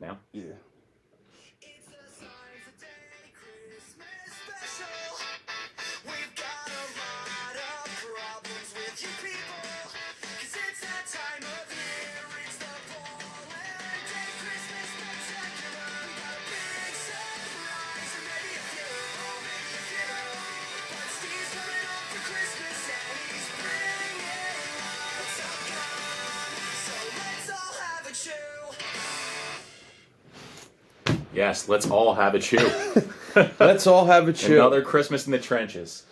Now? Yeah. Yes, let's all have a chew. Let's all have a chew. Another Christmas in the trenches.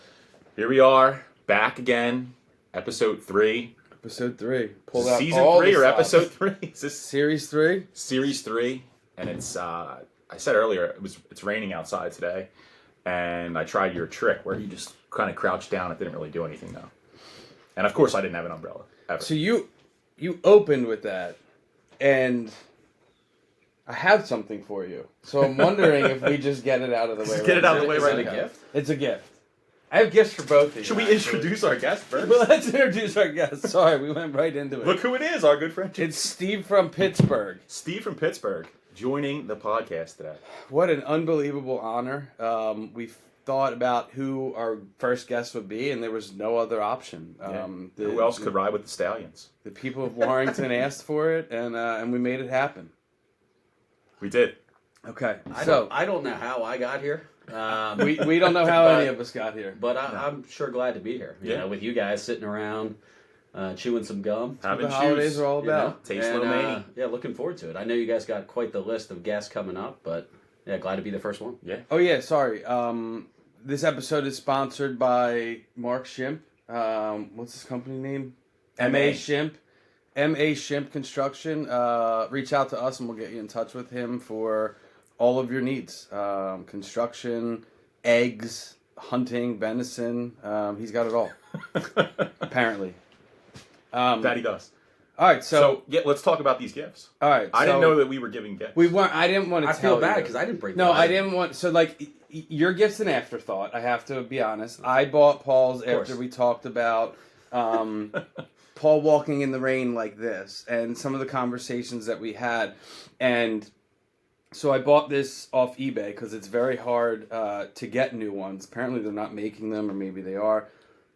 Here we are, back again, episode 3. Episode 3. Pull out Season all 3 the or stops. episode 3? Is this Series 3? Series 3? And it's, I said earlier, it's raining outside today. And I tried your trick where you just kind of crouched down. It didn't really do anything, though. And of course, I didn't have an umbrella, ever. So you opened with that, and I have something for you. So I'm wondering if we just get it out of the way. Get it out of the way right Is it now. a gift? It's a gift. I have gifts for both of you. Should we actually. introduce our guest first? Well, let's introduce our guest. Sorry, we went right into it. Look who it is, our good friend. It's Steve from Pittsburgh. Steve from Pittsburgh joining the podcast today. What an unbelievable honor. We thought about who our first guest would be, and there was no other option. Who else could ride with the Stallions? The people of Warrington asked for it, and we made it happen. We did. Okay, I so don't know how I got here. we don't know how any of us got here. But I'm sure glad to be here. You know, with you guys sitting around, chewing some gum. Having the holidays shoes. are all about. Taste a little mania. Yeah, looking forward to it. I know you guys got quite the list of guests coming up, but yeah, glad to be the first one. Yeah. Oh yeah, sorry. This episode is sponsored by Mark Shimp. What's his company name? M.A. Shimp. M.A. Shimp Construction. Reach out to us and we'll get you in touch with him for all of your needs. Construction, eggs, hunting, venison. He's got it all. Apparently. That he does. All right, so yeah, let's talk about these gifts. all right. I didn't know that we were giving gifts. We weren't. I didn't want to I tell feel bad you. because I didn't bring. No, the I item. didn't want. So, like, your gift's an afterthought. I have to be honest. I bought Paul's after we talked about Paul walking in the rain like this, and some of the conversations that we had, and so I bought this off eBay because it's very hard to get new ones. Apparently, they're not making them, or maybe they are.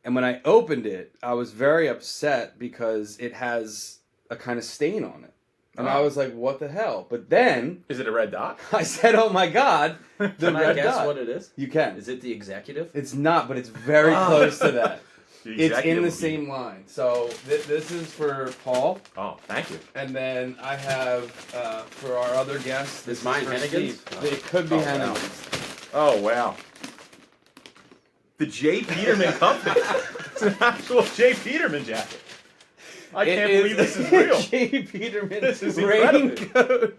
And when I opened it, I was very upset because it has a kind of stain on it. And I was like, what the hell? But then Is it a red dot? I said, oh my God, the Can I red guess dot. what it is? You can. Is it the executive? It's not, but it's very close to that. The It's executive in the would be- same line. So this is for Paul. Oh, thank you. And then I have, for our other guest, this Is mine is for Hennigan's? Steve. It could be Oh, wow. Hennigan's. Oh, wow. The J. Peterman Company. It's an actual J. Peterman jacket. I can't believe this is real. J. Peterman This is incredible. raincoat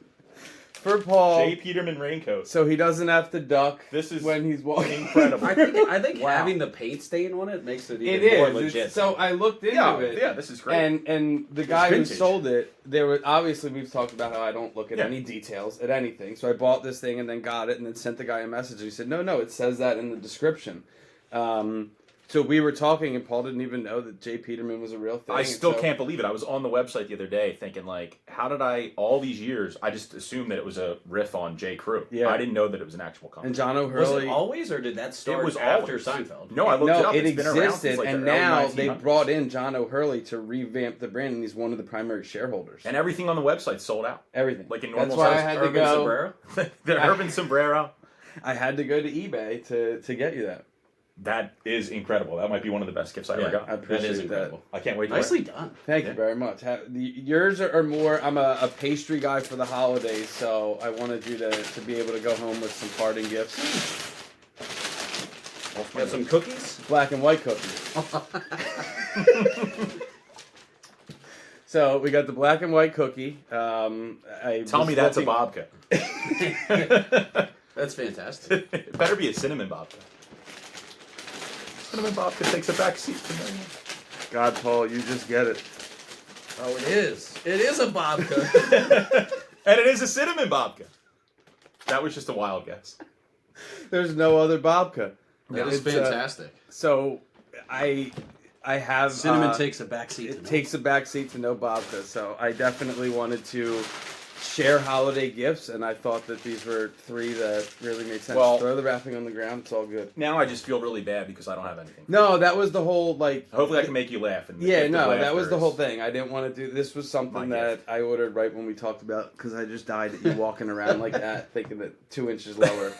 for Paul. J. Peterman raincoat. So he doesn't have to duck This is when he's walking. incredible. I think Wow. having the paint stain on it makes it It even more is. legit. So I looked into it. Yeah, this is great. And the guy who vintage. sold it, there was obviously we've talked about how I don't look at Yeah. any details at anything. So I bought this thing and then got it and then sent the guy a message. He said, no, it says that in the description. So we were talking and Paul didn't even know that J. Peterman was a real thing. I still so, can't believe it. I was on the website the other day thinking, like, how did all these years, I just assumed that it was a riff on J. Crew. Yeah. I didn't know that it was an actual company. And John was O'Hurley. it always, or did that start was after always. Seinfeld? No, I looked it up. it It's been around existed, since, like, and the early now they 1900s. brought in John O'Hurley to revamp the brand, and he's one of the primary shareholders. And everything on the website sold out. Everything. Like in normal That's why I size had to Urban go. Sombrero? The urban sombrero. I had to go to eBay to get you that. That is incredible. That might be one of the best gifts I ever Yeah, got. I appreciate that is that. incredible. I can't wait to Nicely wear it. done. Thank Yeah. you very much. Yours are more. I'm a pastry guy for the holidays, so I wanted you to be able to go home with some parting gifts. Got some cookies? Black and white cookies. So we got the black and white cookie. Tell me that's a babka. That's fantastic. It better be a cinnamon babka. Cinnamon babka takes a back seat to me. God, Paul, you just get it. Oh, it is. It is a babka. And it is a cinnamon babka. That was just a wild guess. There's no other babka. That is It's, fantastic. So I have Cinnamon takes a backseat. It takes a backseat to no babka, so I definitely wanted to share holiday gifts, and I thought that these were 3 that really made sense. Well- Throw the wrapping on the ground. It's all good. Now I just feel really bad because I don't have anything. No, that was the whole like. Hopefully I can make you laugh. And the Yeah, gift of no, that laughter was the is- whole thing. I didn't want to do. This was something My that gift. I ordered right when we talked about because I just died at you walking around like that, thinking that 2 inches lower.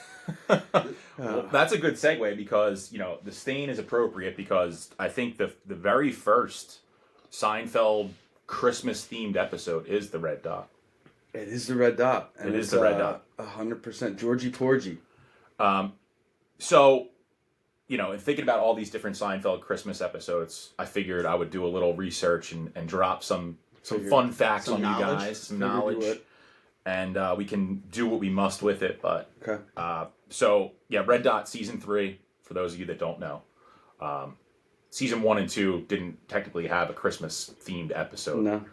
Well, that's a good segue because the stain is appropriate because I think the very first Seinfeld Christmas themed episode is the red dot. It is the red dot. And It is the red dot. 100%. Georgie Porgy. So, in thinking about all these different Seinfeld Christmas episodes, I figured I would do a little research and drop some fun facts Some on knowledge. you guys, some Figured you knowledge, would. and we can do what we must with it. But Okay. so yeah, Red Dot season 3. For those of you that don't know, season 1 and 2 didn't technically have a Christmas themed episode. No.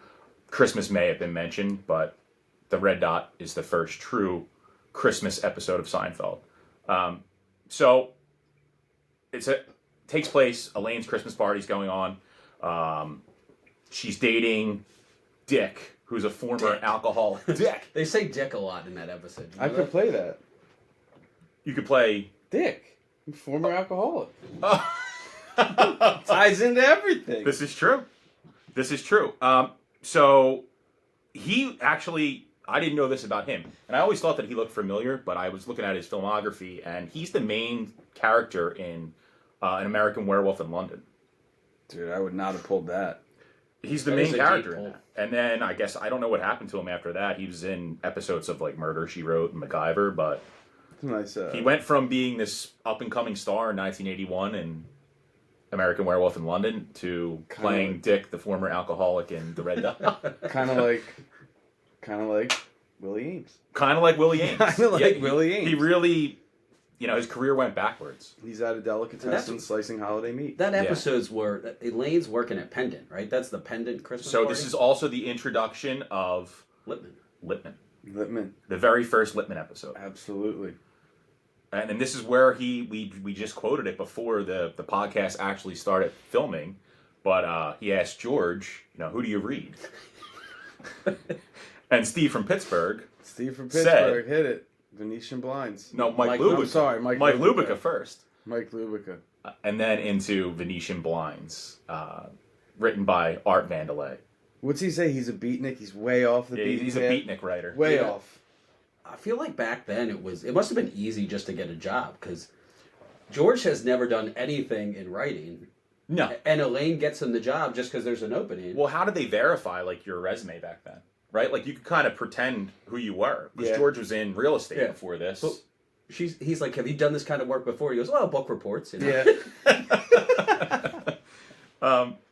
Christmas may have been mentioned, but the Red Dot is the first true Christmas episode of Seinfeld. So takes place. Elaine's Christmas party's going on. She's dating Dick, who's a former alcoholic. Dick. They say dick a lot in that episode. You I know could that? play that. You could play. Dick. Former alcoholic. Ties into everything. This is true. This is true. So he actually, I didn't know this about him, and I always thought that he looked familiar, but I was looking at his filmography, and he's the main character in An American Werewolf in London. Dude, I would not have pulled that. He's the That main is a deep character in pull. that. And then I guess I don't know what happened to him after that. He was in episodes of like Murder, She Wrote, and MacGyver, but Nice. he went from being this up and coming star in 1981 in American Werewolf in London to playing Dick, the former alcoholic in The Red Dot. kind of like Willie Ames. Kind of like Willie Ames. Kinda like Willie Ames. He really, his career went backwards. He's at a delicatessen slicing holiday meat. That episode's where Elaine's working at Pendant, right? That's the Pendant Christmas So party? this is also the introduction of Lippman. Lippman. the very first Lippman episode. Absolutely. And this is where we just quoted it before the podcast actually started filming, but he asked George, who do you read? And Steve from Pittsburgh. Steve from Pittsburgh hit it. Venetian Blinds. No, Mike Mike- Lubica. I'm sorry, Mike Lubica Lubica. first. Mike Lubica. And then into Venetian Blinds, written by Art Vandelay. What's he say? He's a beatnik. He's way off the beat. He's a beatnik writer. Way Yeah. off. I feel like back then it must have been easy just to get a job because George has never done anything in writing. No. And Elaine gets him the job just because there's an opening. Well, how did they verify your resume back then? Right? Like you could kind of pretend who you were. Because Yeah. George was in real estate Yeah. before this. But he's like, have you done this kind of work before? He goes, well, book reports. Yeah.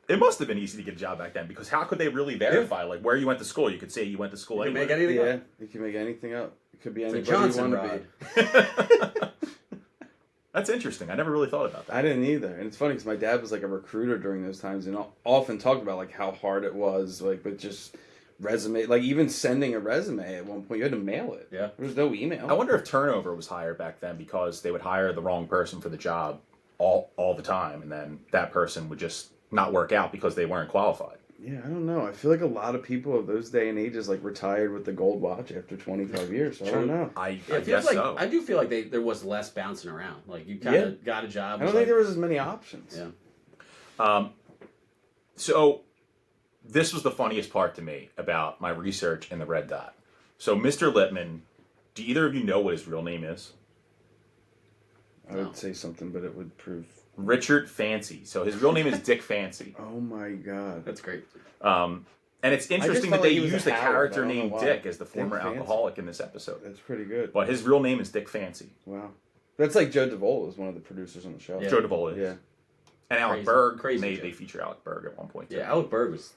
It must have been easy to get a job back then because how could they really verify where you went to school? You could say you went to school You can anywhere. make anything Yeah. up. You can make anything up. It could be It's a anybody you Johnson want to rod. be. That's interesting. I never really thought about that. I didn't either, and it's funny because my dad was like a recruiter during those times, and often talked about like how hard it was, like with just resume, like even sending a resume at one point, you had to mail it. Yeah. There was no email. I wonder if turnover was higher back then because they would hire the wrong person for the job all the time, and then that person would just not work out because they weren't qualified. Yeah, I don't know. I feel like a lot of people of those day and ages like retired with the gold watch after 25 years. So I don't know. I Yeah, it guess feels like so. I do feel like there was less bouncing around. Like you kind of got a job. I don't think there was as many options. Yeah. So this was the funniest part to me about my research in the Red Dot. So Mr. Lippman, do either of you know what his real name is? I would say something, but it would prove. Richard Fancy. So his real name is Dick Fancy. Oh my god. That's great. And it's interesting felt that like they he was used a a Howard, character I don't know named why. Dick as the Dick former Fancy. alcoholic in this episode. That's pretty good. But his real name is Dick Fancy. Wow. That's like Joe Davola is one of the producers on the show. Yeah. Joe Davola is. Yeah. And Alec Crazy. Berg. Crazy They Joe. feature Alec Berg at one point. Too. Yeah, Alec Berg was.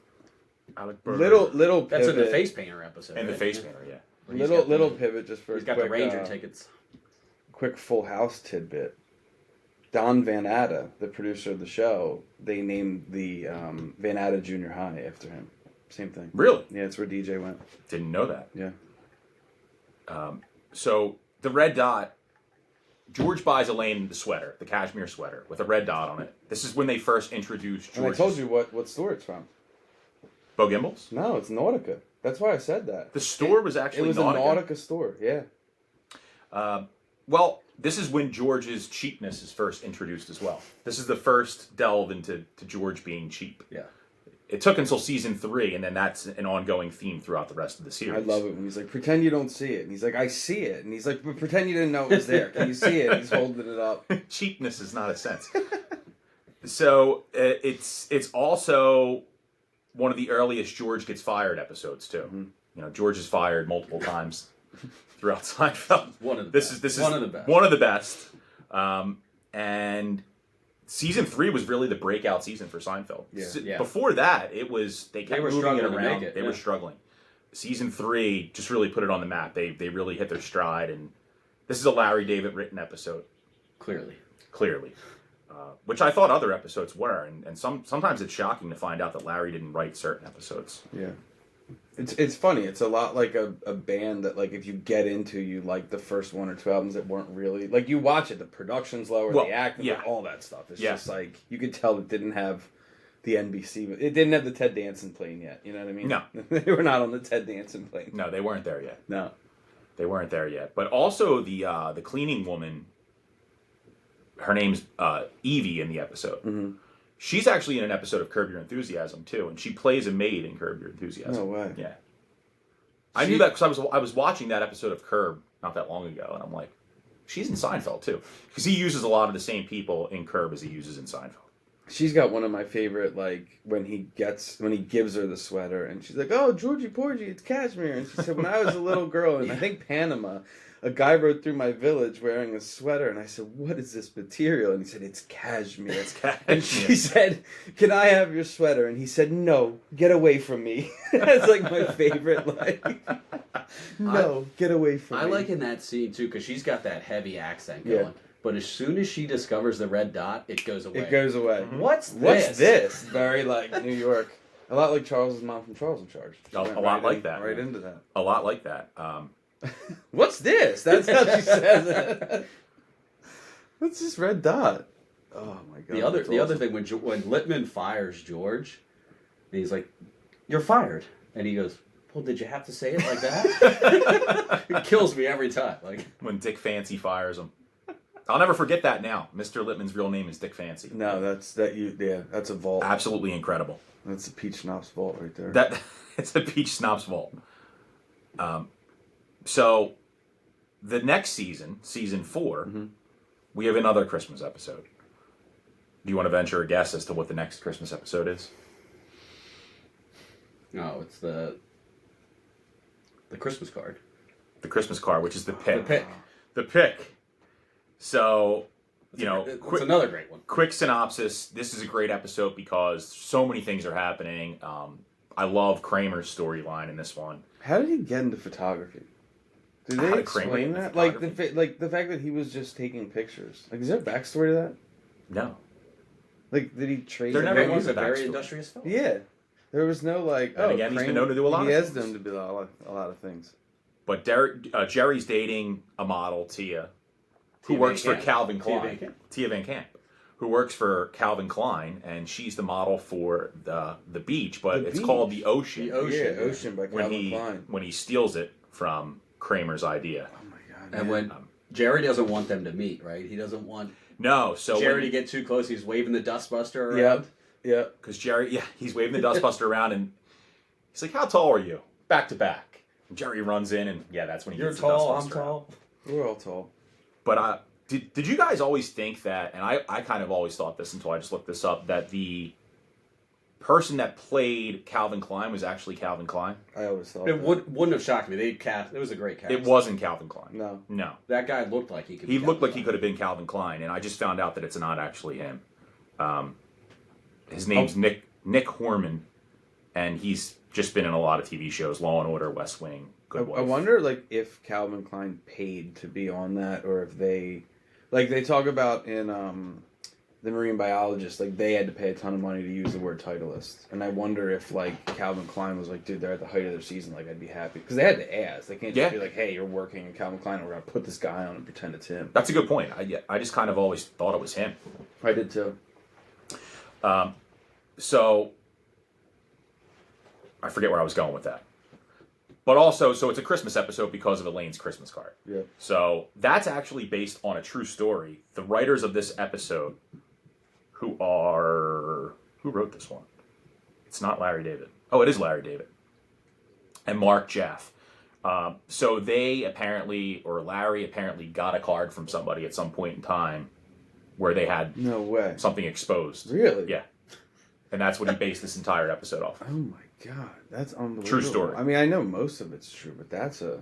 Alec Berg. Little That's pivot. in the Face Painter episode. And the right? face Yeah. painter, yeah. Where he's got Little the- pivot just for He's a got quick, the Ranger tickets. quick Full House tidbit. Don Van Atta, the producer of the show, they named the Van Atta Junior High after him. Same thing. Really? Yeah, it's where DJ went. Didn't know that. Yeah. So the Red Dot, George buys Elaine the sweater, the cashmere sweater with a red dot on it. This is when they first introduced And I George. told you what store it's from. Bo Gimbel's? No, it's Nautica. That's why I said that. The store was actually It was Nautica? a Nautica store, yeah. Well, this is when George's cheapness is first introduced as well. This is the first delve into George being cheap. Yeah. It took until season 3, and then that's an ongoing theme throughout the rest of the series. I love it when he's like, pretend you don't see it. And he's like, I see it. And he's like, but pretend you didn't know it was there. Can you see it? And he's holding it up. Cheapness is not a sense. So it's also one of the earliest George gets fired episodes too. Mm-hmm. You know, George is fired multiple times throughout Seinfeld. This is one of the best. One of the best. And season 3 was really the breakout season for Seinfeld. Yeah. Before that, it was they kept were moving it struggling to around. make it, They yeah. were struggling. Season 3 just really put it on the map. They really hit their stride, and this is a Larry David written episode. Clearly. Which I thought other episodes were, and sometimes it's shocking to find out that Larry didn't write certain episodes. Yeah. It's funny. It's a lot like a band that, like, if you get into, you like the first 1 or 2 albums that weren't really... Like, you watch it, the production's lower, Well, the acting, yeah. all that stuff. It's Yeah. just like, you could tell it didn't have the NBC... It didn't have the Ted Danson plane yet, you know what I mean? No. They were not on the Ted Danson plane. No, they weren't there yet. No. They weren't there yet. But also the cleaning woman, her name's Evie in the episode. Mm-hmm. She's actually in an episode of Curb Your Enthusiasm too, and she plays a maid in Curb Your Enthusiasm. No way. Yeah. I knew that because I was watching that episode of Curb not that long ago, and I'm like, she's in Seinfeld too, because he uses a lot of the same people in Curb as he uses in Seinfeld. She's got one of my favorite, like, when he gives her the sweater, and she's like, oh, Georgie Porgy, it's cashmere. And she said, when I was a little girl in, I think, Panama, a guy rode through my village wearing a sweater, and I said, what is this material? And he said, it's cashmere. It's cashmere. And she said, can I have your sweater? And he said, no, get away from me. That's, like, my favorite, like, no, get away from me. I like in that scene, too, because she's got that heavy accent going. Yeah. But as soon as she discovers the red dot, it goes away. It goes away. What's this? What's this? Very, like, New York. A lot like Charles's mom from Charles in Charge. A lot like that. Right into that. A lot like that. What's this? That's how she says it. What's this red dot? Oh my god. The other thing when Littman fires George, and he's like, "You're fired," and he goes, "Well, did you have to say it like that?" It kills me every time. Like when Dick Fancy fires him. I'll never forget that now. Mr. Littman's real name is Dick Fancy. No, that's a vault. Absolutely incredible. That's a peach schnapps vault right there. It's a peach schnapps vault. So the next season, season 4, we have another Christmas episode. Do you want to venture a guess as to what the next Christmas episode is? no, it's the Christmas card. The Christmas card, which is the pick. The pick. The pick. So, It's another great one. Quick synopsis. This is a great episode because so many things are happening. I love Kramer's storyline in this one. How did he get into photography? Did How they did Kramer get explain into that? Like photography? the fact that he was just taking pictures. Like, is there a backstory to that? No. Like, did he trade? There the never He was was a a very backstory. industrious fellow. Yeah, there was no like. And again, he's been known to do a lot of He has things. done to do a lot of things. But Jerry's dating a model, Tia, who Tia works for Van Camp. Calvin Tia Klein. Van Camp. Tia Van Camp, who works for Calvin Klein, and she's the model for the beach, but The it's beach. called the Ocean. The Ocean. Yeah, Ocean by Calvin Klein. when he steals it from Kramer's idea. Oh my god! And when Jerry doesn't want them to meet, right? He doesn't want No, so Jerry to get too close. He's waving the dustbuster around. Yep. because Jerry, he's waving the dustbuster around, and he's like, "How tall are you?" Back to back. And Jerry runs in, and that's when he You're gets tall. the I'm dustbuster out. tall. We're all tall. But did you guys always think that, and I kind of always thought this until I just looked this up, that the person that played Calvin Klein was actually Calvin Klein? I always thought It that. wouldn't have shocked me. It was a great cast. It wasn't Calvin Klein. No. No. That guy looked like he could. He be looked like Calvin he could have been Calvin Klein, and I just found out that it's not actually him. His name's Nick Horman, and he's just been in a lot of TV shows, Law and Order, West Wing, Good I Wife. wonder, like, if Calvin Klein paid to be on that, or if they talk about in the Marine Biologist, like, they had to pay a ton of money to use the word Titleist, and I wonder if, like, Calvin Klein was like, dude, they're at the height of their season, like, I'd be happy, because they had to ask. They can't just be like, hey, you're working in Calvin Klein, and we're gonna put this guy on and pretend it's him. That's a good point. I just kind of always thought it was him. I did too. So I forget where I was going with that. But also, so it's a Christmas episode because of Elaine's Christmas card. Yeah. So that's actually based on a true story. The writers of this episode, who wrote this one? It's not Larry David. Oh, it is Larry David. And Mark Jaff. So they apparently, or Larry apparently got a card from somebody at some point in time where they had No way. something exposed. Really? Yeah. And that's what he based this entire episode off. Oh my god, that's unbelievable. True story. I mean, I know most of it's true, but that's a.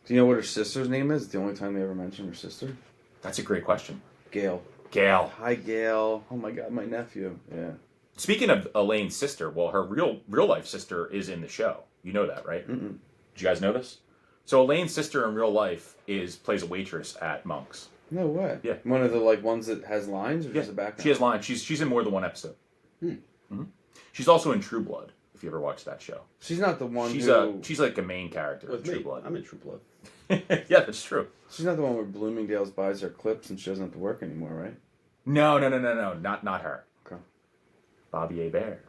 Do you know what her sister's name is? The only time they ever mention her sister? That's a great question. Gail. Gail. Hi, Gail. Oh my god, my nephew. Yeah. Speaking of Elaine's sister, well, her real life sister is in the show. You know that, right? Mm-mm. Did you guys know this? So Elaine's sister in real life plays a waitress at Monk's. No way. Yeah. One of the ones that has lines or just a background? She has lines. She's in more than one episode. Mm-hmm. She's also in True Blood. If you ever watched that show, She's not the one she's like a main character With in True me. Blood. I'm in True Blood. Yeah, that's true. She's not the one where Bloomingdale's buys her clips and she doesn't have to work anymore, right? No, not her. Okay. Bobby A. Bear.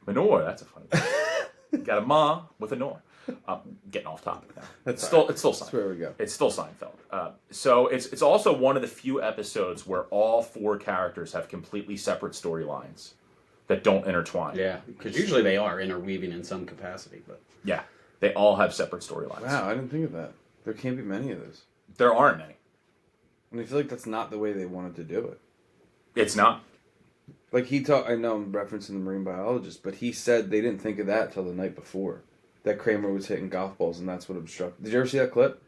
Manure, that's a funny one. Got a ma with a nor. Getting off topic now. It's still Seinfeld. That's where we go. It's still Seinfeld. So it's also one of the few episodes where all four characters have completely separate storylines that don't intertwine. Yeah, because usually they are interweaving in some capacity, but Yeah, they all have separate storylines. Wow, I didn't think of that. There can't be many of those. There aren't many. And I feel like that's not the way they wanted to do it. It's not. Like I know I'm referencing the marine biologist, but he said they didn't think of that till the night before. That Kramer was hitting golf balls and that's what obstructed. Did you ever see that clip?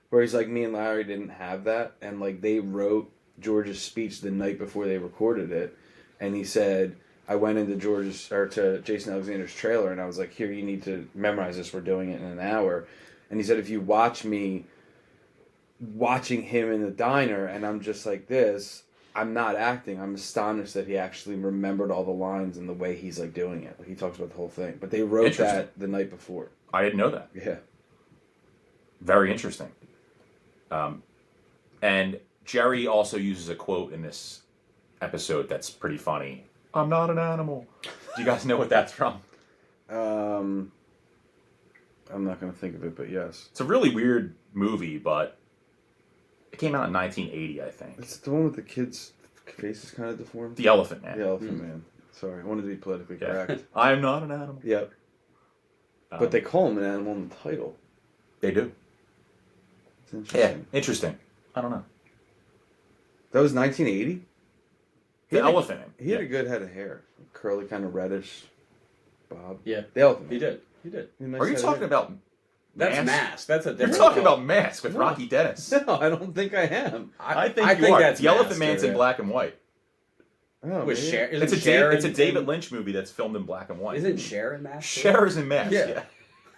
Where he's like, me and Larry didn't have that, and like they wrote George's speech the night before they recorded it, and he said, I went into to Jason Alexander's trailer and I was like, here, you need to memorize this, we're doing it in an hour. And he said, if you watch me watching him in the diner and I'm just like this, I'm not acting. I'm astonished that he actually remembered all the lines and the way he's like doing it. Like he talks about the whole thing. But they wrote that the night before. I didn't know that. Yeah. Very interesting. And Jerry also uses a quote in this episode that's pretty funny. I'm not an animal. Do you guys know what that's from? I'm not going to think of it, but yes. It's a really weird movie, but it came out in 1980, I think. It's the one with the kid's face is kind of deformed. The Elephant Man. The Elephant Man. Sorry, I wanted to be politically correct. I am not an animal. Yep. But they call him an animal in the title. They do. It's interesting. Yeah, interesting. I don't know. That was 1980? The Elephant Man. He had a good head of hair. Curly, kind of reddish bob. yeah, The Elephant Man. he did. He had a nice Are you head of talking hair. about That's Mask. That's a You're different. talking about Mask with No. Rocky Dennis. No, I don't think I am. I think you are. that's The Elephant Mask, Man's yeah. in black and white. Oh, With maybe. Cher. It's a David Lynch movie that's filmed in black and white. Isn't Cher in Mask? Cher is in Mask. Yeah.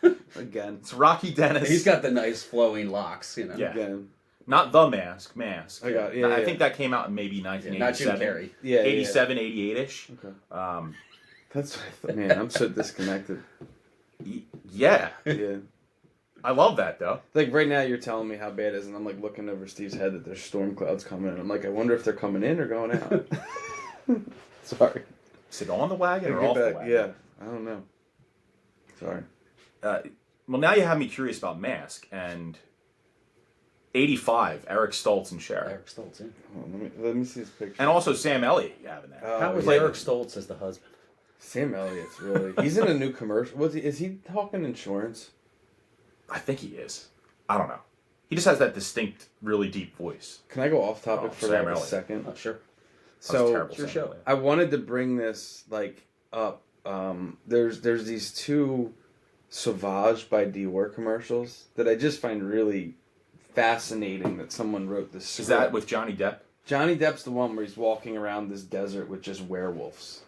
Yeah. Again. It's Rocky Dennis. He's got the nice flowing locks, you know. Yeah. Again. Not The Mask. Mask. I got it. Yeah, I yeah. think that came out in maybe Not Jim 1987. Carrey. Yeah, 87, 88-ish. Okay. That's what I thought. Man, I'm so disconnected. Yeah. Yeah. I love that, though. Like, right now, you're telling me how bad it is, and I'm, like, looking over Steve's head that there's storm clouds coming, and I'm like, I wonder if they're coming in or going out. Sorry. Is it on the wagon or Get off the back. wagon? Yeah. I don't know. Sorry. Well, now you have me curious about Mask. And 85, Eric Stoltz and Cher. Eric Stoltz, yeah. Hold on, let me see this picture. And also Sam Elliott you have in that. Oh, How was yeah. Eric Stoltz as the husband? Sam Elliott's really... He's in a new commercial. Is he talking insurance? I think he is. I don't know. He just has that distinct, really deep voice. Can I go off topic Oh, for Sam like a Elliott. second? Oh, sure. That was So terrible, your Sam show. Elliott. I wanted to bring this like up. There's these two Sauvage by Dior commercials that I just find really fascinating that someone wrote this script. Is that with Johnny Depp? Johnny Depp's the one where he's walking around this desert with just werewolves.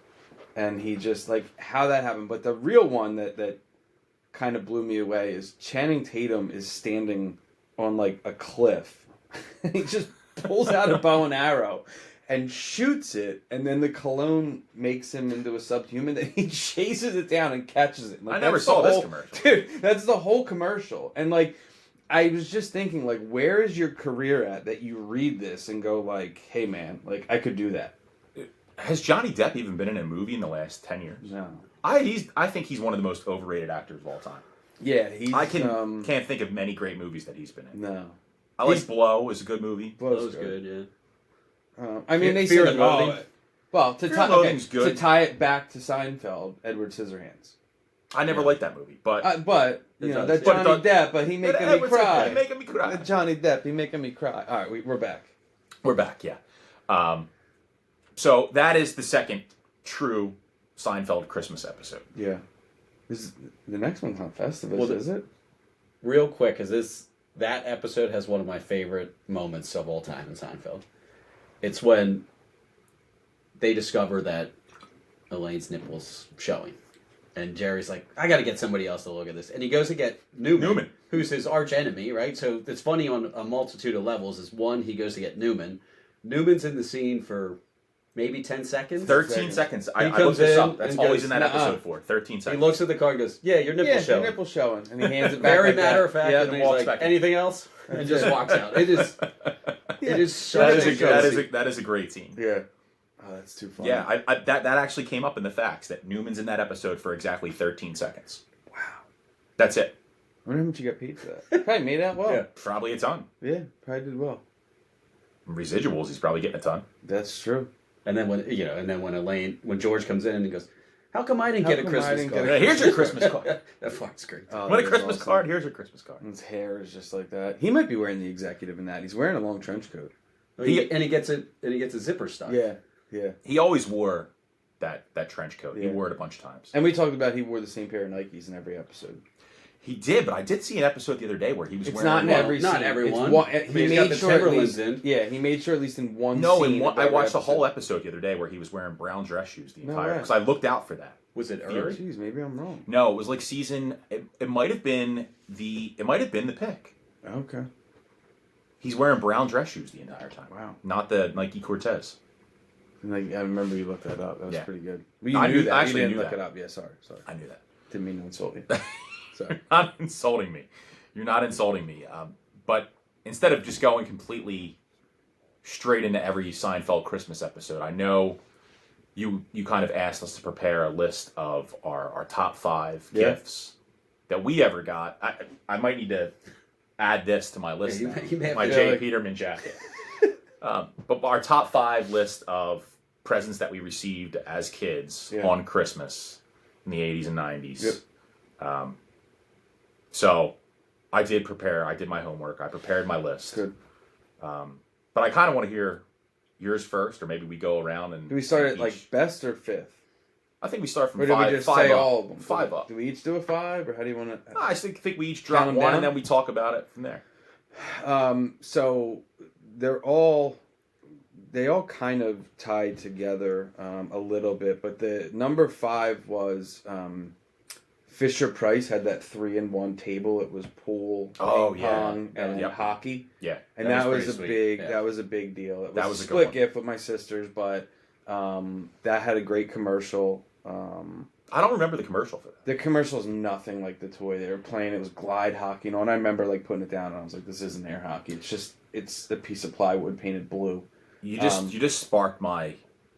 And he just, like, how that happened. But the real one that kind of blew me away is Channing Tatum is standing on, like, a cliff. And he just pulls out a bow and arrow and shoots it. And then the cologne makes him into a subhuman. And he chases it down and catches it. Like, I never that's the saw this whole- commercial. Dude, that's the whole commercial. And, like, I was just thinking, like, where is your career at that you read this and go, like, hey, man, like, I could do that. Has Johnny Depp even been in a movie in the last 10 years? No. I think he's one of the most overrated actors of all time. Yeah, he's. I can't think of many great movies that he's been in. No. I like Blow. Is a good movie. Blow's good, yeah. I mean, they Fear said, and Loathing. well, Fear and Loathing's good. to tie it back to Seinfeld, Edward Scissorhands. I never liked that movie, but You know, does. that Johnny Depp, but he making me cry. He making me cry. That Johnny Depp, he making me cry. All right, we're back. We're back, yeah. So that is the second true Seinfeld Christmas episode. Yeah. The next one's not Festivus, Well, is it? Real quick, because that episode has one of my favorite moments of all time in Seinfeld. It's when they discover that Elaine's nipple's showing. And Jerry's like, I got to get somebody else to look at this. And he goes to get Newman, who's his arch enemy, right? So it's funny on a multitude of levels. Is one, he goes to get Newman. Newman's in the scene for maybe 10 seconds. 13 seconds. I comes looked this in up. That's and always goes, in that episode for 13 He seconds. looks at the card and goes, yeah, your nipple's showing. Your nipple's showing. And he hands it back. Very like matter that. of fact. Yeah, and and he's walks like, back in. anything else? And just walks out. It is so that is a great scene. Yeah. Oh, that's too funny. Yeah, that actually came up in the facts that Newman's in that episode for exactly 13 seconds. Wow. That's it. I wonder how much you got paid for that. Probably made out well. Yeah. Probably a ton. Yeah, probably did well. Residuals, he's probably getting a ton. That's true. And then when George comes in and he goes, how come I didn't get a Christmas card? Yeah, here's your Christmas card. That part's great. Oh, Want a that was Christmas awesome. card? Here's your Christmas card. His hair is just like that. He might be wearing the executive in that. He's wearing a long trench coat. He gets a zipper stuck. Yeah, yeah. He always wore that trench coat. He Yeah. wore it a bunch of times. And we talked about he wore the same pair of Nikes in every episode. He did, but I did see an episode the other day where he was It's wearing. not in every not scene. everyone. It's one, I mean, he he's got made the sure at Timberlands least, in. Yeah, he made sure at least in one No, scene. I of watched the every whole episode. episode the other day where he was wearing brown dress shoes the No entire. way. Because I looked out for that. Was it Theory. early? Jeez, maybe I'm wrong. No, it was like season. It might have been the. It might have been the pick. Okay. He's wearing brown dress shoes the entire time. Wow. Not the Nike Cortez. Like, I remember you looked that up. That was Yeah. pretty good. Well, you I knew knew- that. I You actually didn't knew look that. it up. Yeah, sorry. I knew that. Didn't mean to insult you. Sorry. You're not insulting me. You're not insulting me. But instead of just going completely straight into every Seinfeld Christmas episode, I know you kind of asked us to prepare a list of our top 5 gifts that we ever got. I might need to add this to my list. Yeah, now. you may have My to- Jay Peterman jacket. But our top 5 list of presents that we received as kids on Christmas in the 80s and 90s. Yep. So I did my homework. I prepared my list. Good. But I kind of want to hear yours first, or maybe we go around and Do we start at each- like best or fifth? I think we start from Or do we 5, just 5 say up. all of them? 5 up. Do we each do a 5, or how do you want to? I think we each drop Count 'em one, down? and then we talk about it from there. So they all kind of tied together a little bit, but the number 5 was Fisher Price had that 3-in-1 table. It was pool, Oh, ping yeah. pong, and Yep. hockey. Yeah, And that was pretty a sweet. big Yeah. that was a big deal. It was That a was a good split one. gift with my sisters, but that had a great commercial. I don't remember the commercial for that. The commercial's nothing like the toy they were playing. It was glide hockey, and I remember like putting it down, and I was like, "This isn't air hockey. It's a piece of plywood painted blue." You just sparked my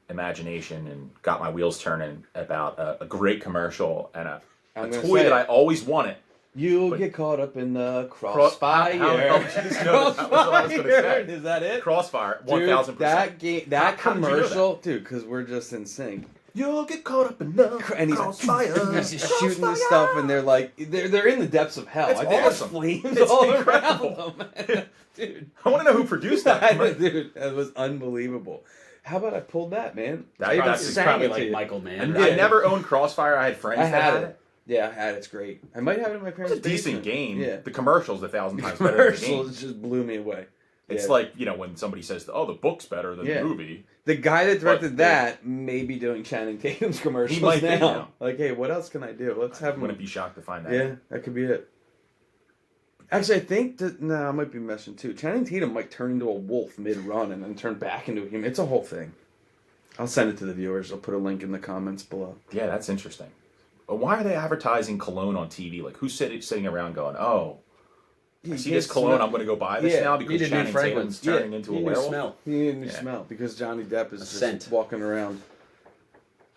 imagination and got my wheels turning about a great commercial and a I'm gonna toy say that it. I always wanted. You'll But- get caught up in the crossfire. How did you just know that was what I was gonna say? Is that it? Crossfire, Dude, 1000%. that game, that How did you know commercial, dude, because we're just in sync. You'll get caught up in the And he's crossfire. he's just shooting the stuff, and they're like, they're in the depths of hell. It's I think there's awesome. flames It's all incredible. around them, dude. I want to know who produced that. commercial. Dude, that was unbelievable. How about I pulled that, man? That- I even that's It's sang probably it to like you. Michael Mann. And Yeah. I never owned Crossfire. I had friends I that had had it. it. Yeah, I had it. It's great. I might have it in my parents' It's a decent basement. game. Yeah. The commercial's 1,000 times better than the Commercials game. just blew me away. It's Yeah. like, when somebody says, "Oh, the book's better than Yeah. the movie." The guy that directed But- that may be doing Channing Tatum's commercials He might be now. now. Like, hey, what else can I do? Let's have I him. wouldn't be shocked to find that. Yeah, that could be it. Actually, I think that I might be messing too. Channing Tatum might turn into a wolf mid-run and then turn back into a human. It's a whole thing. I'll send it to the viewers. I'll put a link in the comments below. Yeah, that's interesting. But why are they advertising cologne on TV? Like, who's sitting around going, "Oh, I see this cologne. I'm going to go buy this Yeah, now need because a new Channing fragrance. Tatum's turning into a You need a werewolf." smell. You need a new Yeah. smell because Johnny Depp is just scent. walking around.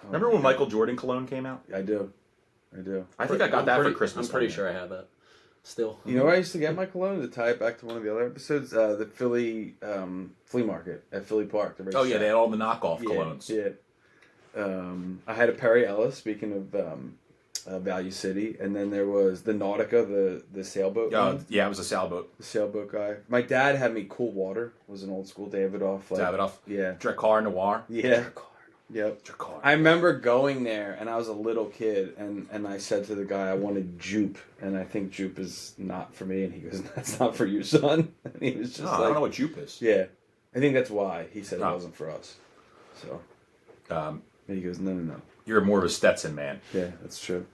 Remember when Michael Jordan cologne came out? I do. I think I got that for Christmas. I'm pretty sure I have that. Still. You know where I used to get my cologne? To tie it back to one of the other episodes, the Philly flea market at Philly Park. Oh yeah, they had all the knockoff colognes. Yeah. I had a Perry Ellis. Speaking of Value City, and then there was the Nautica, the sailboat. Yeah, it was a sailboat. The sailboat guy. My dad had me Cool Water. It was an old school Davidoff. Davidoff. Yeah. Drakkar Noir. Yeah. Yep. Drakkar. I remember going there, and I was a little kid, and I said to the guy, I wanted Jupe, and I think Jupe is not for me, and he goes, that's not for you, son. And he was just I don't know what Jupe is. Yeah. I think that's why he said it wasn't for us. So. And he goes, no. You're more of a Stetson man. Yeah, that's true.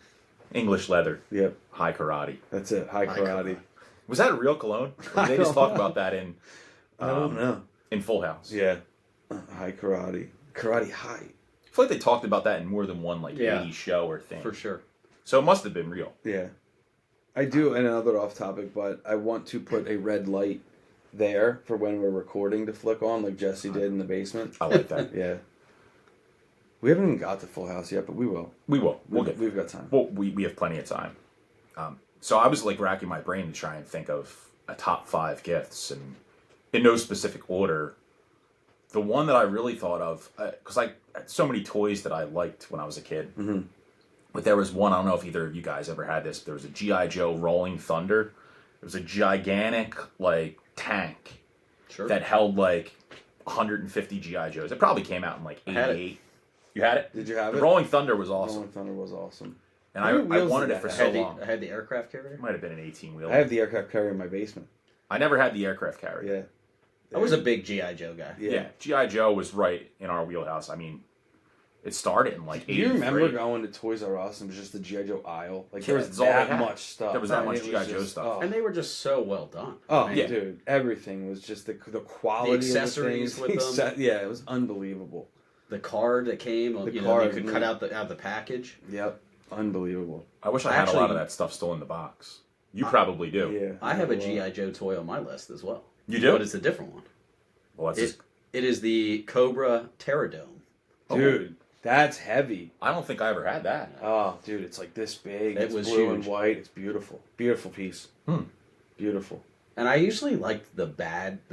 English leather. Yep. High karate. That's it. High karate. Was that a real cologne? Or did they just talk about that in... I don't know. In Full House. Yeah. High karate. Karate high. I feel like they talked about that in more than one 80s show or thing. For sure. So it must have been real. Yeah. I do, and another off topic, but I want to put a red light there for when we're recording to flick on like Jesse did in the basement. I like that. Yeah. We haven't even got to Full House yet, but we will. We will. We've got time. Well, we have plenty of time. So I was racking my brain to try and think of a top 5 gifts, and in no specific order. The one that I really thought of, because I had so many toys that I liked when I was a kid. Mm-hmm. But there was one, I don't know if either of you guys ever had this, but there was a G.I. Joe Rolling Thunder. It was a gigantic, tank that held, 150 G.I. Joes. It probably came out in, 88. You had it? Did you have it? The Rolling Thunder was awesome. Rolling Thunder was awesome. And I wanted it for so long. I had the aircraft carrier. It might have been an 18-wheeler. I have the aircraft carrier in my basement. I never had the aircraft carrier. Yeah. I was a big G.I. Joe guy. Yeah. G.I. Joe was right in our wheelhouse. I mean, it started in 83. Do you remember going to Toys R Us and it was just the G.I. Joe aisle? There was that much stuff. There was that much G.I. Joe stuff. And they were just so well done. Oh, dude. Everything was just the quality the accessories of the with them. Yeah, it was unbelievable. The card that came, you could cut out the package. Yep. Unbelievable. I wish I had a lot of that stuff still in the box. You probably do. Yeah. I have a G.I. Joe toy on my list as well. You do? But it's a different one. Well, it is the Cobra Terradome. Dude, that's heavy. I don't think I ever had that. Oh, dude, it's this big. It it's was blue huge. and white. It's beautiful. Beautiful piece. Beautiful. And I usually liked the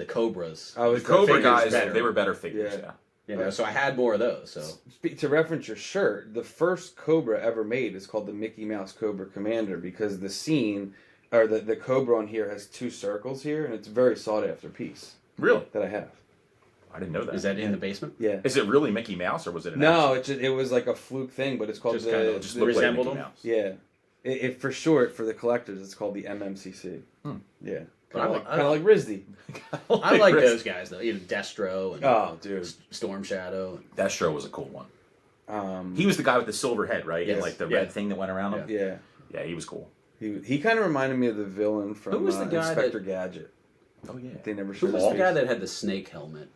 Cobras. The Cobra guys, better. they were better figures, yeah. So I had more of those. So to reference your shirt, the first Cobra ever made is called the Mickey Mouse Cobra Commander because the scene, or the Cobra on here has 2 circles here, and it's a very sought after piece. Really? That I have. I didn't know that. Is that in the basement? Yeah. Is it really Mickey Mouse or was it an No, it was like a fluke thing, but it's called just looked like Mickey Mouse. Yeah. It for short, for the collectors, it's called the MMCC. Yeah. Kind of like RISD. I like those guys though. Destro and dude, Storm Shadow. Destro was a cool one. He was the guy with the silver head, right? Yes. And the red thing that went around him. Yeah. Yeah, he was cool. He kind of reminded me of the villain from Who was the guy Inspector Gadget. Oh yeah. They never Who showed was his the guy face. that had the snake helmet?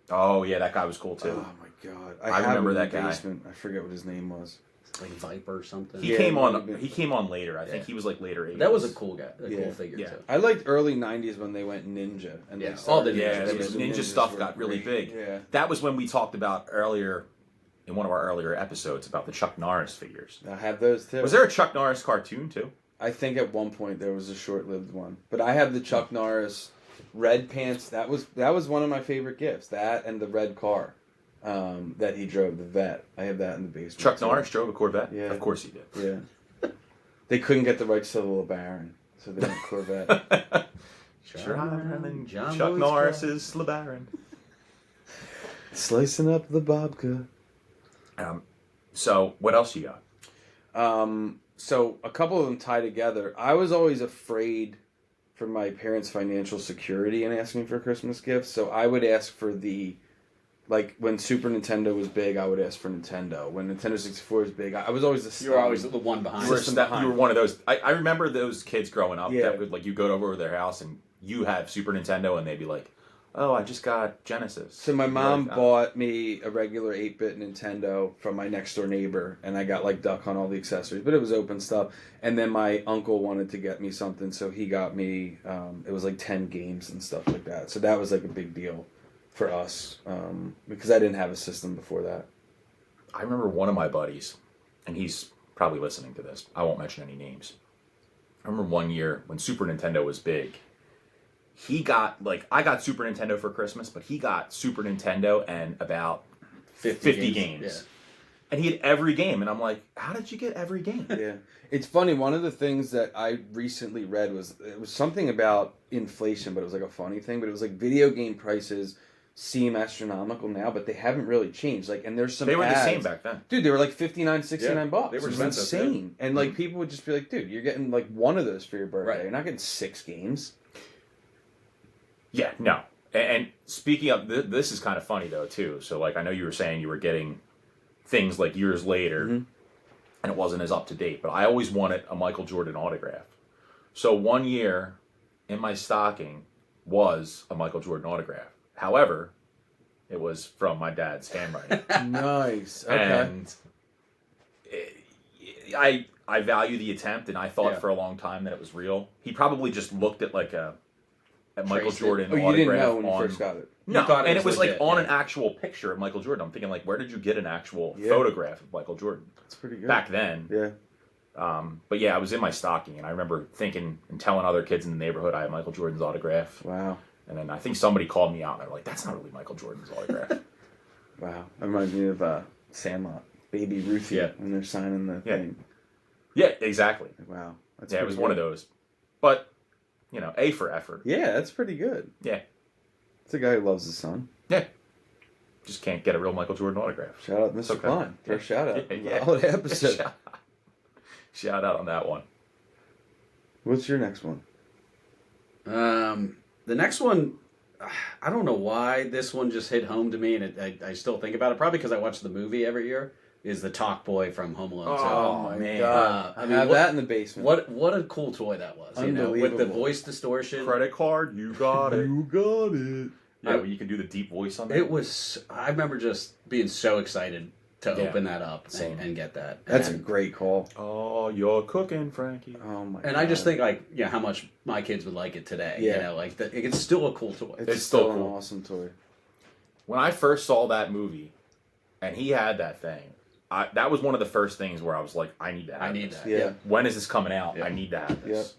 Oh yeah, that guy was cool too. Oh my god, I remember that guy. Basement. I forget what his name was. Like Viper or something. He came on later. I think he was later 80s. That was a cool guy. Cool figure too. I liked early '90s when they went ninja. And Yeah. all the ninja stuff got really big. Yeah. That was when we talked about earlier in one of our earlier episodes about the Chuck Norris figures. I have those too. Was there a Chuck Norris cartoon too? I think at one point there was a short-lived one, but I have the Chuck Norris red pants. That was one of my favorite gifts. That and the red car that he drove, the Vet. I have that in the basement. Chuck Norris drove a Corvette? Yeah. Of course he did. Yeah. They couldn't get the rights to the LeBaron, so they went Corvette. Chuck Norris's LeBaron. Slicing up the babka. So what else you got? So a couple of them tie together. I was always afraid for my parents' financial security in asking for Christmas gifts, so I would ask for when Super Nintendo was big, I would ask for Nintendo. When Nintendo 64 was big, I was always the You were always the one behind. You were one of those. I remember those kids growing up that would you go over to their house and you have Super Nintendo and they'd be like, "Oh, I just got Genesis." So my mom bought me a regular 8-bit Nintendo from my next door neighbor, and I got Duck on all the accessories, but it was open stuff. And then my uncle wanted to get me something, so he got me. It was 10 games and stuff like that. So that was a big deal for us because I didn't have a system before that. I remember one of my buddies, and he's probably listening to this. I won't mention any names. I remember one year when Super Nintendo was big. He got, like, I got Super Nintendo for Christmas, but he got Super Nintendo and about 50 games. Yeah. And he had every game, and I'm like, how did you get every game? Yeah. It's funny, one of the things that I recently read was, it was something about inflation, but it was like a funny thing, but it was like video game prices seem astronomical now, but they haven't really changed. Like, and there's some They were ads. the same back then. Dude, they were like $59, $69 bucks. they were It was expensive, insane. And like people would just be like, dude, you're getting like one of those for your birthday. Right. You're not getting 6 games. Yeah, no. And speaking of, this is kind of funny though too. So like, I know you were saying you were getting things like years later, and it wasn't as up to date. But I always wanted a Michael Jordan autograph. So one year in my stocking was a Michael Jordan autograph. However, it was from my dad's handwriting. Nice. Okay. And I value the attempt, and I thought for a long time that it was real. He probably just looked at like at Michael Traced it. Jordan Oh, you autograph didn't know when you on. first got it. No, thought it and was it was legit, like on yeah. an actual picture of Michael Jordan. I'm thinking like, where did you get an actual Yeah. photograph of Michael Jordan That's pretty good. back then? Yeah. But yeah, I was in my stocking, and I remember thinking and telling other kids in the neighborhood I had Michael Jordan's autograph. Wow. And then I think somebody called me out, and they're like, "That's not really Michael Jordan's autograph." Wow. That reminds me of Sandlot. Baby Ruthie. Yeah. When they're signing the thing. Yeah, exactly. Wow. That's Yeah, it pretty was good. one of those. But A for effort. Yeah, that's pretty good. Yeah, It's a guy who loves his son. yeah. Just can't get a real Michael Jordan autograph. Shout out Mr. Okay. Klein. First shout out. Yeah. Holiday episode. Shout out on that one. What's your next one? The next one, I don't know why this one just hit home to me, and I still think about it. Probably because I watch the movie every year. Is the Talk Boy from Home Alone 2. Oh, man. God. I I mean, have what- that in the basement. What a cool toy that was. With the Unbelievable. voice distortion. Credit card, you got it. You got it. Yeah, well, you can do the deep voice on that. It was. I remember just being so excited to Yeah. open that up Same. and get that. That's a and, great call. Oh, you're cooking, Frankie. Oh my god. and I just think how much my kids would like it today. Yeah. It's still a cool toy. it's still still an cool. awesome toy. When I first saw that movie, and he had that thing, that was one of the first things where I was like, I need to have I need this. that. Yeah. When is this coming out? Yeah. I need to have this.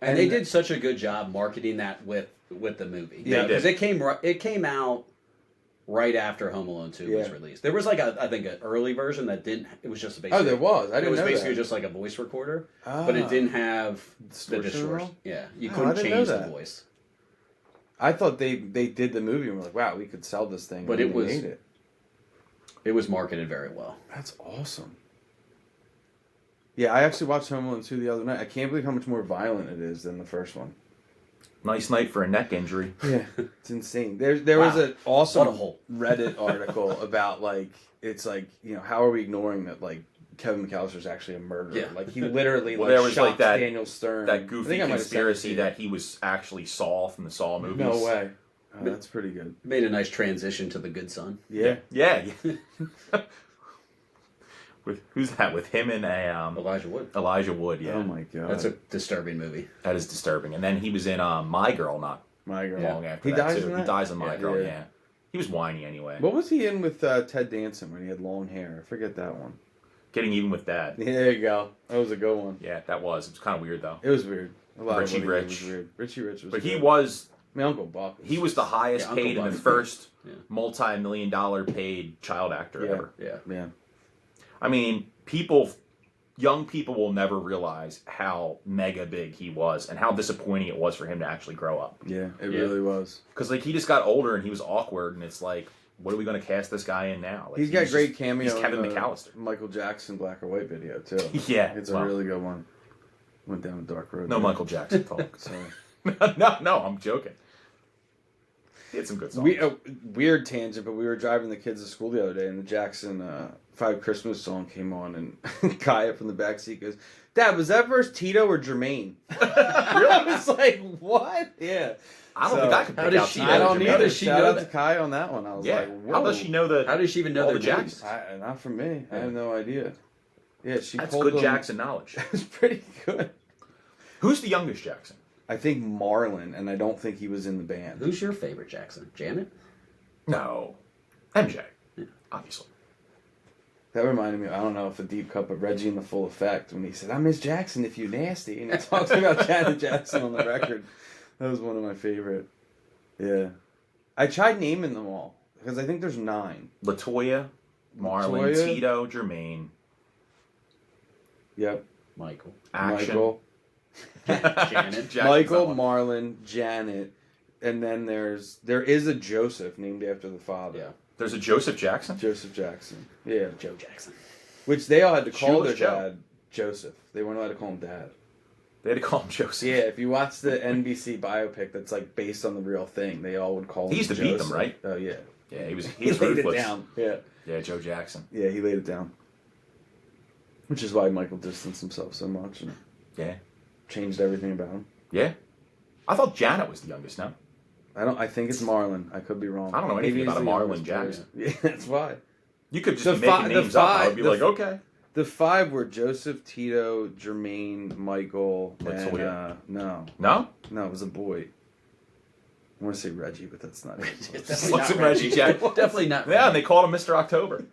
And they did such a good job marketing that with the movie. Yeah, they because did. it came out right after Home Alone 2 was Yeah. released. There was I think an early version that didn't. It was just a basic. Oh, there was. I It didn't was know basically that. just like a voice recorder, Ah. but it didn't have the Distortion at distortion. all? Yeah, you Oh, I couldn't didn't know change the that. voice. I thought they did the movie and were like, wow, we could sell this thing. But and it they was- made it. It was marketed very well. That's awesome. Yeah, I actually watched Home Alone 2 the other night. I can't believe how much more violent it is than the first one. Nice night for a neck injury. Yeah, it's insane. There was Wow. an awesome What a hole. Reddit article about it's how are we ignoring that Kevin McAllister's actually a murderer? Yeah. Like he literally Well, there was, shot like, that- Daniel Stern. That I goofy think I might have sent it to conspiracy you. that he was actually Saul from the Saw movies. No way. Oh, that's pretty good. Made a nice transition to The Good Son. Yeah. Yeah. With who's that? With him and Elijah Wood. Elijah Wood. Yeah. Oh my god. That's a disturbing movie. That is disturbing. And then he was in My Girl not my girl. long after He that dies too. in that? He dies in My Yeah. Girl. Yeah. Yeah. He was whiny anyway. What was he in with Ted Danson when he had long hair? I forget that one. Getting even with Dad. Yeah, there you go. That was a good one. Yeah, that was. It was kind of weird though. It was weird. A lot Richie of what he did Rich. was weird. Richie Rich was But he good. was My Uncle Buck. he was the highest Yeah, Uncle paid and Buck. the first Yeah. multi-million-dollar paid child actor Yeah. ever. Yeah. Yeah. I mean, young people will never realize how mega big he was and how disappointing it was for him to actually grow up. Yeah, it Yeah. really was. Because he just got older and he was awkward, and it's like, what are we going to cast this guy in now? He's got great just- cameo. He's Kevin in the McAllister. Michael Jackson black or white video too. Yeah, It's well, a really good one. Went down a dark road. no there. Michael Jackson talk. Sorry. no, I'm joking. He had some good songs. Weird tangent, but we were driving the kids to school the other day, and the Jackson 5 Christmas song came on, and Kaya from the back seat goes, "Dad, was that verse Tito or Jermaine?" I was like, "What?" Yeah. I don't So, think I could how pick does out she Tito I know don't Jermaine. How either. does she Shout know out that? to Kaya on that one. I was Yeah, like, "Whoa." how does she know that? How does she even know all their the names? Jacksons? Not from me. I have no idea. Yeah, she That's pulled good them- Jackson knowledge. It was pretty good. Who's the youngest Jackson? I think Marlon, and I don't think he was in the band. Who's your favorite Jackson? Janet? No, MJ, obviously. That reminded me, I don't know if a deep cut, but Reggie in the Full Effect, when he said, "I'm Miss Jackson if you nasty," and he talks about Janet Jackson on the record. That was one of my favorite. Yeah. I tried naming them all, because I think there's 9. Latoya, Marlon, Latoya. Tito, Jermaine. Yep. Michael. Action. Michael. Janet. Jackson's Michael, that one. Marlon, Janet, and then there is a Joseph named after the father. Yeah. There's a Joseph Jackson? Joseph Jackson. Yeah. Joe Jackson. Which they all had to call their Shoeless Joe. dad Joseph. They weren't allowed to call him dad. They had to call him Joseph. Yeah, if you watch the NBC biopic that's like based on the real thing, they all would call him He used to beat them, Joseph. right? Oh, yeah. Yeah, he was He laid ruthless. it down. Yeah. Yeah, Joe Jackson. Yeah, he laid it down. Which is why Michael distanced himself so much and Yeah. changed everything about him. Yeah. I thought Janet was the youngest, no? I think it's Marlon. I could be wrong. I don't know anything Maybe about he's a the Marlon youngest Jackson. player. Yeah, that's why. You could just The be making fi- the names up. I fi- would be the like, f- okay. The 5 were Joseph, Tito, Jermaine, Michael, and Latoya. no, No? it was a boy. I want to say Reggie, but that's not it. It's definitely Wasn't not Reggie Jack- Definitely not. Yeah, and they called him Mr. October.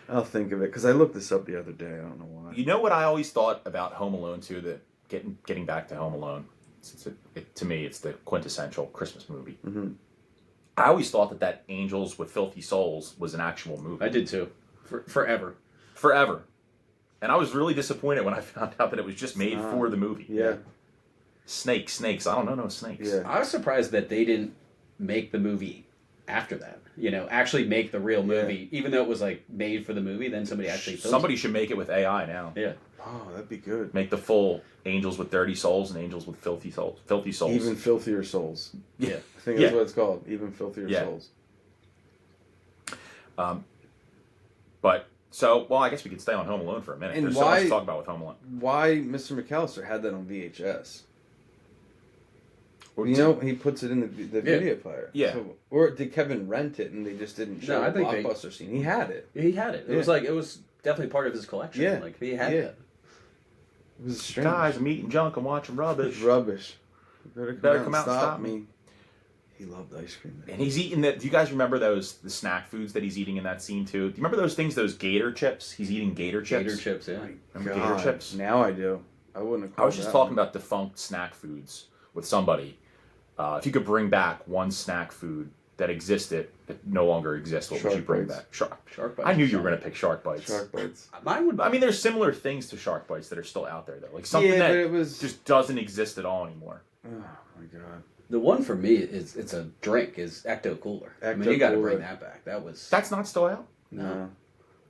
I'll think of it because I looked this up the other day. I don't know why. You know what I always thought about Home Alone too? That getting back to Home Alone, since to me it's the quintessential Christmas movie. Mm-hmm. I always thought that Angels with Filthy Souls was an actual movie. I did too. Forever. Forever. And I was really disappointed when I found out that it was just made for the movie. Yeah, Snakes. I don't know no snakes. yeah. I was surprised that they didn't make the movie after that. Actually make the real movie, even though it was like made for the movie. Then somebody actually filmed Somebody should make it with AI now. it. Yeah. Oh, that'd be good. Make the full Angels with Dirty Souls and Angels with Filthy Souls. Filthy Souls. Even filthier souls. Yeah. I think that's Yeah. what it's called. Even filthier Yeah. souls. But so, well, I guess we could stay on Home Alone for a minute. And There's so much why- to talk about with Home Alone. Why Mr. McAllister had that on VHS? Or You know, he puts it in the video player. Yeah. So, or did Kevin rent it and they just didn't show No, I the think they- blockbuster scene? He had it. He had it. It was like it was definitely part of his collection. Yeah. Like he had Yeah. that. It was strange. Guys, I'm eating junk and watching It's rubbish. rubbish. You Better come out and stop me. He loved ice cream. And he's eating that. Do you guys remember the snack foods that he's eating in that scene too? Do you remember those things? Those Gator chips. He's eating Gator chips. Gator chips, yeah. Remember God, Gator chips? now I do. I wouldn't have. I was just talking about defunct snack foods with somebody. If you could bring back one snack food that existed that no longer exists, what would you Shark bring bites. back? Shark. Shark bites. I knew you were going to pick shark bites. Shark bites. Mine would. I mean, there's similar things to shark bites that are still out there though, like something Yeah, that but it was just doesn't exist at all anymore. Oh my god. The one for me is it's a drink is Ecto Cooler. I mean, you got to Ecto-Cooler. bring that back. That was That's not still out. No.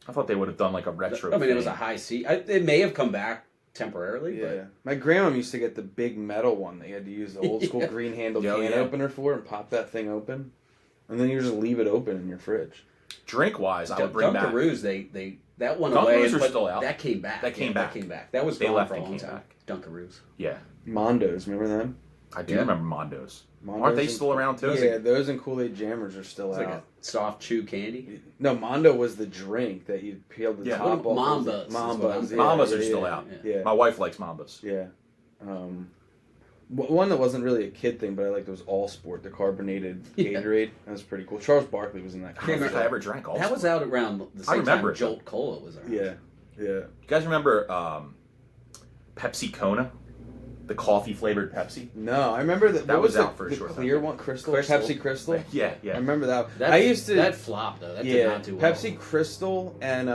I thought they would have done like a retro. I mean, it was thing. a high C. It may have come back temporarily, Yeah. My grandma used to get the big metal one that you had to use the old school Yeah. green handled Oh, can yeah. opener for and pop that thing open. And then you just leave it open in your fridge. Drink wise, I would bring back. Dunkaroos. They that one Dunkaroos away, are but still out. that came back. That came back. That came back. That was They gone left for a and long came time. Dunkaroos. Yeah, Mondos, remember them? I do Yeah. remember Mondos. Mondos Aren't they and- still around too? Yeah, those and Kool-Aid Jammers are still It's out. like a soft chew candy. No, Mondo was the drink that you peeled the Yeah. top off. Mambas is what I'm Mambas. thinking. Mambas are still out. Yeah. My wife likes Mambas. Yeah. One that wasn't really a kid thing, but I liked was All Sport, the carbonated Yeah. Gatorade. That was pretty cool. Charles Barkley was in that. I don't think remember- I ever drank all. That was out around the same remember time it. Jolt Cola was around. Yeah, yeah. You guys remember Pepsi Kona, the coffee flavored Pepsi? No, I remember that. That What was the, out for a the short clear time. one, Crystal, Crystal. Pepsi Crystal. Yeah, I yeah. remember that. That, I used to. that flopped though. That did yeah, not do well. Pepsi Crystal and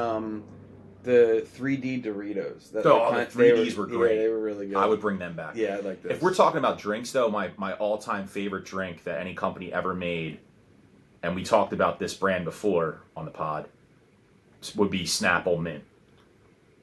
the 3D Doritos. That Oh, kind- the 3Ds were great. Yeah, they were really good. I would bring them back. Yeah, I like those. If we're talking about drinks, though, my all-time favorite drink that any company ever made, and we talked about this brand before on the pod, would be Snapple Mint.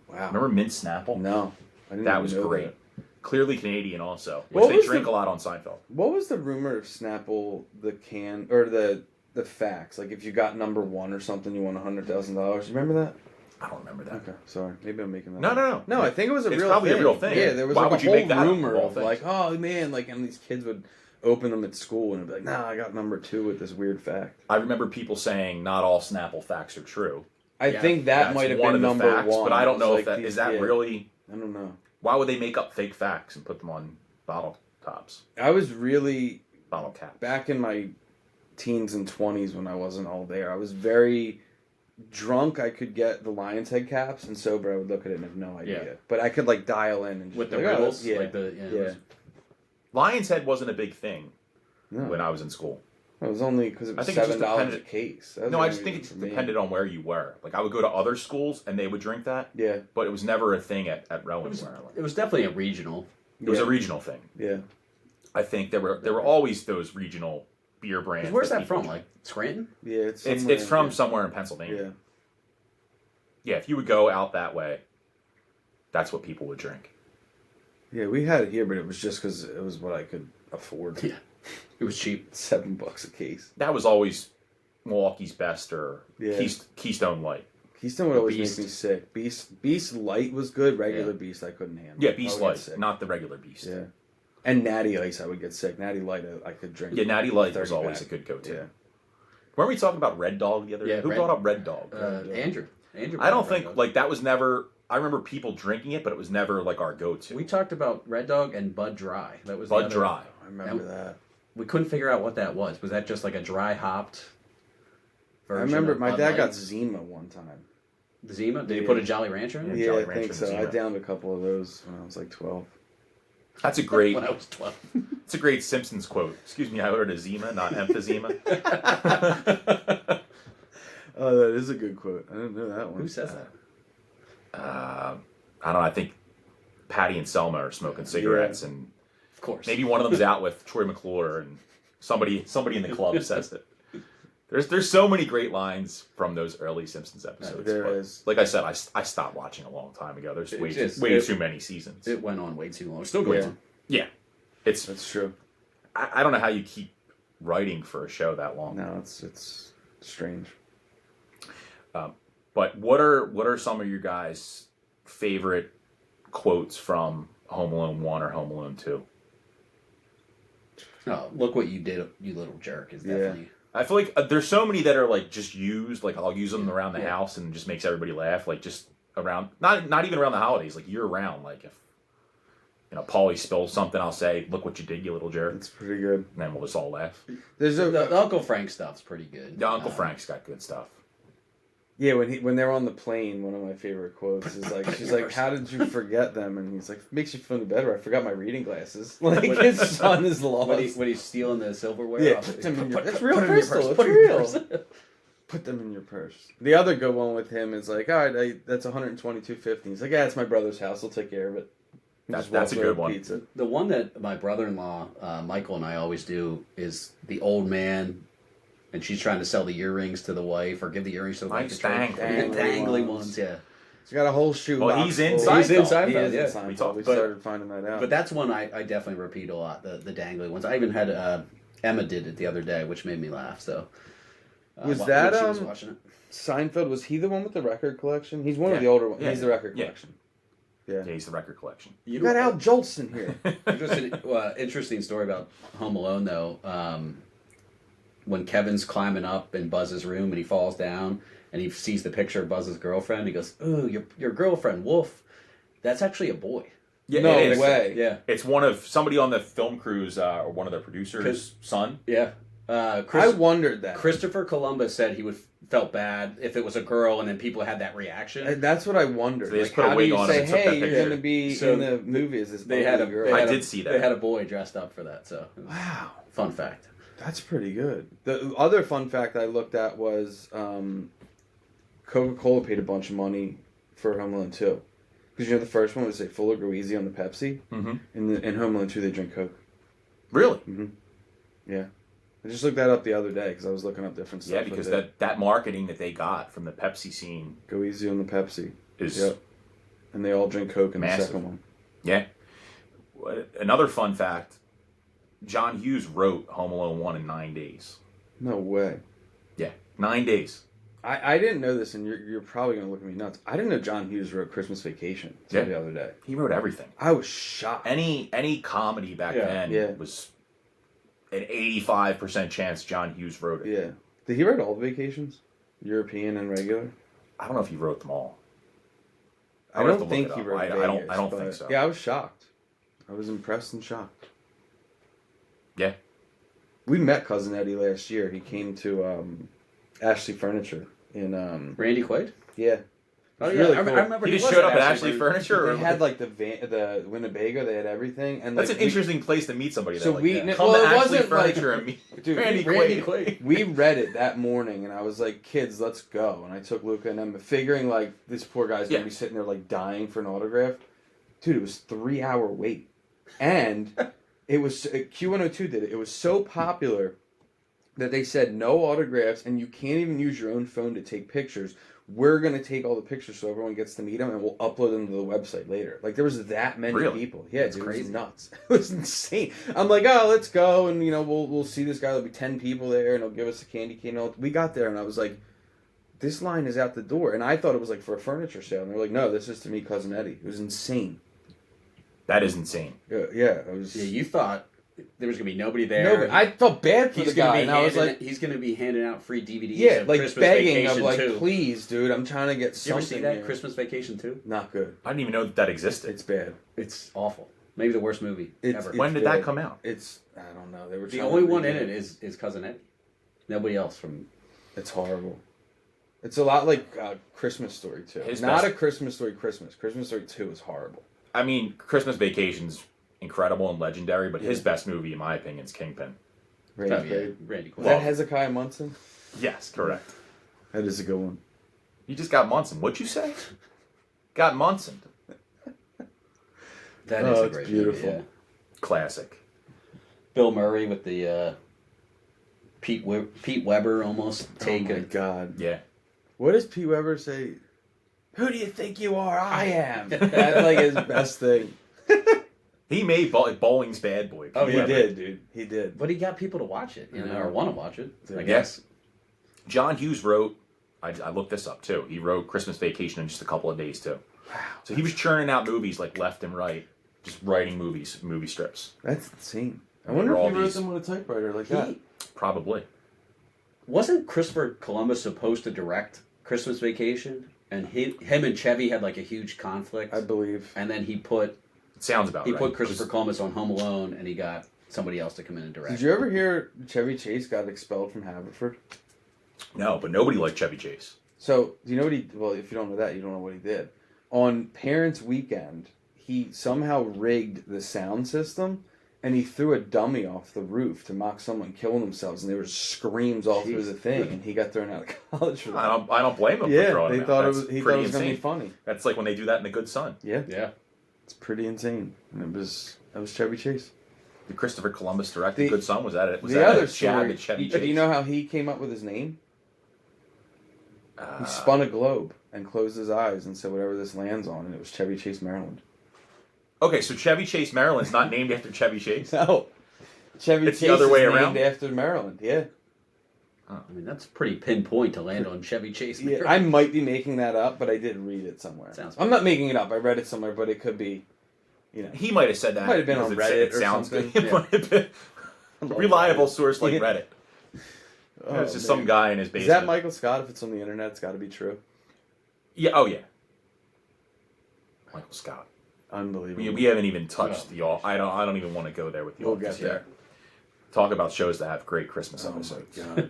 Wow. Remember Mint Snapple? No, I didn't That even was know great. that. Clearly Canadian also, What which they was drink the- a lot on Seinfeld. What was the rumor of Snapple, the can, or the facts? Like if you got number one or something, you won $100,000. You remember that? I don't remember that. Okay, sorry. Maybe I'm making that No, up. no, no. No, I think it was a It's real probably a thing. real thing. Yeah, there was Why like would a you whole make that up, rumor of all of things? like, oh man, like, and these kids would open them at school and it'd be like, nah, I got number 2 with this weird fact. I remember people saying not all Snapple facts are true. I Yeah, think that That's might have one been of the number facts, one. but I don't It's know like if that these- is that yeah, really. I don't know. Why would they make up fake facts and put them on bottle tops, I was really bottle caps? back in my teens and 20s when I wasn't all there. I was very drunk, I could get the Lion's Head caps, and sober, I would look at it and have no idea. Yeah. But I could like dial in and just With the be like, riddles, yeah, like the yeah. Lion's Head wasn't a big thing No, when I was in school. it was only because it I was think it just $7 a depended- case. That was No, the I only just think it reason just for me. depended on where you were. Like, I would go to other schools and they would drink that, Yeah, but it was never a thing at Rowan. It was definitely a regional. It was a regional thing. yeah. I think there were always those regional beer brands. Where's that people from? drank. Like Scranton? Yeah, It's somewhere from in- somewhere in Pennsylvania. Yeah. Yeah, if you would go out that way, that's what people would drink. Yeah, we had it here, but it was just because it was what I could afford. Yeah. It was cheap. $7 a case. That was always Milwaukee's Best or Yeah. Keystone Light. Keystone would always Beast. make me sick. Beast Light was good. Regular Beast I couldn't handle. Yeah, I Beast would get Light, sick. not the regular Beast. Yeah. And Natty Ice I would get sick. Natty Light I could drink. Yeah, Natty Light 30 was always back. a good go-to. Yeah. Weren't we talking about Red Dog the other day? Yeah, Who Red- brought up Red Dog? Andrew. I don't think, like, that was never... I remember people drinking it, but it was never, like, our go-to. We talked about Red Dog and Bud Dry. That was the Bud other- Dry. I remember that. We couldn't figure out what that was. Was that just like a dry hopped I version? remember of my Bud dad Light? got Zima one time. Zima. Did he Yeah. put a Jolly Rancher in it? Yeah, Yeah, Jolly I Rancher think and so. I Zima. downed a couple of those when I was like 12. That's a great... When I was 12. It's a great Simpsons quote. Excuse me, I ordered a Zima, not emphysema. Oh, that is a good quote. I didn't know that one. Who says that? I don't know. I think Patty and Selma are smoking cigarettes, and Of course. maybe one of them's out with Troy McClure, and somebody in the club says it. There's so many great lines from those early Simpsons episodes. There but is. Like I said, I stopped watching a long time ago. There's way It's- too many seasons. It went on way too long. It's still going Yeah. on. Yeah, it's. That's true. I don't know how you keep writing for a show that long. No, it's strange. But what are some of your guys' favorite quotes from Home Alone 1 or Home Alone 2? Oh, look what you did, you little jerk! Is Yeah. definitely. I feel like there's so many that are like just used. Like I'll use them around the Yeah. house and it just makes everybody laugh. Like just around, not even around the holidays. Like year round. Like if Paulie spills something, I'll say, "Look what you did, you little jerk," and It's pretty good. then we'll just all laugh. There's a The Uncle Frank stuff's pretty good. Yeah, Uncle Frank's got good stuff. yeah when they're on the plane. One of my favorite quotes is like, Put it in she's your like, purse. "How did you forget them?" And he's like, "Makes you feel better. I forgot my reading glasses." Like his son is lost. When he's stealing the silverware. Yeah, off put it. them in your. It's Put real it in your crystal. purse, It's put it in your real. purse. Put them in your purse. The other good one with him is like, all right, that's $122.50. He's like, yeah, it's my brother's house. He'll take care of it. He just That's a walks good over one. Pizza. The one that my brother-in-law, Michael, and I always do is the old man, and she's trying to sell the earrings to the wife or give the earrings to the Nice wife. to trade. dangly Dangly ones. ones, yeah. He's got a whole shoe. Well, box he's in full. He's in Seinfeld. He Seinfeld, is in yeah. Seinfeld. We talked- We but- started finding that out. But that's one I definitely repeat a lot, the dangly ones. I even had Emma did it the other day, which made me laugh. So Was when that, she was watching it? Seinfeld, was he the one with the record collection? He's one of Yeah. the older ones. Yeah. He's the record Yeah. collection. Yeah. Yeah, he's the record collection. You got Al Jolson here. Just an interesting story about Home Alone, though. When Kevin's climbing up in Buzz's room and he falls down and he sees the picture of Buzz's girlfriend, he goes, "Ooh, your girlfriend, Wolf. That's actually a boy." Yeah, No it is. way. Yeah, It's one of somebody on the film crews or one of their producers' son. yeah. I wondered that. Christopher Columbus said he would felt bad if it was a girl, and then people had that reaction. And that's what I wondered. So they just Like, put a how do wig you on say, and took that hey, you're picture. going to be So in the movie as this they had a ugly girl? they I had a- did see that. They had a boy dressed up for that. So it was Wow. a fun fact. That's pretty good. The other fun fact I looked at was Coca-Cola paid a bunch of money for Home Alone 2. Because the first one was say full or go easy on the Pepsi. Mm-hmm. In Home Alone 2 they drink Coke. Really? Yeah. I just looked that up the other day because I was looking up different stuff. Yeah, because with it. that marketing that they got from the Pepsi scene Go easy on the Pepsi. is Yep. And they all drink Coke in Massive. the second one. yeah. Another fun fact: John Hughes wrote Home Alone 1 in 9 days. No way. Yeah, 9 days. I didn't know this, and you're probably going to look at me nuts. I didn't know John Hughes wrote Christmas Vacation until Yeah. the other day. He wrote everything. I was shocked. Any comedy back Yeah. then Yeah. was an 85% chance John Hughes wrote it. Yeah. Did he write all the vacations? European and regular? I don't know if he wrote them all. I would have don't to look think it he up. wrote I don't Vegas, think but- so. Yeah, I was shocked. I was impressed and shocked. Yeah. We met Cousin Eddie last year. He came to Ashley Furniture in Randy Quaid? yeah. Oh It's yeah, really I cool. remember He just was showed up at at Ashley Furniture. They Or had like the Winnebago. They had everything, and that's like an interesting place to meet somebody. So Though, like we- that. well, Come to it Ashley wasn't like- Furniture and meet dude, Randy Randy Quaid. Quaid. we read it that morning, and I was like, "Kids, let's go." And I took Luca and Emma, figuring like this poor guy's gonna Yeah. be sitting there like dying for an autograph. Dude, it was 3 hour wait, and it was Q102 did it. It was so popular that they said no autographs, and you can't even use your own phone to take pictures. We're gonna take all the pictures so everyone gets to meet them, and we'll upload them to the website later. Like there was that many Really? people. Yeah, That's dude, crazy. It was nuts. It was insane. I'm like, oh, let's go, and we'll see this guy. There'll be 10 people there, and he'll give us a candy cane. We got there, and I was like, this line is out the door, and I thought it was like for a furniture sale. And they're like, no, this is to meet Cousin Eddie. It was insane. That is insane. Yeah, it was. Yeah, you thought there was gonna be nobody there. No, I felt bad for he's the gonna guy, be and I was like, he's gonna be handing out free DVDs. yeah, of like Christmas begging Vacation of like, 2. please, dude, I'm trying to get You ever something. see that here. Christmas Vacation 2? Not good. I didn't even know that existed. It's bad. It's awful. Maybe the worst movie ever. When did bad. that come out? It's I don't know. They were The trying only to one in remake it is Cousin Eddie. Nobody else from. It's horrible. It's a lot like Christmas Story 2. His Not best- a Christmas Story Christmas. Christmas Story 2 is horrible. I mean, Christmas Vacation's incredible and legendary, but his best movie, in my opinion, is Kingpin. Randy Oh, yeah, Quaid. Randy Is Quaid. that Hezekiah Munson? Yes, correct. That is a good one. You just got Munson. What'd you say? Got Munson. That Oh, is a it's great beautiful. movie, yeah. Classic. Bill Murray with the Pete Weber almost Oh take my it. God. Yeah. What does Pete Weber say? Who do you think you are? I am. That's like his best thing. He made Bowling's Bad Boy. Oh, He yeah. did, dude. He did. But he got people to watch it, or want to watch it. I Yeah. guess. John Hughes wrote, I looked this up too. He wrote Christmas Vacation in just a couple of days too. Wow. So he was churning out movies like left and right, just writing movie strips. That's insane. I Yeah, wonder all if he wrote these- them with a typewriter like that. He, Probably. wasn't Christopher Columbus supposed to direct Christmas Vacation? And him and Chevy had like a huge conflict. I believe. And then he put It sounds about right. put Christopher Columbus on Home Alone, and he got somebody else to come in and direct. Did you ever hear Chevy Chase got expelled from Haverford? No, but nobody liked Chevy Chase. So, do you know what he... Well, if you don't know that, you don't know what he did. On Parents' Weekend, he somehow rigged the sound system, and he threw a dummy off the roof to mock someone killing themselves, and there were screams all through the thing, and he got thrown out of college for that. I don't blame him for Yeah, throwing they him thought out. it was. That's He thought pretty it was going to be insane. funny. That's like when they do that in The Good Son. Yeah, Yeah. it's pretty insane. And that was Chevy Chase. The Christopher Columbus directed The- Good Son. Was that it? Was the that other a jab story, at Chevy do Chase? you know how he came up with his name? Uh, He spun a globe and closed his eyes and said whatever this lands on, and it was Chevy Chase, Maryland. Okay, so Chevy Chase, Maryland's not named after Chevy Chase. No, Chevy It's the Chase other way is around? named after Maryland. Yeah. I mean, that's pretty pinpoint to land on Chevy Chase. Yeah, I might be making that up, but I did read it somewhere. Sounds I'm not making it up. I read it somewhere, but it could be, He might have said that. Might have been because on it Reddit or sounds something. good. It might have been a reliable source like Yeah. Reddit. Oh, It's just man. some guy in his Is basement. that Michael Scott? If it's on the internet, it's got to be true. Yeah. Oh yeah. Michael Scott. Unbelievable. We haven't even touched the all. I don't even want to go there with the We'll office get there. yet. Talk about shows that have great Christmas Oh my episodes. god.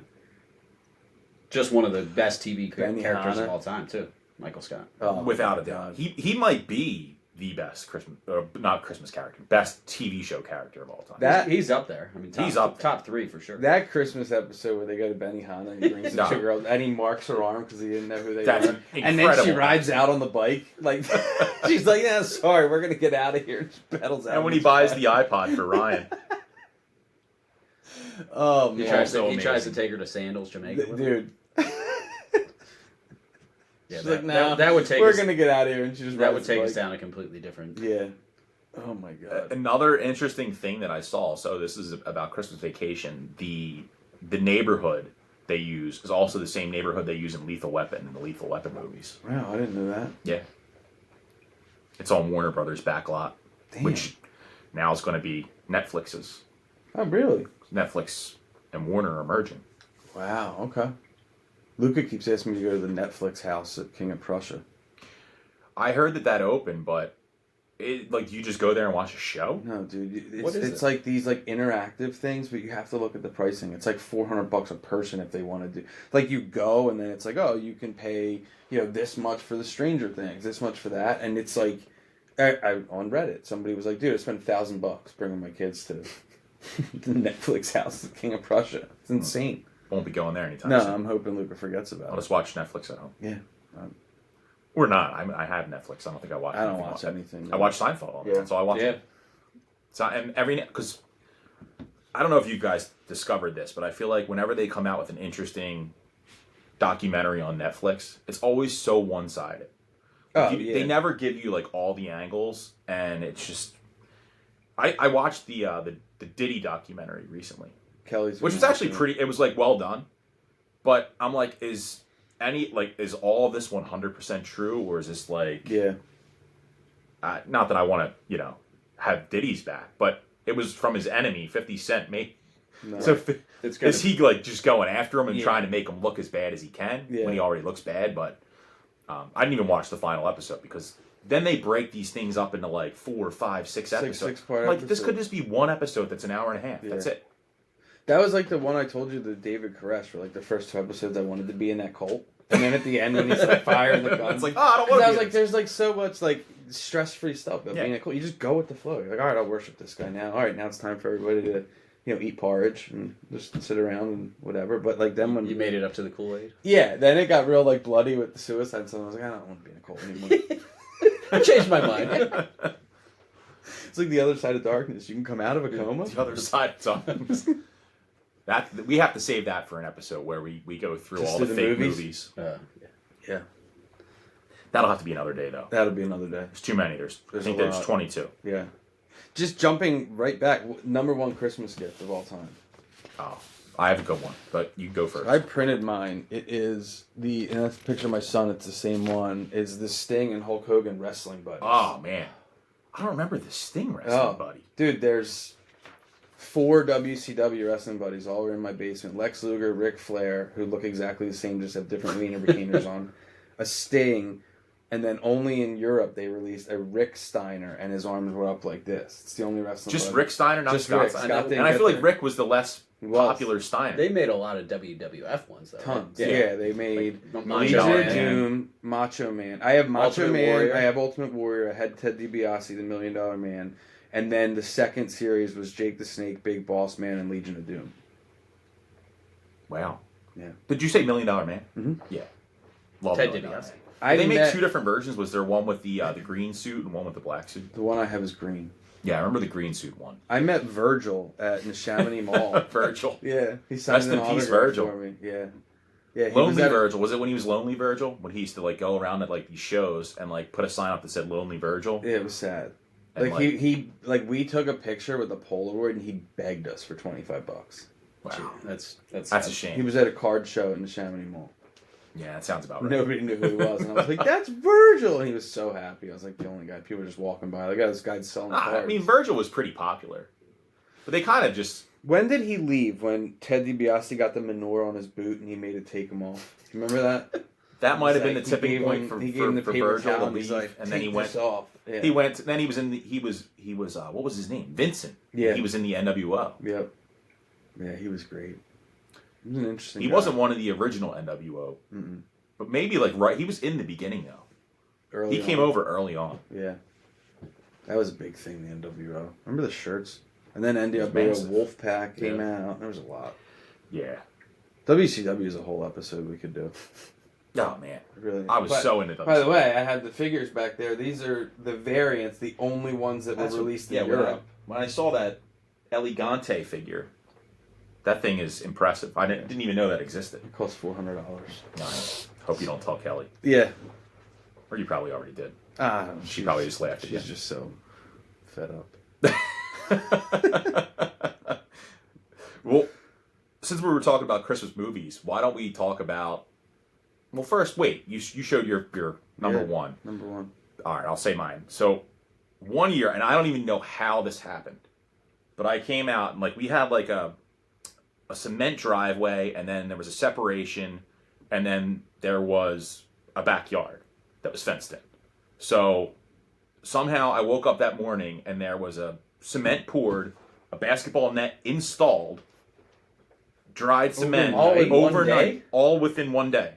Just one of the best TV Benny characters Hanna. of all time, too. Michael Scott. Oh, Without a my doubt, God. he might be the best Christmas, or not Christmas character, best TV show character of all time. That- He's up there. I mean, He's up there. top three for sure. That Christmas episode where they go to Benihana and he brings the No. chick girl and he marks her arm because he didn't know who they That's were. And then she incredible. rides out on the bike. Like she's like, yeah, sorry, we're gonna get out of here. And she pedals out. And when on he this buys bike. the iPod for Ryan, Oh he man, tries, so to, he tries to amazing. take her to Sandals, Jamaica. with him. dude. Yeah, She's that, like, no, that would take we're us, gonna get out of here, and she just that rides would the take us bike. down a completely different. Yeah. Oh my god. another interesting thing that I saw. So this is about Christmas Vacation. The neighborhood they use is also the same neighborhood they use in Lethal Weapon in the Lethal Weapon movies. Wow, I didn't know that. Yeah, it's on Warner Brothers backlot, Damn. which now is going to be Netflix's. Oh really? Netflix and Warner are merging. Wow. Okay. Luca keeps asking me to go to the Netflix house at King of Prussia. I heard that opened, but Like, do you just go there and watch a show? No, dude. What is It's it? like these like interactive things, but you have to look at the pricing. It's like $400 a person if they want to do. Like you go and then it's like, oh, you can pay this much for the Stranger Things, this much for that, and it's like, I on Reddit somebody was like, dude, I spent $1,000 bringing my kids to the Netflix house at King of Prussia. It's insane. Won't be going there anytime No, soon. I'm hoping Luca forgets about I'll it. just watch Netflix at home. Yeah. Or not. I have Netflix. I don't think I watch. I don't anything watch on it. anything. I watch Seinfeld. Yeah. That's all I watch. Yeah. So and because I don't know if you guys discovered this, but I feel like whenever they come out with an interesting documentary on Netflix, it's always so one-sided. Oh, They never give you like all the angles, and it's just. I watched the Diddy documentary recently, Kelly's, which was actually pretty. It was like well done, but I'm like, is all of this 100% true, or is this like? Yeah. Not that I want to, have Diddy's back, but it was from his enemy, 50 Cent. No. So It's gonna, is he like just going after him and Yeah. trying to make him look as bad as he can Yeah. when he already looks bad? But I didn't even watch the final episode because then they break these things up into like 4, 5, 6 episodes. six-part Like this could episodes. just be one episode that's an hour and a half. Yeah. That's it. That was like the one I told you, the David Koresh, for like the first 2 episodes I wanted to be in that cult. And then at the end when he's like firing the guns. It's like, I don't want to. I was like, there's like so much like stress-free stuff about Yeah. being a cult. You just go with the flow. You're like, all right, I'll worship this guy now. All right, now it's time for everybody to, eat porridge and just sit around and whatever. But like then when you made it up to the Kool-Aid. yeah, then it got real like bloody with the suicide. So I was like, I don't want to be in a cult anymore. I changed my mind. It's like the other side of darkness. You can come out of a coma. The other side of times. That we have to save that for an episode where we go through Just all do the the fake movies? movies. Yeah, That'll have to be another day though. that'll be another day. There's too many. I think a there's lot. 22. Yeah. Just jumping right back, number one Christmas gift of all time. Oh, I have a good one, but you go first. I printed mine. It is and that's a picture of my son. It's the same one. Is the Sting and Hulk Hogan wrestling buddies. Oh man, I don't remember the Sting wrestling buddy. Dude, there's 4 WCW wrestling buddies all are in my basement. Lex Luger, Ric Flair, who look exactly the same, just have different wiener bikinis on. A Sting, and then only in Europe they released a Rick Steiner, and his arms were up like this. It's the only wrestling Just buddy. Rick Steiner, not Just Scott Rick. Steiner. Scott didn't And I get feel like there. Rick was the less He was. popular Steiner. They made a lot of WWF ones, though. right? Tons. Yeah, they made Like, Legion Macho of Man. Doom, Macho Man. I have Macho Ultimate Man. Warrior. I have Ultimate Warrior. I had Ted DiBiase, the $1 Million Man, and then the second series was Jake the Snake, Big Boss Man, and Legion of Doom. Wow. Yeah. Did you say $1 Million Man? Mhm. Yeah. Love Ted $1 Million DiBiase. Man. They made 2 different versions. Was there one with the green suit and one with the black suit? The one I have is green. Yeah, I remember the green suit one. I met Virgil at Neshaminy Mall. Virgil. Yeah, he signed Rest an in peace, autograph Virgil. for me. Yeah, yeah. He Lonely was at- Virgil. Was it when he was Lonely Virgil? When he used to like go around at like these shows and like put a sign up that said Lonely Virgil? Yeah, it was sad. And, Like he we took a picture with a Polaroid and he begged us for $25. Wow. That's That's a shame. He was at a card show in Neshaminy Mall. Yeah, that sounds about right. Nobody knew who he was, and I was like, "That's Virgil!" And he was so happy. I was like, the only guy. People were just walking by. Like, oh, this guy's selling cards. I mean, Virgil was pretty popular, but they kind of just. When did he leave? When Ted DiBiase got the menorah on his boot and he made it take him off. Do you remember that? That might have been Like, the he tipping gave point him- for, he gave him the for paper Virgil towel to and he's leave, like, and then he "Take went. this off." Yeah. He went. Then he was in the. He was. What was his name? Vincent. Yeah. He was in the NWO. Yep. Yeah, he was great. He was an interesting. He guy. wasn't one of the original NWO, Mm-mm. but maybe like right. He was in the beginning though. Early He came on. over early on. Yeah. That was a big thing. The NWO. Remember the shirts? And then NWO massive. Wolfpack came out. There was a lot. Yeah. WCW is a whole episode we could do. Oh man, Really. I was But- so into those. By the way, I have the figures back there. These are the variants, the only ones that were released in Europe. When I saw that Elegante figure, that thing is impressive. I didn't even know that existed. It cost $400. Nice. Hope you don't tell Kelly, Yeah. or you probably already did. She probably just laughed She's again. just so fed up. Well, since we were talking about Christmas movies, why don't we talk about? Well, first, wait. You showed your number Yeah. one. Number one. All right, I'll say mine. So, one year, and I don't even know how this happened, but I came out and like we had like a cement driveway, and then there was a separation, and then there was a backyard that was fenced in. So, somehow I woke up that morning and there was a cement poured, a basketball net installed, dried cement all in one overnight, day? all within one day.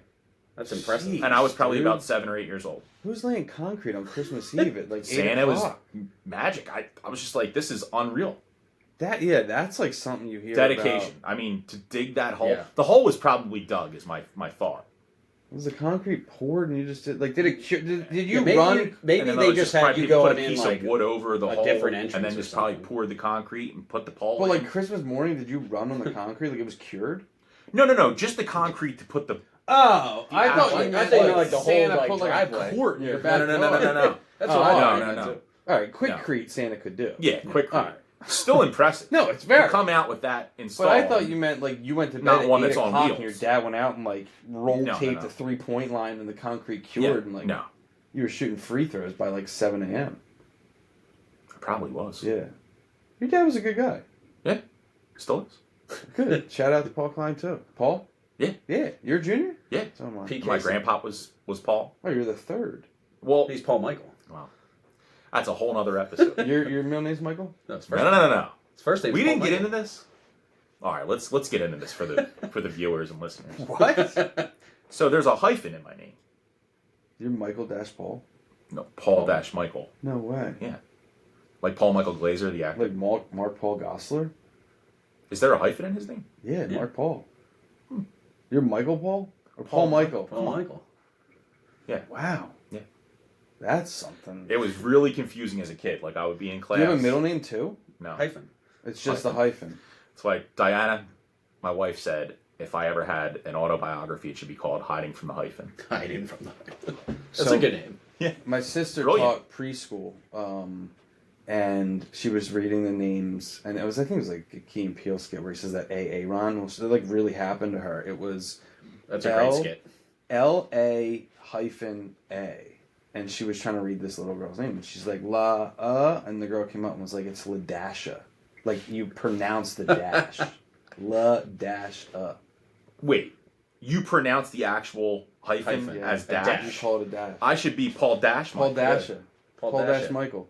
That's impressive. Jeez. And I was probably Dude. about 7 or 8 years old. Who's laying concrete on Christmas Eve at like 8 Santa was o'clock? magic. I was just like, this is unreal. That's like something you hear Dedication. about. I mean, to dig that hole. Yeah. The hole was probably dug, is my thought. Was the concrete poured and you just did like did it did you maybe run? maybe And then they there was just had probably you people going put a in piece like of wood over the a hole, different and entrance then or just probably something. poured the concrete and put the pole Well, in. like Christmas morning, did you run on the concrete like it was cured? No, just the concrete to put the. Oh, I Yeah, thought I you thought meant you meant, like, the whole, Santa like, put like driveway. a court in your No. backyard. That's Oh, what I no, thought. no, you no. meant, too. All right, No. quickcrete Santa could do. Yeah, quick. All right. Still impressive. No, it's To very. come out with that installed. But I thought you meant like you went to bed Not at one 8 that's on o'clock wheels. and your dad went out and like roll No, taped no. the 3-point line and the concrete Yeah, cured and like no, you were shooting free throws by like 7 a.m. it probably was. Yeah, your dad was a good guy. Yeah, still is. Good. Shout out to Paul Klein too. Paul. Yeah. Yeah, you're a junior. Yeah. So am I. Pete My Casey. grandpa was Paul. Oh, you're the third. Well, He's Paul Michael. wow, that's a whole other episode. Your middle name's Michael. No, his No, first, no. His first name. We didn't get into this. All right, let's get into this for the viewers and listeners. What? So there's a hyphen in my name. You're Michael Dash Paul. No, Paul Dash Michael, No way. like Paul Michael Glazer, the actor. Like Mark Paul Gosselaar. Is there a hyphen in his name? Yeah, Yeah. Mark Paul. You're Michael Paul or Paul Michael? Paul Michael. Wow. Yeah. That's something. It was really confusing as a kid. Like I would be in class. Do you have a middle name too? No. Hyphen. It's just a hyphen. It's like Diana, my wife, said if I ever had an autobiography, it should be called Hiding from the Hyphen. Hiding from the. That's So- a good name. My sister Brilliant. taught preschool, and she was reading the names, and I think it was like a Key and Peele skit where he says that Aaron, which like really happened to her. It was That's a great L- skit. LA-A, and she was trying to read this little girl's name, and she's like and the girl came up and was like, it's LaDasha, like you pronounce the dash, La-dash-a. Wait, you pronounce the actual hyphen Hyphen, as a dash? You call it a dash. I should be Paul Dash Paul Michael. Dasha. Paul Dash Dasha. Michael.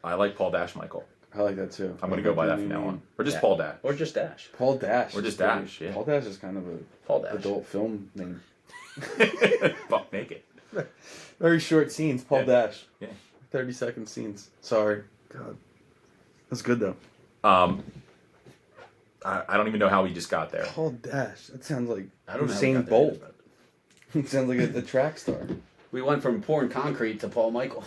I like Paul Dash Michael. I like that too. I'm going to go by that from now on. Or just Yeah. Paul Dash. Or just Dash. Paul Dash. Or is just pretty- Dash, yeah. Paul Dash is kind of a Paul Dash. adult film name. Buck naked. Very short scenes. Paul Yeah. Dash. Yeah. 30-second scenes. Sorry. God. That's good though. I don't even know how we just got there. Paul Dash. That sounds like I don't know. how we Usain got there Bolt. either, It sounds like a track star. but We went from pouring concrete to Paul Michael.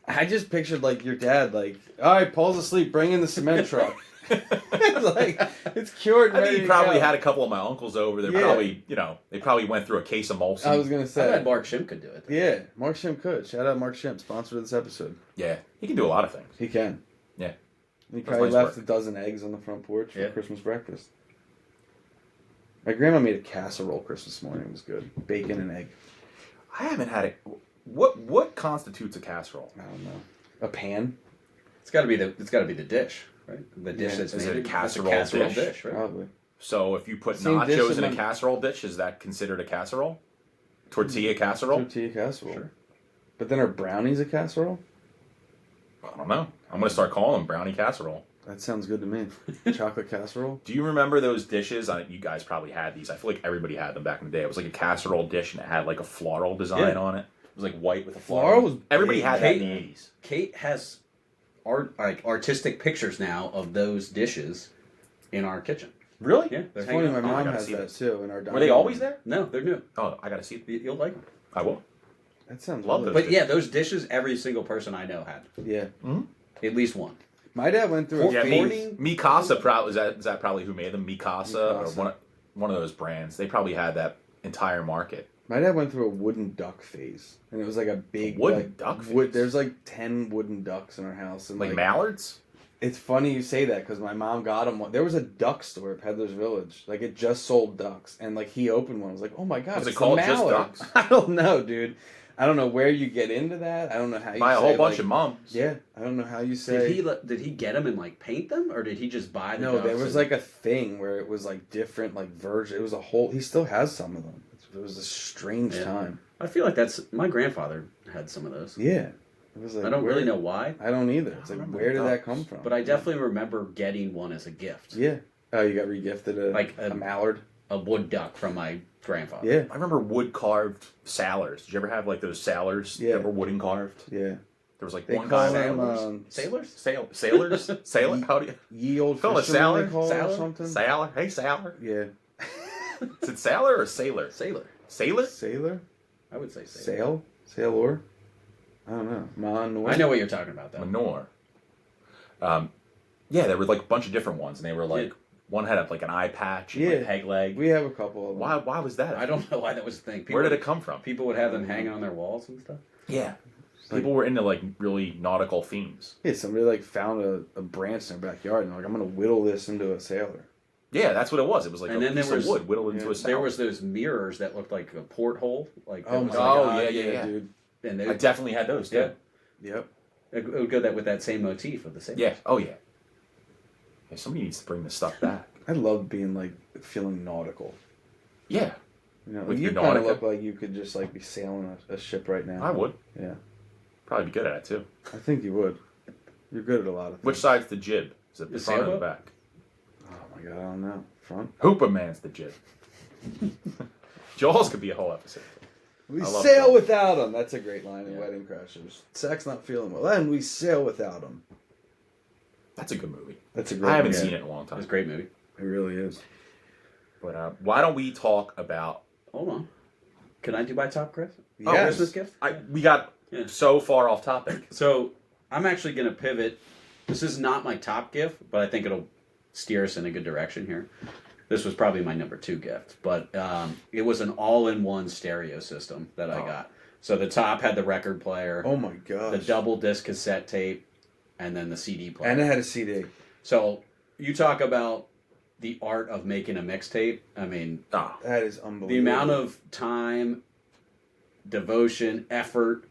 I just pictured like your dad, like, all right, Paul's asleep. Bring in the cement truck. It's like it's cured. And I think ready he to probably go. had a couple of my uncles over. They Yeah. probably, they probably went through a case of Molson. I was gonna I say. bet Mark Shim could do it. Yeah, Mark Shim could. Shout out Mark Shim, sponsor of this episode. Yeah, he can do a lot of things. He can. Yeah. He That's probably nice left work. a dozen eggs on the front porch for Yeah. Christmas breakfast. My grandma made a casserole Christmas morning. It was good. Bacon and egg. I haven't had it. What constitutes a casserole? I don't know. A pan? It's got to be the dish, right? The dish Yeah. that's Is made. it a It's casserole dish? right? Probably. So if you put Same dish nachos as in a my- casserole dish, is that considered a casserole? Tortilla casserole? Tortilla casserole. Sure. But then are brownies a casserole? I don't know. I'm gonna start calling them brownie casserole. That sounds good to me. Chocolate casserole? Do you remember those dishes? You guys probably had these. I feel like everybody had them back in the day. It was like a casserole dish and it had like a floral design Yeah. on it. It was like white with a Floral floral. was Everybody big. had that in Kate- the 80s. Kate has artistic pictures now of those dishes in our kitchen. Really? Yeah, they're It's funny, hanging my out. I mom gotta has see that this. too in our dining Were they room. always there? No, they're new. Oh, I gotta see. You'll like them. I will. That sounds Love really those. But yeah, those dishes, every single person I know had Yeah. at least one. My dad went through a Yeah, phase. Mikasa probably is that probably who made them? Mikasa, or Mikasa. one of those brands. They probably had that entire market. My dad went through a wooden duck phase, and it was like a big A wooden like, duck phase? There's like 10 wooden ducks in our house, and Like mallards? it's funny you say that because my mom got them. There was a duck store at Peddler's Village, like it just sold ducks, and like he opened one. I was like, oh my god, Was it it's called the just mallard. ducks? I don't know, dude. I don't know where you get into that. I don't know how you Buy a say, whole bunch like- of mums. Yeah, I don't know how you say. Did he get them and like paint them, or did he just buy the No, ducks there was and- like a thing where it was like different, like version. It was a whole. He still has some of them. It was a strange Yeah. time. I feel like my grandfather had some of those. Yeah, It was like, I don't really know why. I don't either. It's like, where did that come from? But I definitely remember getting one as a gift. Yeah. Oh, you got regifted a mallard? A wood duck from my grandfather. Yeah. I remember wood carved sailors. Did you ever have like those sailors that were wooden carved? Yeah. There was like They one call guy. them, Sailors? Sailors? Sailor? How do you? Ye old Call it fisherman, sailor? they call it, Sailor? or something? Sailor? Hey, sailor. Yeah. Is it sailor or sailor? Sailor. Sailor? Sailor? I would say sailor. Sail? Sailor? I don't know. Manor? I know what you're talking about, though. Manure. Yeah, there were like a bunch of different ones, and they were like one had like an eye patch and like peg leg. We have a couple of them. Why was that? I don't know why that was a thing. Where did it come from? People would have them hanging on their walls and stuff. Yeah. People were into like really nautical themes. Yeah, somebody like found a branch in their backyard and they're like, I'm gonna whittle this into a sailor. Yeah, that's what it was. It was like And a then there piece was- of wood whittled into a sailor. There was those mirrors that looked like a porthole. Like Oh my was god, like, yeah, dude. And I definitely had those too. Yeah. Yep. It would go with that same motif of the sailor. Yeah. Oh yeah. Yeah. Somebody needs to bring this stuff back. I love being like feeling nautical. Yeah. You know, With you your kind of Nautica? look like you could just like be sailing a ship right now. I would. Yeah. Probably be good at it too. I think you would. You're good at a lot of things. Which side's the jib? Is it the The front or the sailboat? back? Oh my god, I don't know. Front? Hooper Man's the jib. Jaws could be a whole episode. We I love sail that. without him. That's a great line in Yeah. Wedding Crashers. Zach's not feeling well, and we sail without him. That's a good movie. That's a great I haven't movie. seen it in a long It was time. a great movie. It really is. But why don't we talk about? Hold on. Can I do my top Christmas Yes. gift? We got Yeah. so far off topic. So I'm actually going to pivot. This is not my top gift, but I think it'll steer us in a good direction here. This was probably my number 2 gift, but it was an all-in-one stereo system that I got. So the top had the record player, Oh my gosh. the double disc cassette tape, and then the CD player. And it had a CD. So you talk about the art of making a mixtape. I mean, That is unbelievable. the amount of time, devotion, effort.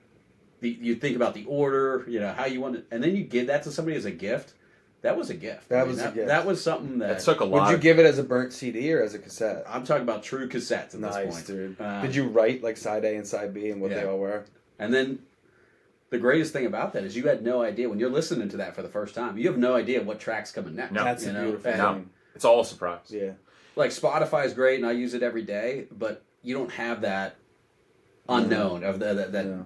You think about the order, how you want it, and then you give that to somebody as a gift. That was a gift. That was a gift. That was something that It took a Would lot. you give it as a burnt CD or as a cassette? I'm talking about true cassettes at Nice, this point. dude. Um, Did you write like side A and side B and what they Yeah. all were? And then the greatest thing about that is you had no idea when you're listening to that for the first time. You have no idea what track's coming next. No. That's you a know? beautiful And, thing. It's all a surprise. Yeah. Like Spotify is great, and I use it every day, but you don't have that unknown of that. Yeah.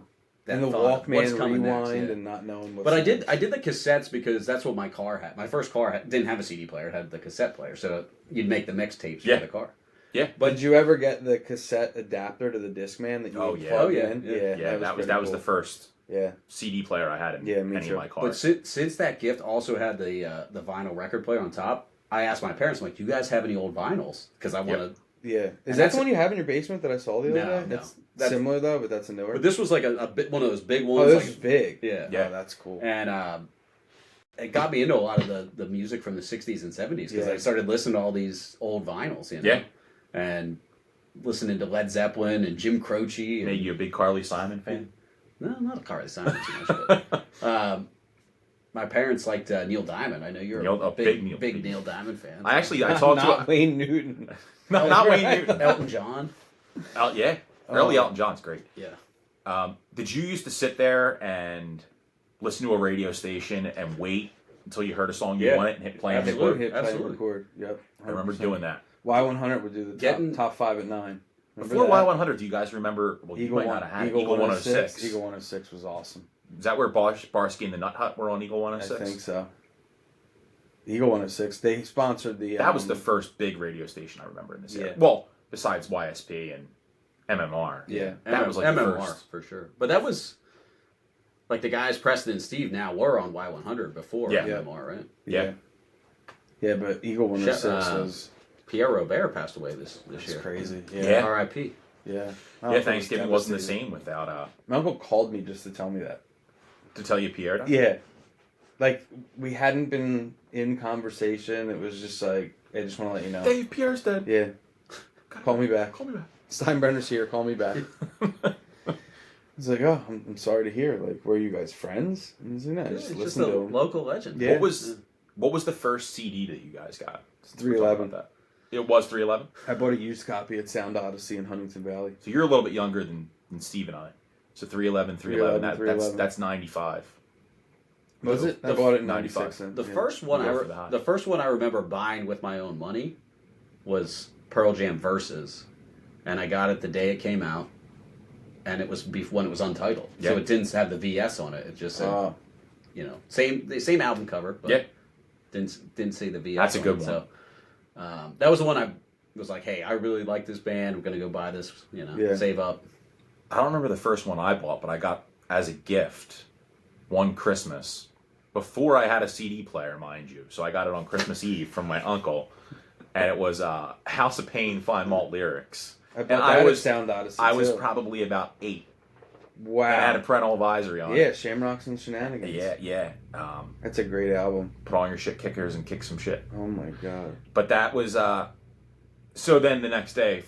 That And the thought of what's Walkman coming rewind next, yeah. and not knowing what. But I did the cassettes because that's what my car had. My first car didn't have a CD player; it had the cassette player. So you'd make the mixtapes Yeah. for the car. But did you ever get the cassette adapter to the Discman that you Oh, would yeah. plug Oh, yeah. in? Yeah, that was pretty the cool. first Yeah. CD player I had in Yeah, me any too. of my But cars. since that gift also had the vinyl record player on top, I asked my parents, I'm like, "Do you guys have any old vinyls? Because I want to." Yeah. Is And that that's- the one you have in your basement that I saw the other No, day? no. It's That's- similar though, but that's a newer. But this was like a bit one of those big oh, ones. this like, is big. yeah. Yeah. Oh, that's cool. And it got me into a lot of the music from the 60s and 70s because Yeah. I started listening to all these old vinyls, Yeah. and listening to Led Zeppelin and Jim Croce. And, Made you a big Carly Simon fan? No, not a Carly Simon too much, but my parents liked Neil Diamond. I know you're a big Neil Diamond fan. I talked Not to Wayne Newton. no, not Wayne Newton. Elton John. Yeah, early Elton John's great. Yeah. Did you used to sit there and listen to a radio station and wait until you heard a song you Yeah. wanted and hit play and hit Absolutely. loop? Hit play and Absolutely. record. Yep. I remember 100%. doing that. Y100 would do the Getting- top 5 at 9. Remember Before that? Y100, do you guys remember? Well, you might not have had Eagle 106. Eagle 106 was awesome. Is that where Barsky and the Nut Hut were on Eagle I 106? think so. Eagle 106. They sponsored the. That was the first big radio station I remember in this area. Yeah. Well, besides YSP and MMR. Yeah. That was like the MMR first. for sure. But that was like the guys Preston and Steve now were on Y100 before Yeah. MMR, right? Yeah. Yeah, but Eagle 106 uh, was. Pierre Robert passed away this That's year. crazy. Yeah. Yeah. R.I.P. Yeah. Yeah, Thanksgiving wasn't the same without My uncle called me just to tell me that. to tell you Pierre died? Yeah. Like, we hadn't been in conversation. It was just like, I just want to let you know. Dave, Pierre's dead. Yeah. Call me back. Call me back. Steinbrenner's here. Call me back. He's like, oh, I'm sorry to hear. Like, were you guys friends? And he's like, no, It's just just listen a to him. local legend. Yeah. What was the first CD that you guys got? It's 311. That. It was 311. I bought a used copy at Sound Odyssey in Huntington Valley. So you're a little bit younger than Steve and I. So 311, 311. 311. That's 95. Was it? I bought it in 95. 96. Then. The first one the first one I remember buying with my own money was Pearl Jam Versus, and I got it the day it came out, and it was when it was untitled, so it didn't have the VS on it. It just said, same album cover, but didn't say the VS. That's a good one. So that was the one I was like, hey, I really like this band. I'm gonna go buy this. Save up. I don't remember the first one I bought, but I got as a gift one Christmas before I had a CD player, mind you. So I got it on Christmas Eve from my uncle, and it was House of Pain, Fine Malt Lyrics. I was Sound Odyssey. I was probably about 8. Wow. And I had a parental advisory on it. Yeah, Shamrocks and Shenanigans. Yeah. That's a great album. Put on your shit kickers and kick some shit. Oh my god. But that was so then the next day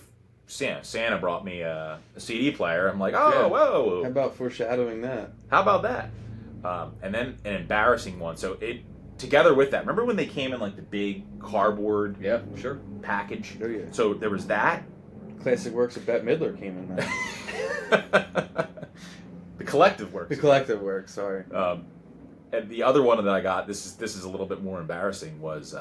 Santa brought me a CD player. I'm like, whoa. How about foreshadowing that? How about that? And then an embarrassing one. So it together with that. Remember when they came in like the big cardboard package? Oh yeah. So there was that. Classic works of Bette Midler came in that. The collective works. The collective works. Sorry. And the other one that I got, this is a little bit more embarrassing, was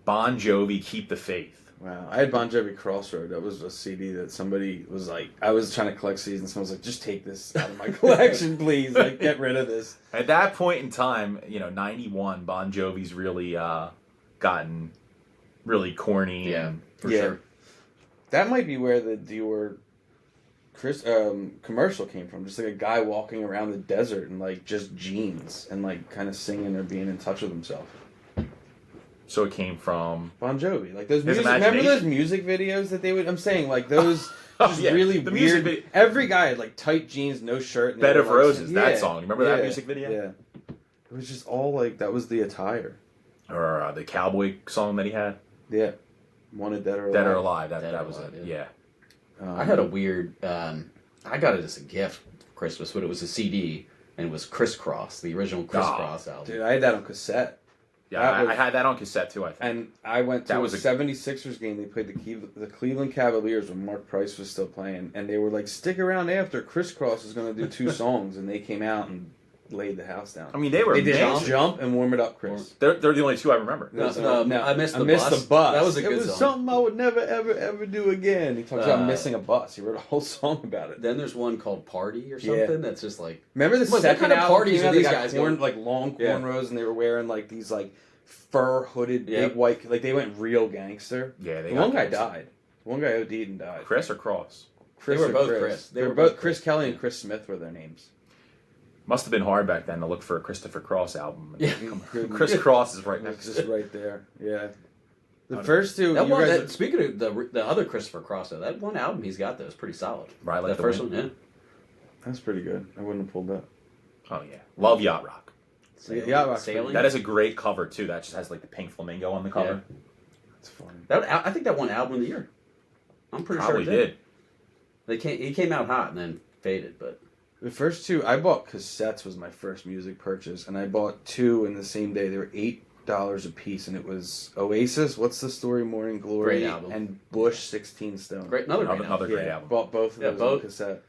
Bon Jovi, Keep the Faith. Wow, I had Bon Jovi Crossroad. That was a CD that somebody was like, I was trying to collect CDs, and someone was like, just take this out of my collection, please. Like, get rid of this. At that point in time, 91, Bon Jovi's really gotten really corny. Yeah, for sure. That might be where the Dior commercial came from. Just like a guy walking around the desert in like just jeans and like kind of singing or being in touch with himself. So it came from Bon Jovi, like those music. Remember those music videos that they would? I'm saying like those really the weird. Every guy had like tight jeans, no shirt. And Bed of like, Roses. That song. Remember that music video? Yeah. It was just all like that was the attire. Or the cowboy song that he had. Yeah. Wanted Dead or Alive. Dead or Alive. That was it. Yeah. I had a weird. I got it as a gift for Christmas, but it was a CD, and it was Crisscross, the original Crisscross album. Dude, I had that on cassette. Yeah, I had that on cassette too, I think. And I went to a 76ers game. They played the Cleveland Cavaliers when Mark Price was still playing. And they were like, stick around after. Crisscross is going to do 2 songs. And they came out and laid the house down. I mean, they did Jump and Warm It Up, Chris. They're the only 2 I remember. No, I missed the bus. That was a good song. It was something I would never, ever do again. He talks about missing a bus. He wrote a whole song about it. Then there's one called Party or something that's just like... Remember the second kind of parties are these guys going? Like long cornrows and they were wearing like these like fur hooded big white, like they went real gangster. Yeah, the one guy died. One guy OD'd and died. Chris or Cross? They were both Chris. They were both Chris Kelly and Chris Smith were their names. Must have been hard back then to look for a Christopher Cross album. Yeah. Chris Cross is right next to it. right there. Yeah. The first 2. Speaking of the other Christopher Cross, though, that one album he's got, though, is pretty solid. Right, like the first one, yeah. That's pretty good. I wouldn't have pulled that. Oh, yeah. Love Yacht Rock. Sailing. That is a great cover, too. That just has like the pink flamingo on the cover. Yeah. That's funny. I think that won Album of the Year. I'm pretty sure it did. He came out hot and then faded, but... The first 2, I bought cassettes was my first music purchase, and I bought 2 in the same day. They were $8 a piece, and it was Oasis, What's the Story, Morning Glory, great album. And Bush, 16 Stone. Another great album. Bought both of those on cassette.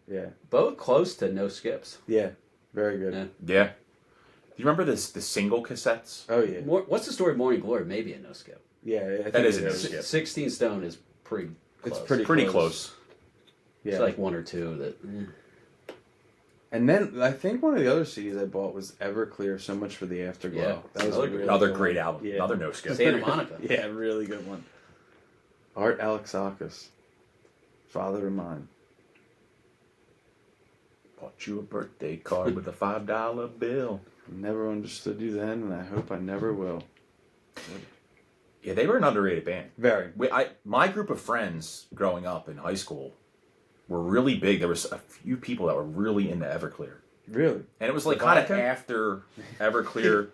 Yeah. Both close to no skips. Yeah. Very good. Yeah. Do you remember the single cassettes? Oh, yeah. What's the Story, Morning Glory? Maybe a no skip. Yeah, I think that is a no skip. 16 Stone is pretty close. It's pretty close. Yeah. It's like 1 or 2 that... And then I think one of the other CDs I bought was Everclear, So Much for the Afterglow. Yeah, that was another great album. Yeah. Another no skip. Santa Monica. Yeah, really good one. Art Alexakis, Father of Mine. Bought you a birthday card with a $5 bill. Never understood you then, and I hope I never will. Yeah, they were an underrated band. Very. My group of friends growing up in high school were really big. There was a few people that were really into Everclear. Really? And it was like kind of after Everclear.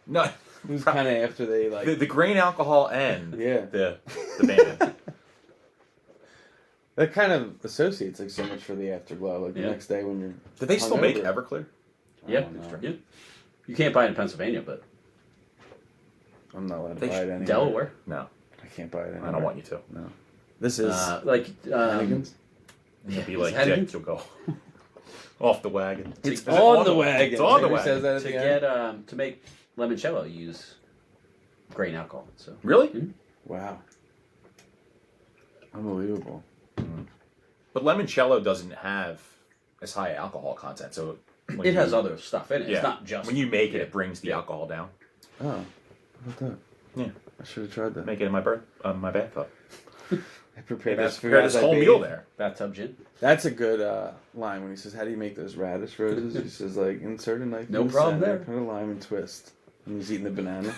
No, it was kind of after they like the grain alcohol and the band. That kind of associates like So Much for the Afterglow. Like the next day when you're. Did they still make Everclear? Yeah. You can't buy it in Pennsylvania, but I'm not allowed to buy it anymore. Delaware? No, I can't buy it anymore. I don't want you to. No. This is like Hennigan's? And you'll be like, Is that Dick, you'll go off the wagon. It's Is it on the wagon. It's on the Maybe wagon. says that at To the end. get to make limoncello, you use grain alcohol. So Really? Wow. Unbelievable. But limoncello doesn't have as high alcohol content, so when it you- has other stuff in it. Yeah. It's not just when you make it, it brings the alcohol down. Oh, how about that? Yeah, I should have tried that. make it in my my bathtub. I prepared Maybe this food prepare as this I whole bathe. meal there. bathtub gin. That's a good line when he says, "How do you make those radish roses?" He says, "Like insert a knife. No in the problem center, there. Put a lime and twist." And he's eating the banana,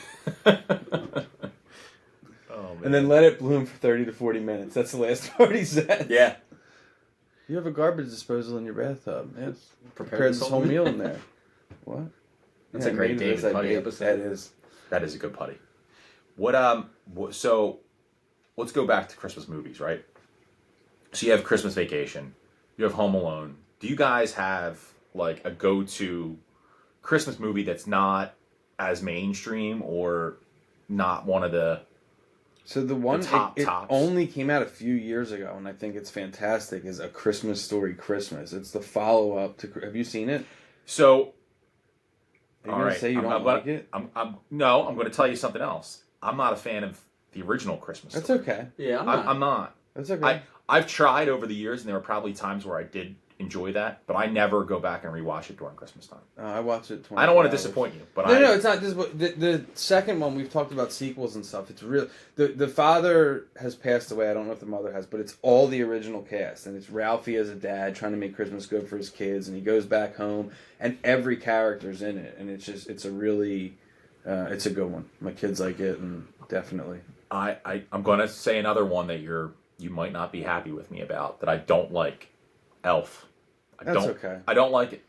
Oh, man. and then let it bloom for 30 to 40 minutes. That's the last part he said. Yeah. You have a garbage disposal in your bathtub. Yes. Prepared Prepared this this whole whole meal in there. What? That's a great maybe David Putty that episode. That is. That is a good putty. So let's go back to Christmas movies, right? So you have Christmas Vacation, you have Home Alone. Do you guys have like a go-to Christmas movie that's not as mainstream or not one of the So the one top it tops. only came out a few years ago, and I think it's fantastic. Is A Christmas Story Christmas. It's the follow up to. Have you seen it? So Are you all gonna right, say you don't I'm like gonna, it? I'm going to tell you something else. I'm not a fan of the original Christmas That's Story. okay. Yeah, I'm not. That's okay. I've tried over the years, and there were probably times where I did enjoy that, but I never go back and rewatch it during Christmas time. I watched it. 24 I don't want to hours. disappoint you, but No, it's not. The second one we've talked about sequels and stuff. It's real. The father has passed away. I don't know if the mother has, but it's all the original cast, and it's Ralphie as a dad trying to make Christmas good for his kids, and he goes back home, and every character's in it, and it's a really, it's a good one. My kids like it, and definitely. I'm going to say another one that you might not be happy with me about that I don't like. Elf. That's okay. I don't like it.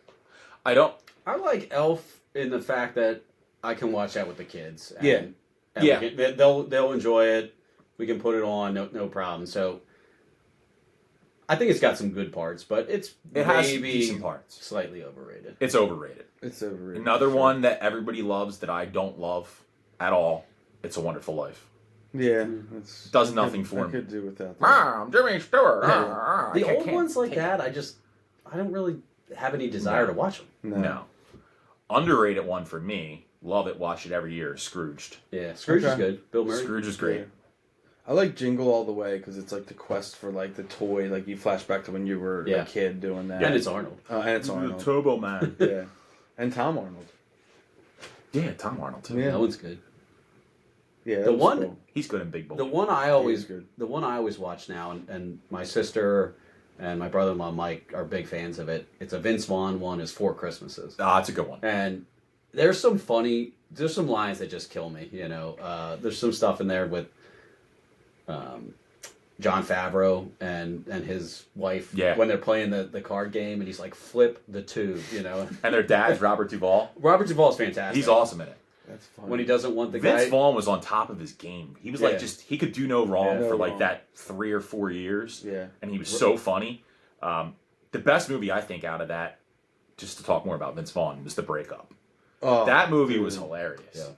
I don't. I like Elf in the fact that I can watch that with the kids. And, Yeah. and Yeah. they'll enjoy it. We can put it on, no problem. So I think it's got some good parts, but it has maybe decent parts. slightly overrated. It's overrated. It's overrated. Another for sure. one that everybody loves that I don't love at all. It's a Wonderful Life. Yeah, it's, Does I nothing could- for I me. could do without that. Mom, Jimmy Stewart. The old ones like that, I don't really have any desire to watch them. No. Underrated one for me. Love it. Watch it every year. Scrooged. Yeah, Scrooge is Okay. good. Bill Murray. Scrooge is great. Yeah. I like Jingle All the Way because it's like the quest for like the toy. Like you flash back to when you were Yeah. a kid doing that. And it's Arnold. And it's The Arnold. Turbo Man. Yeah, and Tom Arnold. Yeah, Tom Arnold too. Yeah. That one's good. Yeah, The that was one- cool. He's good in Big Bull. The one I He always is good. the one I always watch now, and my sister and my brother-in-law Mike are big fans of it. It's a Vince Vaughn one. Is Four Christmases, It's a good one. and there's some lines that just kill me. You know, there's some stuff in there with Jon Favreau and his wife Yeah. when they're playing the card game, and he's like, flip the two. You know, And their dad's Robert Duvall. Robert Duvall's fantastic. He's awesome in it. That's funny. when he doesn't want the Vince guy. Vaughn was on top of his game. He was Yeah. like he could do no wrong Yeah. for No like wrong. that 3 or 4 years. Yeah. And he was so funny. The best movie I think out of that, just to talk more about Vince Vaughn, was The Breakup. Oh, That movie dude. was hilarious. Yeah.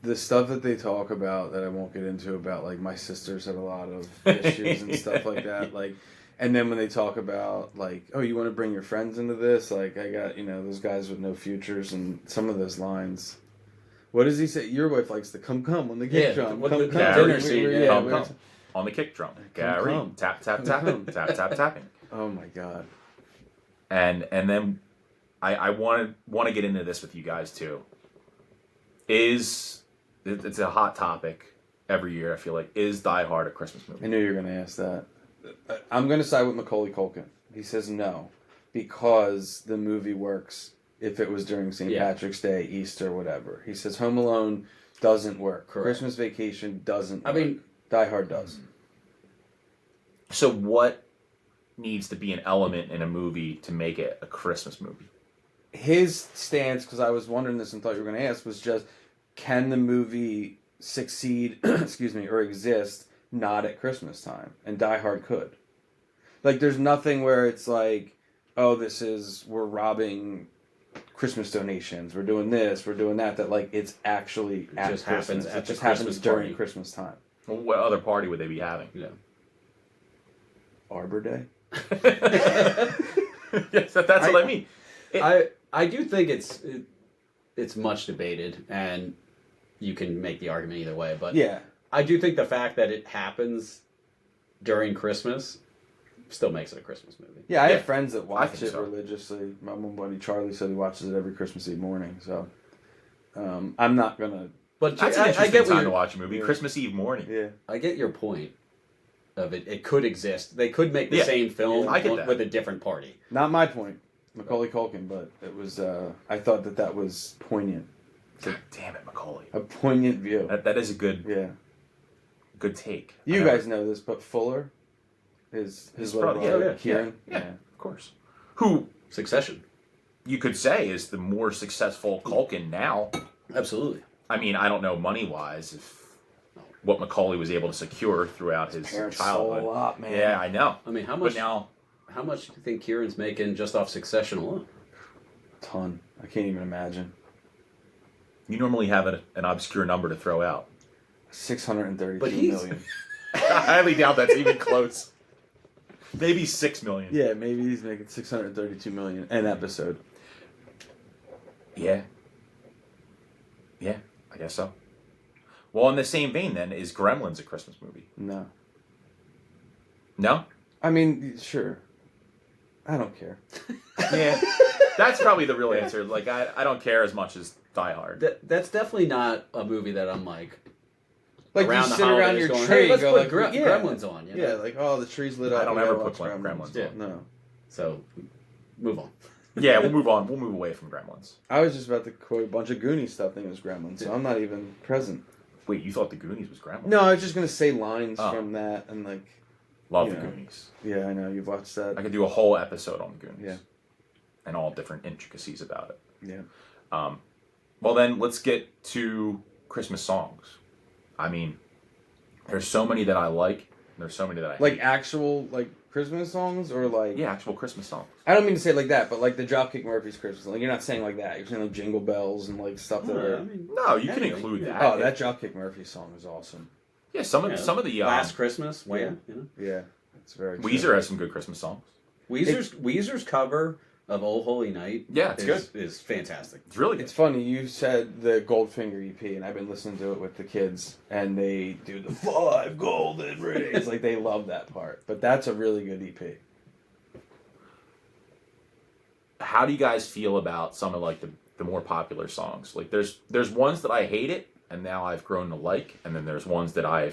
The stuff that they talk about that I won't get into about like my sisters had a lot of issues and stuff like that. Like, and then when they talk about like, oh, you want to bring your friends into this? Like, I got those guys with no futures and some of those lines. What does he say? Your wife likes to come on the kick drum. what Come, the come. dinner Gary, scene, Yeah, yeah. Come, we're- come. On the kick drum. Come, Gary, come. tap, tap, Come, tapping. come. Tap, tap, tapping. Oh my god. And then I want to get into this with you guys too. It's a hot topic every year, I feel like. Is Die Hard a Christmas movie? I knew you were going to ask that. I'm going to side with Macaulay Culkin. He says no because the movie works if it was during St. Yeah. Patrick's Day, Easter, whatever. He says Home Alone doesn't work. Correct. Christmas Vacation doesn't I work. mean- Die Hard does. So what needs to be an element in a movie to make it a Christmas movie? His stance, because I was wondering this and thought you were going to ask, was just can the movie succeed, excuse me, or exist not at Christmas time? And Die Hard could. Like, there's nothing where it's like, oh, we're robbing Christmas donations, we're doing this, we're doing that, that like it's actually at just Christmas. happens at It the just Christmas happens during party. Christmas time. What other party would they be having? Yeah. Arbor Day? Yes, that's what I mean. I do think it's much debated, and you can make the argument either way. But Yeah. I do think the fact that it happens during Christmas still makes it a Christmas movie. Yeah, I Yeah, have friends that watch it so. religiously. My one buddy Charlie said he watches it every Christmas Eve morning. So I'm not gonna. But That's an I interesting get time to watch a movie. Yeah. Christmas Eve morning. Yeah. I get your point of it. It could exist. They could make the Yeah. same film I get that. with a different party. Not my point, Macaulay Culkin, but it was. I thought that was poignant. God damn it, Macaulay. A poignant view. That is a good take. You guys know this, but Fuller, his His little brother, brother, yeah, Kieran. yeah, of course. Who Succession. you could say is the more successful Culkin now. Absolutely. I mean, I don't know money-wise if what Macaulay was able to secure throughout his Parents childhood. stole a lot, man. Yeah, I know. I mean, how But much? now, How much do you think Kieran's making just off Succession alone? Ton. I can't even imagine. you normally have an obscure number to throw out. 632 But he's- million. I highly doubt that's even close. Maybe 6 million. Yeah, maybe he's making 632 million an episode. Yeah. Yeah, I guess so. Well, in the same vein, then, is Gremlins a Christmas movie? No. No? I mean, sure. I don't care. Yeah. That's probably the real answer. Like, I don't care as much as Die Hard. That's definitely not a movie that I'm like Like around you the sit around holidays your going, tree, "Hey, let's go put like, Gremlins on." You know? Yeah, like oh, the tree's lit up. I don't we ever gotta put watch Gremlins Yeah. on. No, So, move on. Yeah, we'll move on. We'll move away from Gremlins. I was just about to quote a bunch of Goonies stuff. Thinking it was Gremlins, so I'm not even present. Wait, you thought the Goonies was Gremlins? No, I was just gonna say lines Oh. from that and like, Love you the know. Goonies. yeah, I know you've watched that. I could do a whole episode on the Goonies. Yeah. And all different intricacies about it. Yeah. Well, then let's get to Christmas songs. I mean, there's so many that I like. And there's so many that I Like hate. actual like Christmas songs or like Yeah, actual Christmas songs. I don't mean to say it like that, but like the Dropkick Murphys Christmas. Like you're not saying like that. You're saying like Jingle Bells and like stuff that are. No, you can Yeah, include yeah. that. Oh, that Dropkick Murphys song is awesome. Yeah, some of the Last Christmas, yeah. you know, Yeah, it's very. Weezer true. has some good Christmas songs. Weezer's cover of "Oh Holy Night," Yeah, it's is fantastic. It's really good. It's funny you said the Goldfinger EP, and I've been listening to it with the kids, and they do the 5 golden rings. Like they love that part, but that's a really good E EP. How do you guys feel about some of like the more popular songs? Like there's ones that I hate it and now I've grown to like, and then there's ones that I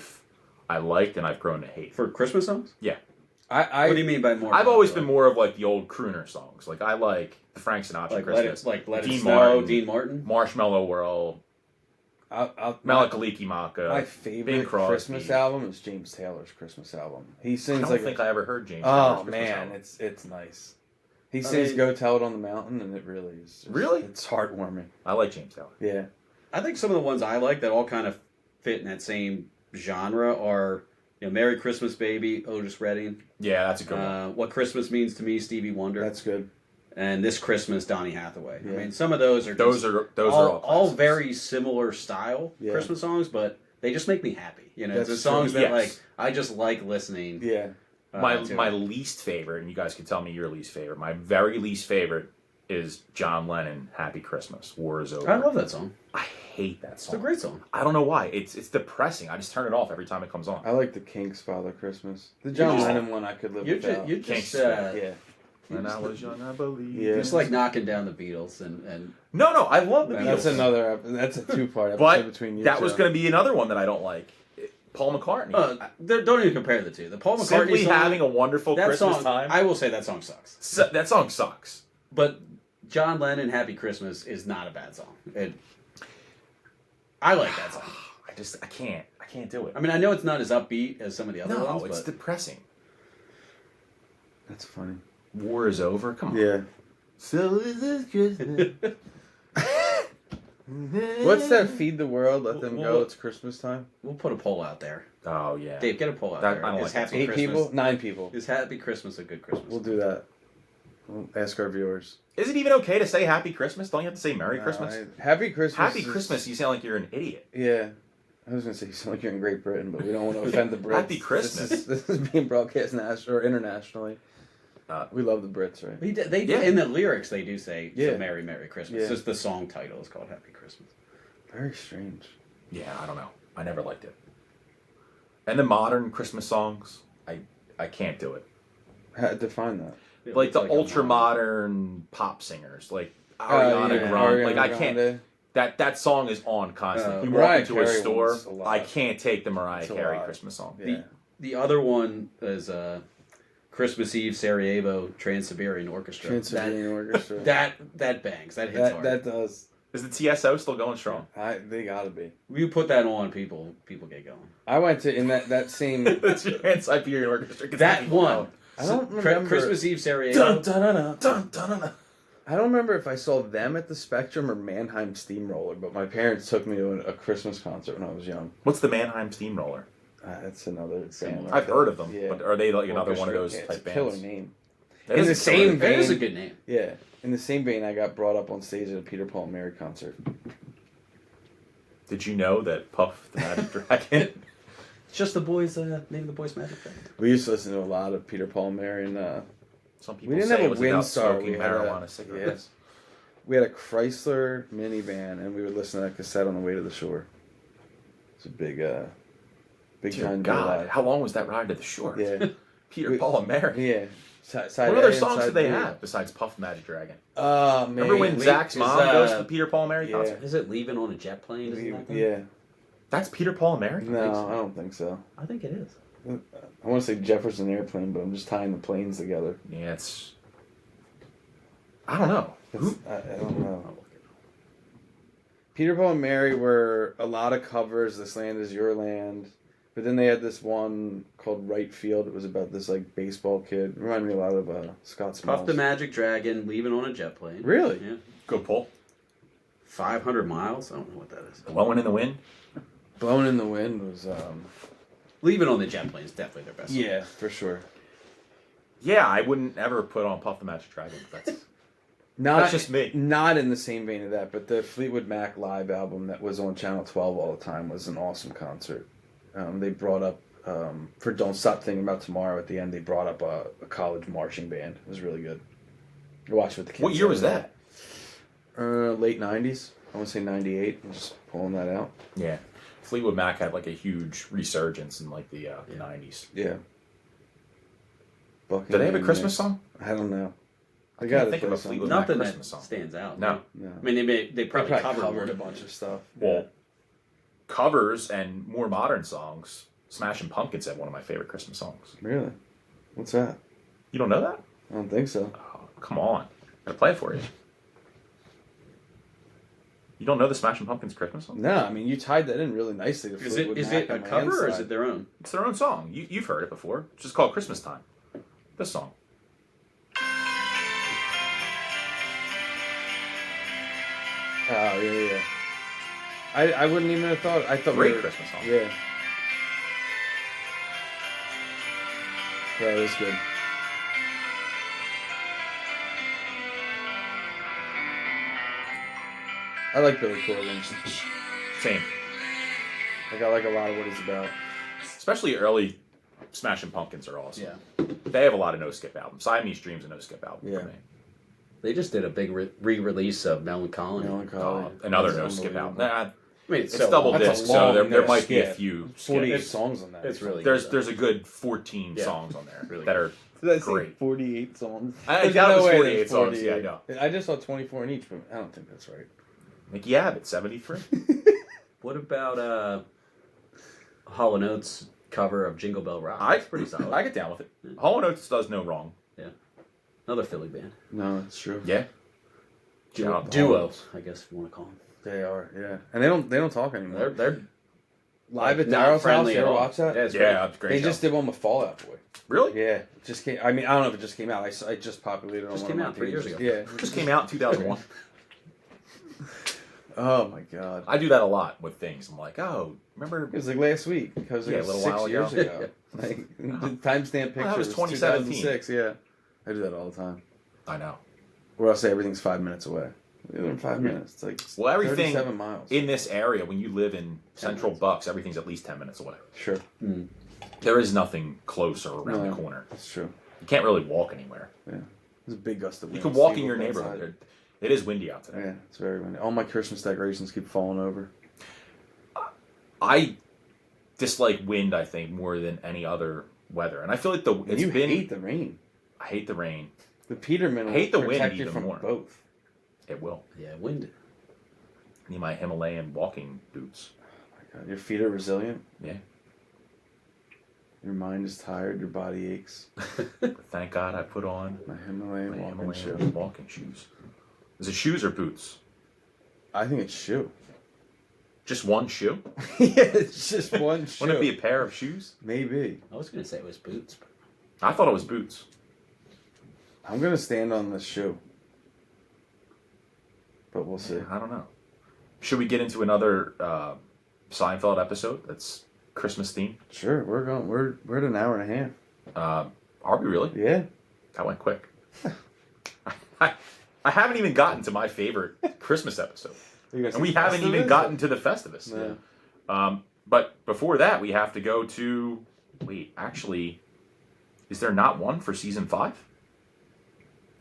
liked and I've grown to hate. For Christmas songs? Yeah. I What do you mean by more? I've always been popular? more of like the old crooner songs. Like I like the Frank Sinatra like Christmas, Let It Dean Snow, Martin, Dean Martin. Marshmallow World, my Melakaliki Maka. my Bing favorite Crosby. Christmas album is James Taylor's Christmas album. He I sings don't like think I ever heard James. oh Taylor's Christmas man, album. it's nice. He sings "Go Tell It on the Mountain," and it really is. Just, Really? it's heartwarming. I like James Taylor. Yeah. I think some of the ones I like that all kind of fit in that same genre are, "Merry Christmas, Baby," Otis Redding. Yeah, that's a good one. "What Christmas Means to Me," Stevie Wonder. That's good. And "This Christmas," Donny Hathaway. Yeah. I mean, some of those are Those just are all classics. very similar style Yeah. Christmas songs, but they just make me happy. You know, That's it's the songs true. that Yes. like I just like listening. Yeah. To. My least favorite, and you guys can tell me your least favorite. My very least favorite is John Lennon, "Happy Christmas." War is over. I love that song. I hate that It's song. a great song. I don't know why. It's depressing. I just turn it off every time it comes on. I like the Kinks' "Father Christmas." The John just- Lennon one I could live You're without. just, you're Kinks just, is better. yeah. When I was young, I believed. Yeah. just like knocking down the Beatles and No, I love the Beatles. That's another. That's a 2-part episode But between you. that was two. going to be another one that I don't like. Paul McCartney. don't even compare the two. The Paul McCartney Simply song, having a wonderful that Christmas song, time. I will say that song sucks. That song sucks. But John Lennon, "Happy Christmas" is not a bad song. I like that song. I can't do it. I mean, I know it's not as upbeat as some of the other No, ones, it's but depressing. That's funny. War is over. Come on. Yeah. So is this Christmas. What's that? Feed the world, let them go. Well, It's Christmas time. we'll put a poll out there. Oh yeah. Dave, get a poll out That- there. I don't Is like that Happy song. 8 Christmas, people, 9 people. Is Happy Christmas a good Christmas? We'll do that. We'll ask our viewers. Is it even okay to say Happy Christmas? Don't you have to say Merry Christmas? Happy Christmas. Happy is- Christmas. You sound like you're an idiot. Yeah. I was gonna say you sound like you're in Great Britain, but we don't want to offend the Brits. Happy Christmas. This is being broadcast national or internationally. We love the Brits, right? They in the lyrics they do say Yeah. "So Merry Merry Christmas." Yeah. Just the song title is called "Happy Christmas." Very strange. Yeah, I don't know. I never liked it. And the modern Christmas songs, I can't do it. Define that. Like the It's a ultra modern pop singers, like Ariana Grande. Like I can't. That song is on constantly. You walk Mariah into a Carey store, one's a lot. I can't take the Mariah It's a Carey lot. Christmas song. Yeah. The other one is Christmas Eve Sarajevo Trans-Siberian Orchestra. Trans-Siberian Orchestra. That bangs. That hits hard. That does. Is the TSO still going strong? They gotta be. You put that on, people get going. I went to in that same. The Trans-Siberian Orchestra. gets That people one. going. I don't remember. Christmas Eve Sarajevo. I don't remember if I saw them at the Spectrum or Mannheim Steamroller, but my parents took me to a Christmas concert when I was young. What's the Mannheim Steamroller? That's another band. I've heard of them, Yeah. but are they like another one of those Yeah, it's type a killer bands? name. That In is the a same killer- vein- That is a good name. Yeah. In the same vein, I got brought up on stage at a Peter, Paul, and Mary concert. Did you know that Puff the Magic Dragon? It's just the boys. Name of the boys' magic band. We used to listen to a lot of Peter, Paul, and Mary, and Some people we didn't say have it a was about Windstar. smoking We had marijuana cigarettes. we had a Chrysler minivan, and we would listen to that cassette on the way to the shore. It's a big Dear time. God, how long was that ride to the shore? Yeah, Peter, Paul, and Mary. yeah. What other songs did they have besides Puff the Magic Dragon? Man. Remember when Zach's mom goes to the Peter, Paul, and Mary yeah. concert? Is it Leaving on a Jet Plane? Isn't that Yeah. That's Peter, Paul, and Mary? No, I don't think so. I think it is. I want to say Jefferson Airplane, but I'm just tying the planes together. Yeah, it's... I don't know. I don't know. Peter, Paul, and Mary were a lot of covers. This Land Is Your Land. But then they had this one called Right Field. It was about this like baseball kid. It reminded me a lot of Scott Smalls. Puff the Magic Dragon, Leaving on a Jet Plane. Really? Yeah. Good pull. 500 Miles? I don't know what that is. Blowing in the Wind? Blowing in the Wind was Leaving on the Jet Plane is definitely their best song. yeah, for sure. Yeah, I wouldn't ever put on Puff the Magic Dragon. That's Not just me. Not in the same vein of that, but the Fleetwood Mac live album that was on Channel 12 all the time was an awesome concert. They brought up for Don't Stop Thinking About Tomorrow at the end. They brought up a college marching band. It was really good. I watched with the kids. What year was that? Late 90s. I want to say 98. I'm just pulling that out. Yeah. Fleetwood Mac had like a huge resurgence in like the 90s. Yeah. Do they have a Christmas song? I don't know. I gotta can't think of play a something. Fleetwood Mac Nothing that Christmas song. stands out. No. No. I mean, they probably covered a one. bunch of stuff. Well, covers and more modern songs. Smashing Pumpkins had one of my favorite Christmas songs. Really? What's that? You don't know that? I don't think so. Oh, come on. I'll play it for you. You don't know the Smashing Pumpkins Christmas song? No, I mean, you tied that in really nicely to Is Fleetwood it Mac a on my cover or is inside. it their own? It's their own song. You've heard it before. It's just called Christmas Time. This song. Oh, yeah. I wouldn't even have thought. I thought Great Christmas song. Yeah. Yeah, it was good. I like Billy Corgan. Same. Like, I like a lot of what he's about. Especially early Smashing Pumpkins are awesome. Yeah. They have a lot of no-skip albums. Siamese Dream's a no-skip album Yeah. for me. They just did a big re-release of Melancholy. Another That's no-skip album. unbelievable. I mean, It's so double long. That's disc, a so long there might disc, be a yeah. few 48 skips. songs on that. It's really There's good. there's a good 14 Yeah. songs on there Really that good. are Did I say great. 48 songs? I There's doubt it was way 48 there's songs, yeah, I know. I just saw 24 in each, but I don't think that's right. Mickey Abbott, 73. What about Hall & Oates cover of Jingle Bell Rock? I It's pretty solid. I get down with it. Hall & Oates does no wrong. Another Philly band. No, that's true. Yeah. Shout out to Hall & Duo, Oates. I guess if you want to call them. They are, yeah. And they don't talk anymore. They're Live like, at not Daryl's house, friendly you at ever all. watch that? Yeah, it's Yeah, it's a great They show. just did one with Fall Out Boy. Really? Yeah, it just came. I mean, I don't know if it just came out. I just populated it on Just one came of my out 3 years pages. ago. Yeah. Just came out in 2001. Oh my god. I do that a lot with things. I'm like, oh, remember? It was like last week because it Yeah, a was little 6 while years ago. ago. Like the timestamp picture that was was 2017. 2006. Yeah, I do that all the time. I know. Or I'll say everything's 5 minutes away. In 5 minutes, it's like Well, everything 37 miles. in this area, when you live in Central Bucks, everything's at least 10 minutes away. Sure, There is nothing close or around No. the corner. that's true. You can't really walk anywhere. Yeah. There's a big gust of wind. You can walk in Steve, your look neighborhood. outside. It is windy out today. Yeah, it's very windy. All my Christmas decorations keep falling over. I dislike wind, I think, more than any other weather. And I feel like You hate the rain. I hate the rain. The Peterman will I hate the wind protect you even from more. both. It will. Yeah, wind. I need my Himalayan walking boots. Oh my God. Your feet are resilient. Yeah. Your mind is tired. Your body aches. But thank God I put on My Himalayan my walking shoe. Himalayan walking shoes. Is it shoes or boots? I think it's shoe. Just one shoe? Yeah, it's just one shoe. Wouldn't it be a pair of shoes? Maybe. I was going to say it was boots. But I thought it was boots. I'm gonna stand on this shoe, but we'll see. I don't know. Should we get into another Seinfeld episode that's Christmas themed? Sure, we're going. We're at an hour and a half. Are we really? Yeah. That went quick. I haven't even gotten to my favorite Christmas episode. And we haven't even gotten to the Festivus. Yeah. But before that, we have to go to... Wait, actually, is there not one for season 5?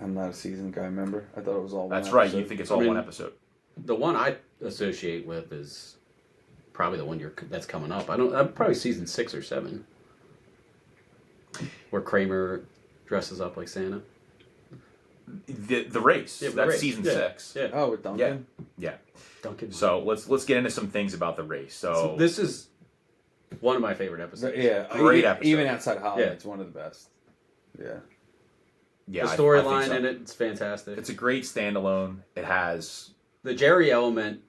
I'm not a seasoned guy, remember? I thought it was all one That's right, episode. you think it's all one episode. the one I associate with is probably the one that's coming up. I'm probably season 6 or 7. Where Kramer dresses up like Santa. The race. Yeah, the That's race. season Yeah. 6. Yeah. Oh, with Duncan? Yeah. Duncan. So let's get into some things about the race. So this is one of my favorite episodes. Yeah. Great even, episode. Even outside of Hollywood, Yeah. it's one of the best. Yeah. yeah, The I storyline think so. in it's fantastic. It's a great standalone. It has The Jerry element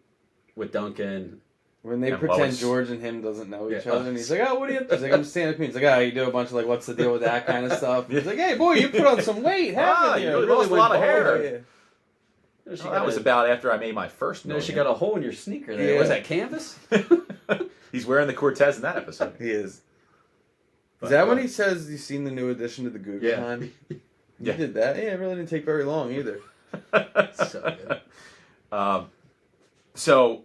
with Duncan. When they And pretend Lois. George and him doesn't know each Yeah. other, and he's like, "Oh, what do you?" He's like, "I'm standing up." He's like, "Oh, you do a bunch of like, what's the deal with that kind of stuff?" He's like, "Hey, boy, you put on some weight, haven't you you? really lost a went lot of bald." hair. Yeah. that was about after I made my first. No, she million. got a hole in your sneaker there. Yeah. Was that canvas? He's wearing the Cortez in that episode. He is. But, Is that when he says you've seen the new addition to the Google Yeah. time? You Yeah. did that? Yeah, it really didn't take very long either. So good. So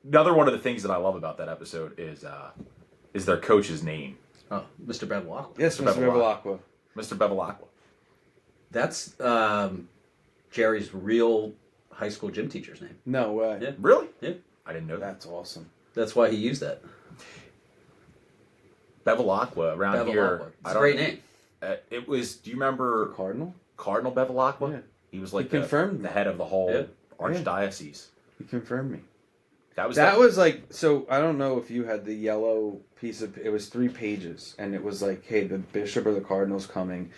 another one of the things that I love about that episode is their coach's name, Oh, Mr. Bevilacqua. Yes, Mr. Mr. Bevilacqua. Mr. Bevilacqua. That's Jerry's real high school gym teacher's name. No way. Yeah. Really? Yeah. I didn't know that. That's awesome. That's why he used that. Bevilacqua around here. It's a great name. It was. Do you remember Cardinal? Cardinal Bevilacqua? Yeah. He was like He confirmed the that. head of the whole Yeah. archdiocese. He confirmed me. That Was like, so I don't know if you had the yellow piece of, it was 3 pages, and it was like, hey, the bishop or the cardinal's coming.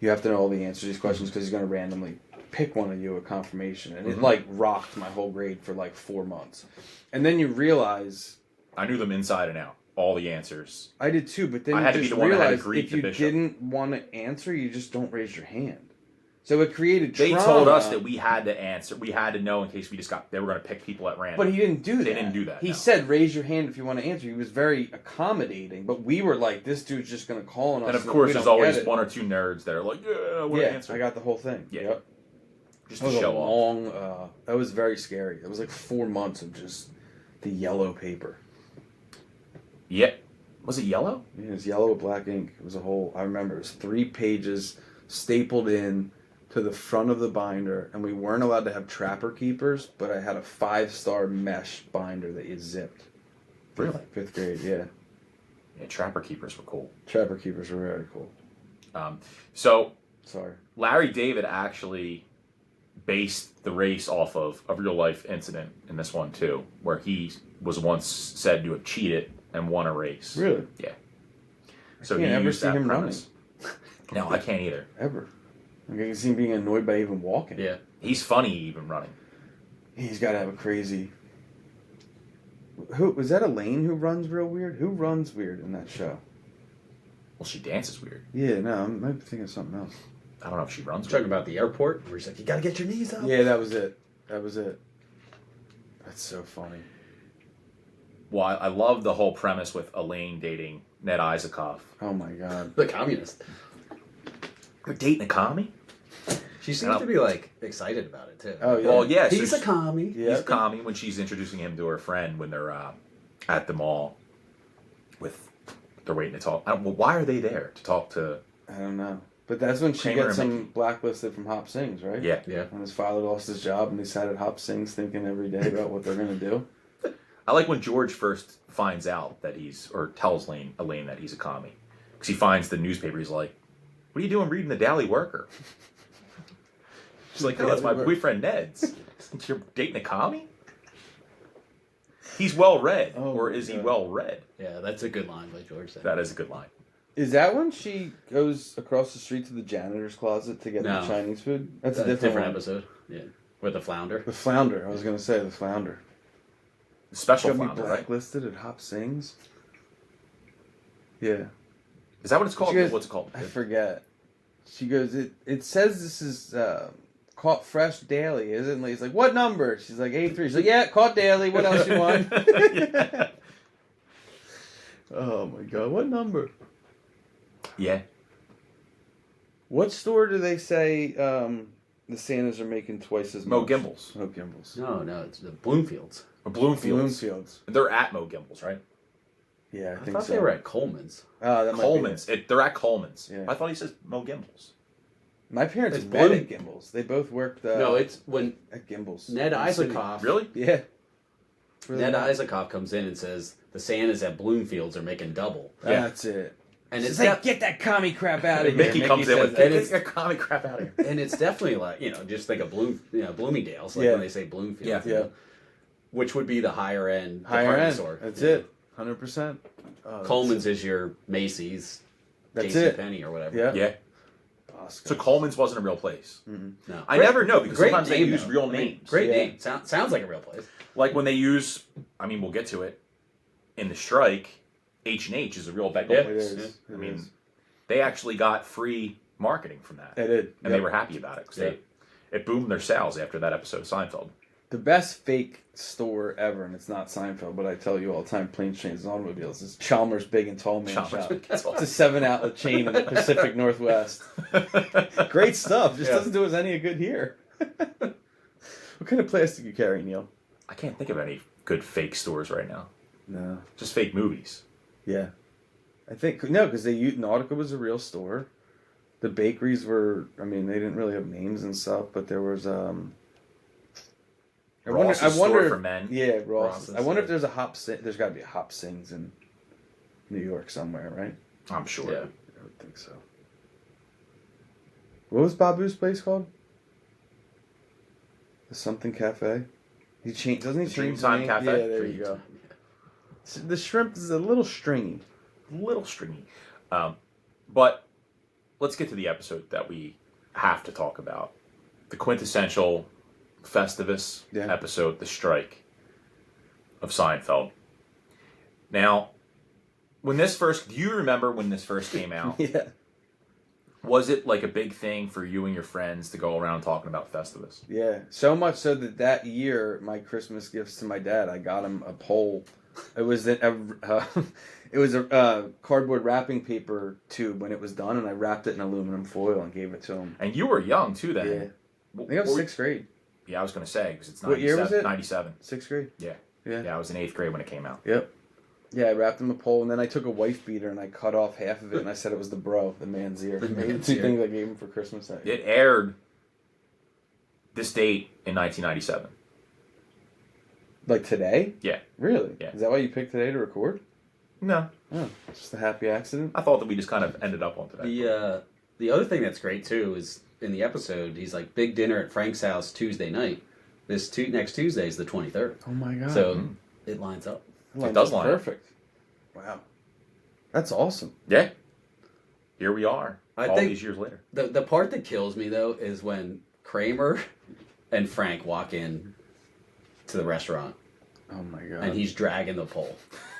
You have to know all the answers to these questions because he's going to randomly pick one of you at confirmation. And it like rocked my whole grade for like 4 months. And then you realize, I knew them inside and out. All the answers. I did too, but then I you had to be just the one that had to realize greet if the you bishop. didn't want to answer, you just don't raise your hand. So it created They trauma. told us that we had to answer. We had to know in case we just got. They were going to pick people at random. But he didn't do that. They didn't do that, He no. said, raise your hand if you want to answer. He was very accommodating, but we were like, this dude's just going to call on us. and of if course, we there's don't always get it. 1 or 2 nerds that are like, yeah, I want to Yeah, answer. I got the whole thing. Yeah. Yep. Just That to was a show off. long, that was very scary. It was like 4 months of just the yellow paper. Yeah. Was it yellow? Yeah, it was yellow with black ink. It was a whole, I remember, it was 3 pages stapled in to the front of the binder, and we weren't allowed to have trapper keepers, but I had a 5-star mesh binder that you zipped. Really? 5th grade, yeah. Yeah, trapper keepers were cool. Trapper keepers were very cool. So Sorry. Larry David actually based the race off of a real life incident in this one too, where he was once said to have cheated and won a race. Really? Yeah. So can't he ever used see that him premise. No, I can't either. Ever. I can see him being annoyed by even walking. Yeah. He's funny even running. He's got to have a crazy... Who was that Elaine who runs real weird? Who runs weird in that show? Well, she dances weird. Yeah, no, I might be thinking of something else. I don't know if she runs Talking weird. about the airport, where he's like, you gotta get your knees up. Yeah, that was it. That was it. That's so funny. Well, I love the whole premise with Elaine dating Ned Isaacoff. Oh my god. The communist. You're dating a commie? She seems to be like excited about it too. Oh yeah. Well, yeah. He's so a commie. Yeah. He's a commie when she's introducing him to her friend when they're at the mall. They're waiting to talk. Well, why are they there to talk to? I don't know. But that's when she Kramer gets and him Mickey. blacklisted from Hop Sings, right? Yeah. Yeah. When his father lost his job and he sat at Hop Sings thinking every day about what they're going to do. I like when George first finds out that or tells Elaine that he's a commie. Because he finds the newspaper, he's like, what are you doing reading the Daily Worker? She's like, oh, that's my boyfriend Ned's. You're dating a commie? He's well read, or is he well read? Yeah, that's a good line by George. That is a good line. Is that when she goes across the street to the janitor's closet to get the Chinese food? That's a different one. episode. Yeah, with the flounder. The flounder. I was going to say the flounder. The special Got me flounder, right? blacklisted at Hop Sings. Yeah. Is that what it's called? Goes, What's it called? I forget. She goes, it says this is caught fresh daily, isn't it? He's like, what number? She's like, 83. She's like, yeah, caught daily. What else you want? Yeah. Oh my God, what number? Yeah. What store do they say the Santas are making twice as Mo much? Gimbel's. Mo Gimbel's. No, it's the Bloomfields. Or Bloomfields. Bloomfields. They're at Mo Gimbel's, right? Yeah, I I think thought so. they were at Coleman's. That might be Coleman's. They're at Coleman's. Yeah. I thought he says Mo Gimbel's. My parents It's met Bloom- at Gimbel's. They both worked No, it's when at Gimbel's. Ned in the city. Isakoff. Really? Yeah. Ned Isakoff comes in and says the Santas at Bloomfields are making double. Yeah. That's it. And It's it's like, get that commie crap out of here. Mickey comes in says with, that. get your comic crap out of here. and it's definitely like, just like a Bloomingdale's, like Yeah. when they say Bloomfield. Yeah. Yeah. Which would be the higher end Higher department end. store. That's Yeah. it. 100%. Oh, Coleman's is your Macy's, That's it. JCPenney or whatever. Yeah. Yeah. So Coleman's wasn't a real place. No. I never know because Great sometimes they name, use though. real I mean, names. Great Yeah. name. Sounds like a real place. Like when they use, we'll get to it, in the strike, H&H is a real bagel Yeah. It place. is. Yeah. It I mean, is. they actually got free marketing from that. They did. And they Yep. were happy about it because Yeah. it boomed their sales after that episode of Seinfeld. The best fake store ever, and it's not Seinfeld, but I tell you all the time, Planes, Trains, and Automobiles, is Chalmers Big and Tall Man Chalmers Shop. Big and Tall. It's a 7-outlet chain in the Pacific Northwest. Great stuff. Just doesn't do us any good here. What kind of plastic you carry, Neil? I can't think of any good fake stores right now. No. Just fake movies. Yeah. I think, no, because Nautica was a real store. The bakeries were, they didn't really have names and stuff, but there was, Ross's store for men. Yeah, Ross's, I wonder yeah. if there's there's got to be a Hop Sings in New York somewhere, right? I'm sure. Yeah. I would think so. What was Babu's place called? The something cafe. He changed, doesn't he The change Dreamtime the name? Cafe? Yeah, there you go. The shrimp is a little stringy. Little stringy. But let's get to the episode that we have to talk about. The quintessential Festivus episode, The Strike of Seinfeld. Now, do you remember when this first came out? Yeah. Was it like a big thing for you and your friends to go around talking about Festivus? Yeah, so much so that year, my Christmas gifts to my dad, I got him a pole. It was a cardboard wrapping paper tube when it was done, and I wrapped it in aluminum foil and gave it to him. And you were young too then. Yeah, I think I was sixth grade. Yeah, I was going to say because it's What year was it? 97. Sixth grade. Yeah. Yeah. Yeah, I was in 8th grade when it came out. Yep. Yeah, I wrapped him a pole, and then I took a wife beater and I cut off half of it, and I said it was the man's ear. The Those are man's the two ear. things I gave him for Christmas that year. It aired this date in 1997. Like today? Yeah. Really? Yeah. Is that why you picked today to record? No, Oh, just a happy accident. I thought that we just kind of ended up on today. The other thing that's great too is in the episode he's like big dinner at Frank's house Tuesday night. Next Tuesday is the 23rd. Oh my god. So it lines up. It does line up. perfect. Wow. That's awesome. Yeah. Here we are. I all think- these years later. The part that kills me though is when Kramer and Frank walk in to the restaurant Oh my god. and he's dragging the pole.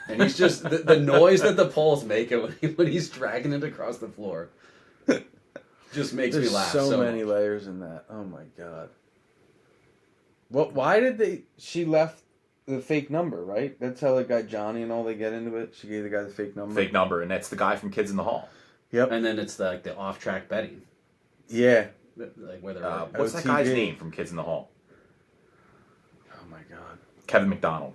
And he's just the noise that the pole's making when he's dragging it across the floor just makes There's me laugh. so So many layers in that. Oh my god. What? Why did they? She left the fake number, right? That's how the guy Johnny and all they get into it. She gave the guy the fake number. Fake number, and that's the guy from Kids in the Hall. Yep. And then it's like the off-track betting, Yeah. like where they're What's that OTV. guy's name from Kids in the Hall? Oh my god. Kevin McDonald.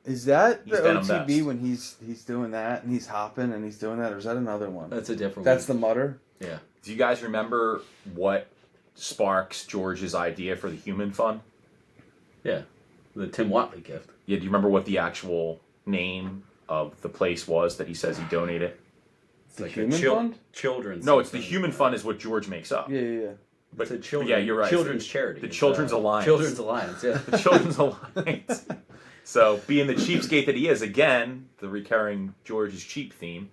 Is that He's the Venom OTB best. when he's doing that and he's hopping and he's doing that, or is that another one? That's a different That's one. the mutter? Yeah. Do you guys remember what sparks George's idea for the Human Fund? Yeah. The Tim Watley gift. Yeah, do you remember what the actual name of the place was that he says he donated? It's like Human a Fund? children's. No, it's the something. Human Fund is what George makes up. Yeah. But it's a yeah, you're right. Children's charity. The It's, Children's Alliance. Children's Alliance, yeah. The Children's Alliance. So, being the cheapskate that he is, again, the recurring George is cheap theme,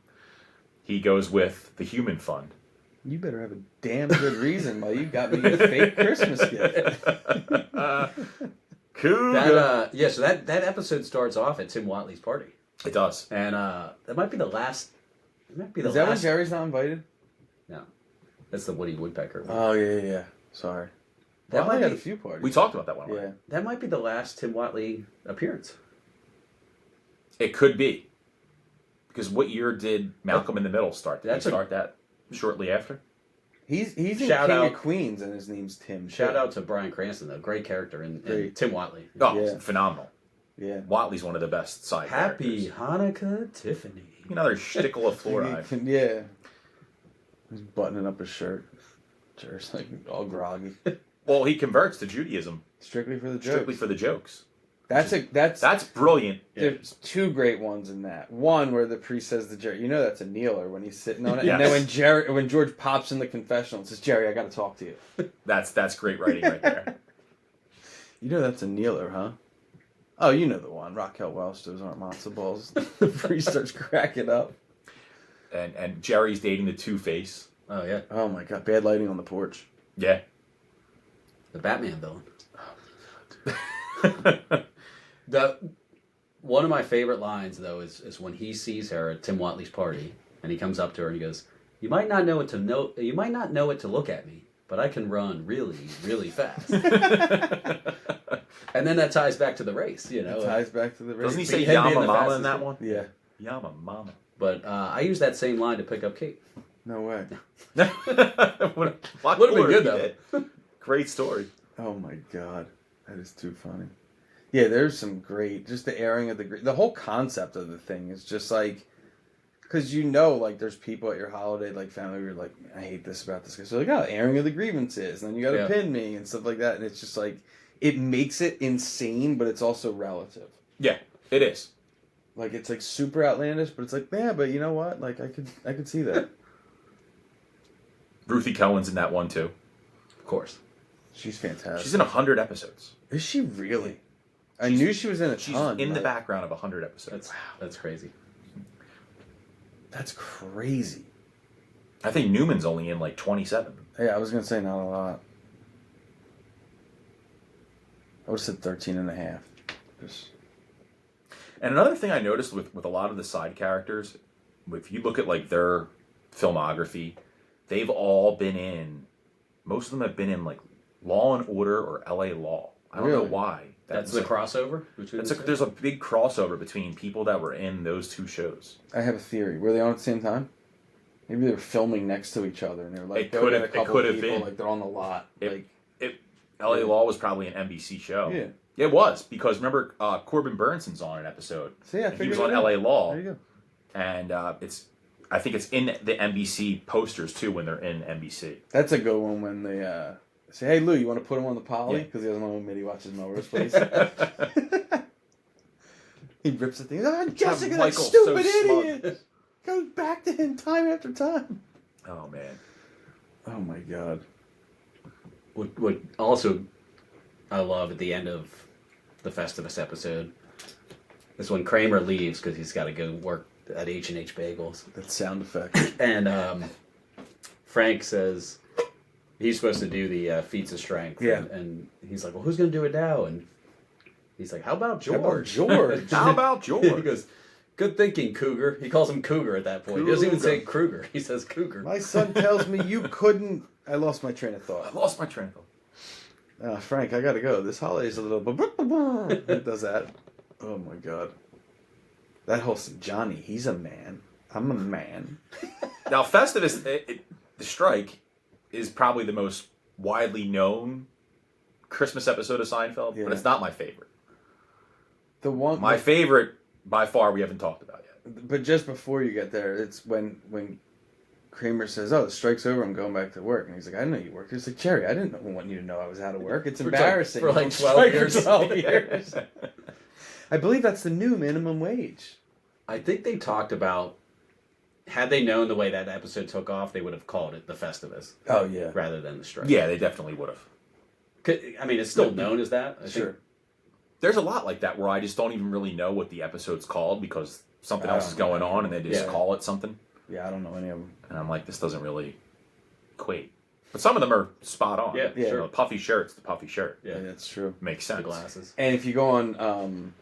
he goes with the Human Fund. You better have a damn good reason why you got me a fake Christmas gift. Cool. So that episode starts off at Tim Watley's party. It does. And that might be the last. It might be the Is that when last. Jerry's not invited? No. That's the Woody Woodpecker one. Oh, yeah. Sorry. That Well, I might had be- a few parties. We talked about that one. Yeah. That might be the last Tim Watley appearance. It could be. Because what year did Malcolm in the Middle start? Did That's he a- start that shortly after? He's in Shout King out- of Queens and his name's Tim. Shout out to Bryan Cranston, though. Great character in Great. Tim Watley. Oh, Yeah. phenomenal. Yeah. Watley's one of the best side Happy characters. Hanukkah, Tiffany. Another shtickle of fluoride. Yeah. He's buttoning up his shirt. Jerry's like all groggy. Well, he converts to Judaism Strictly for the joke. strictly for the jokes. That's brilliant. There's two great ones in that. One where the priest says to Jerry, that's a kneeler when he's sitting on it. Yes. And then when George pops in the confessional and says, Jerry, I got to talk to you. That's great writing right there. That's a kneeler, huh? Oh, you know the one. Raquel Welch, those aren't matzo balls. The priest starts cracking up. And Jerry's dating the Two-Face. Oh, yeah. Oh my God, bad lighting on the porch. Yeah. The Batman villain. One of my favorite lines, though, is when he sees her at Tim Watley's party, and he comes up to her and he goes, You might not know it to look at me, but I can run really, really fast." And then that ties back to the race, It ties back to the race. Doesn't he say He had been Yama the Mama in fastest that one. one? Yeah. Yama Mama. But I used that same line to pick up Kate. No way. Would have Would've been good, though. Great story. Oh my God. That is too funny. Yeah, there's some great, just the airing of the whole concept of the thing is just like, because like there's people at your holiday, like family, who are like, I hate this about this guy. So like, airing of the grievances, and then you got to pin me and stuff like that. And it's just like, it makes it insane, but it's also relative. Yeah, it is. Like, it's like super outlandish, but it's like, yeah, but you know what? Like, I could see that. Ruthie Cohen's in that one too. Of course. She's fantastic. She's in 100 episodes. Is she really? I knew she was in a She's ton. in the like, background of 100 episodes. That's crazy. That's crazy. I think Newman's only in like 27. Yeah, I was going to say not a lot. I would have said 13 and a half. Just... And another thing I noticed with a lot of the side characters, if you look at like their filmography, they've all been in, most of them have been in like Law and Order or LA Law. I don't know Really? why. That's the crossover between the two? There's a big crossover between people that were in those two shows. I have a theory. Were they on at the same time? Maybe they were filming next to each other, and they were like, It could have people, been. like they're on the lot. LA Law was probably an NBC show. Yeah. It was, because remember, Corbin Burnsen's on an episode. See, I and he figured was on it out. LA Law. There you go. And I think it's in the NBC posters too when they're in NBC. That's a good one when they say, "Hey Lou, you want to put him on the poly?" Yeah. Because he doesn't want to Mitty watches Melrose Place. He rips the thing. Oh, Jessica, that Michael's stupid so smug. idiot! Goes back to him time after time. Oh man. Oh my God. What also I love at the end of the Festivus episode is when Kramer leaves because he's got to go work at H&H Bagels. That sound effect. And Frank says he's supposed to do the feats of strength. Yeah. And he's like, well, who's going to do it now? And he's like, how about George? How about George? How about George? He goes, good thinking, Cougar. He calls him Cougar at that point. He doesn't even say Kruger. He says Cougar. My son tells me you couldn't. I lost my train of I thought. lost my train of thought. Frank, I gotta go. This holiday's a little. It does that. Oh my God. That whole Johnny, he's a man. I'm a man. Now, Festivus, the strike, is probably the most widely known Christmas episode of Seinfeld, Yeah. but it's not my favorite. My favorite, by far, we haven't talked about yet. But just before you get there, it's when Kramer says, "Oh, the strike's over. I'm going back to work." And he's like, "I didn't know you worked." He's like, "Jerry, I didn't want you to know I was out of work. It's embarrassing." For like 12 Strike years. For 12 years. I believe that's the new minimum wage. I think they talked about, had they known the way that episode took off, they would have called it the Festivus. Oh, yeah. Rather than the strike. Yeah, they definitely would have. I mean, it's still known as that. I Sure. think. There's a lot like that where I just don't even really know what the episode's called because something else is going on and they just call it something. Yeah, I don't know any of them. And I'm like, this doesn't really equate. But some of them are spot on. Yeah, You sure. know, puffy shirt's the puffy shirt. Yeah. That's true. Makes The sense. glasses. And if you go on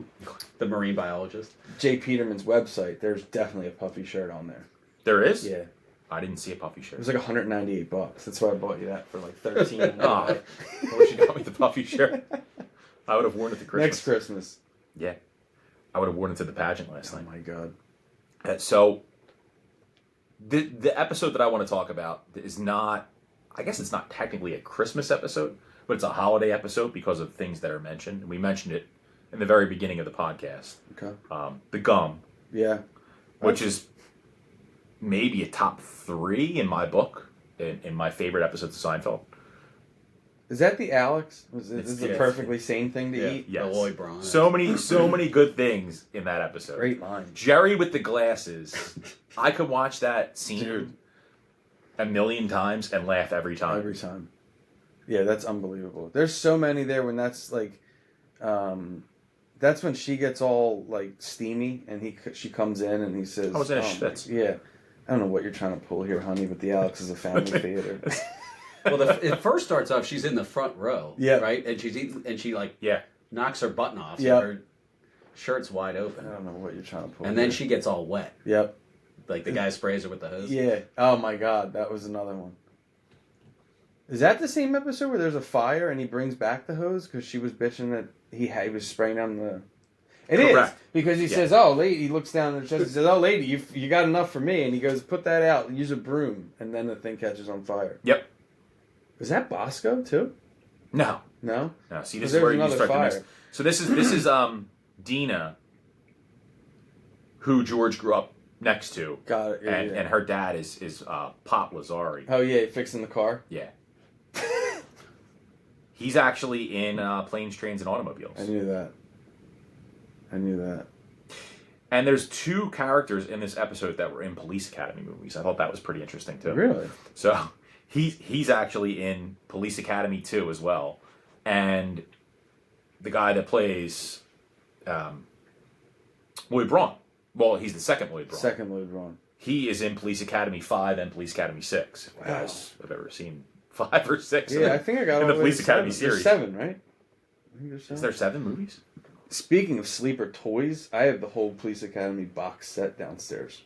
The marine biologist. Jay Peterman's website, there's definitely a puffy shirt on there. There is? Yeah. I didn't see a puffy It shirt. was like $198. That's why I bought you that for like $13. Oh, I wish you got me the puffy shirt. I would have worn it to Christmas. Next Christmas. Yeah. I would have worn it to the pageant last Oh night. my God. So, the episode that I want to talk about is not, I guess it's not technically a Christmas episode, but it's a holiday episode because of things that are mentioned. We mentioned it in the very beginning of the podcast. Okay. The gum, Yeah. which is maybe a top 3 in my book, in my favorite episodes of Seinfeld. Is that the Alex? Is It's this the- a perfectly sane thing to Yeah. eat? Yes. Lloyd Braun. So many good things in that episode. Great line. Jerry with the glasses. I could watch that scene Dude. a million times and laugh every time. Every time. Yeah, that's unbelievable. There's so many there when that's like, that's when she gets all like steamy and she comes in and he says, I was in a my- schwitz." Yeah. I don't know what you're trying to pull here, honey, but the Alex is a family theater. Well, it first starts off, she's in the front row. Yeah. Right? And she like Yeah. knocks her button off. So Yeah. her shirt's wide I open. don't know what you're trying to pull And then here. she gets all wet. Yep. Like the guy sprays her with the hose. Yeah. Oh my God, that was another one. Is that the same episode where there's a fire and he brings back the hose because she was bitching that he was spraying on the? It is Correct. because he says, "Oh, lady," he looks down at the chest and says, "Oh, lady, you got enough for me," and he goes, "Put that out and use a broom," and then the thing catches on fire. Yep. Was that Bosco too? No. No. No. See, Because this is there's where you another start to mix. fire. So this is Dina, who George grew up next to, Got it. Yeah, and yeah. and her dad is Pop Lazari. Oh yeah, fixing the car. Yeah. He's actually in Planes, Trains, and Automobiles. I knew that. And there's 2 characters in this episode that were in Police Academy movies. I thought that was pretty interesting too. Really? So he's actually in Police Academy 2 as well. And the guy that plays Lloyd Braun, well, he's the second Lloyd Braun. Second Lloyd Braun. He is in Police Academy 5 and Police Academy 6. If you Wow. guys have ever seen 5 or 6 Yeah, I think I got in all the way Police to Academy 7. There's series. 7, right? I think there's 7. Is there 7 movies? Speaking of sleeper toys, I have the whole Police Academy box set downstairs.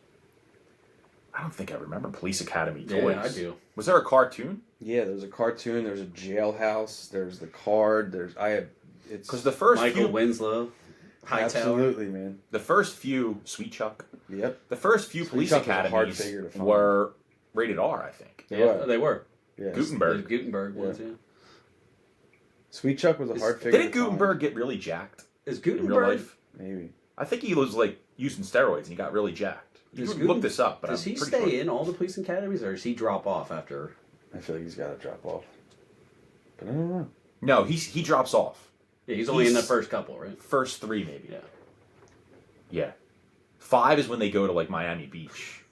I don't think I remember Police Academy Yeah, toys. I do. Was there a cartoon? Yeah, there's a cartoon, there's a jailhouse, there's the card, it's Because the first Michael few, Winslow. Hightower. absolutely, man. the first few Sweet Chuck, Yep. the first few Sweet Police Chuck was a hard Academies figure to find. were rated R, I think. They Yeah, were. they were. Yeah. Gutenberg. The Gutenberg ones, yeah. Sweet Chuck was a hard figure Didn't to find. Gutenberg get really jacked Is in real Gutenberg... life? Maybe. I think he was like using steroids and he got really jacked. You Does can look this up, but Does I'm he pretty stay sure. in all the police academies, or does he drop off after? I feel like he's got to drop off. But I don't know. No, he drops off. Yeah, he's only in the He's- first couple, right? First 3 maybe. Yeah. Yeah. 5 is when they go to like Miami Beach.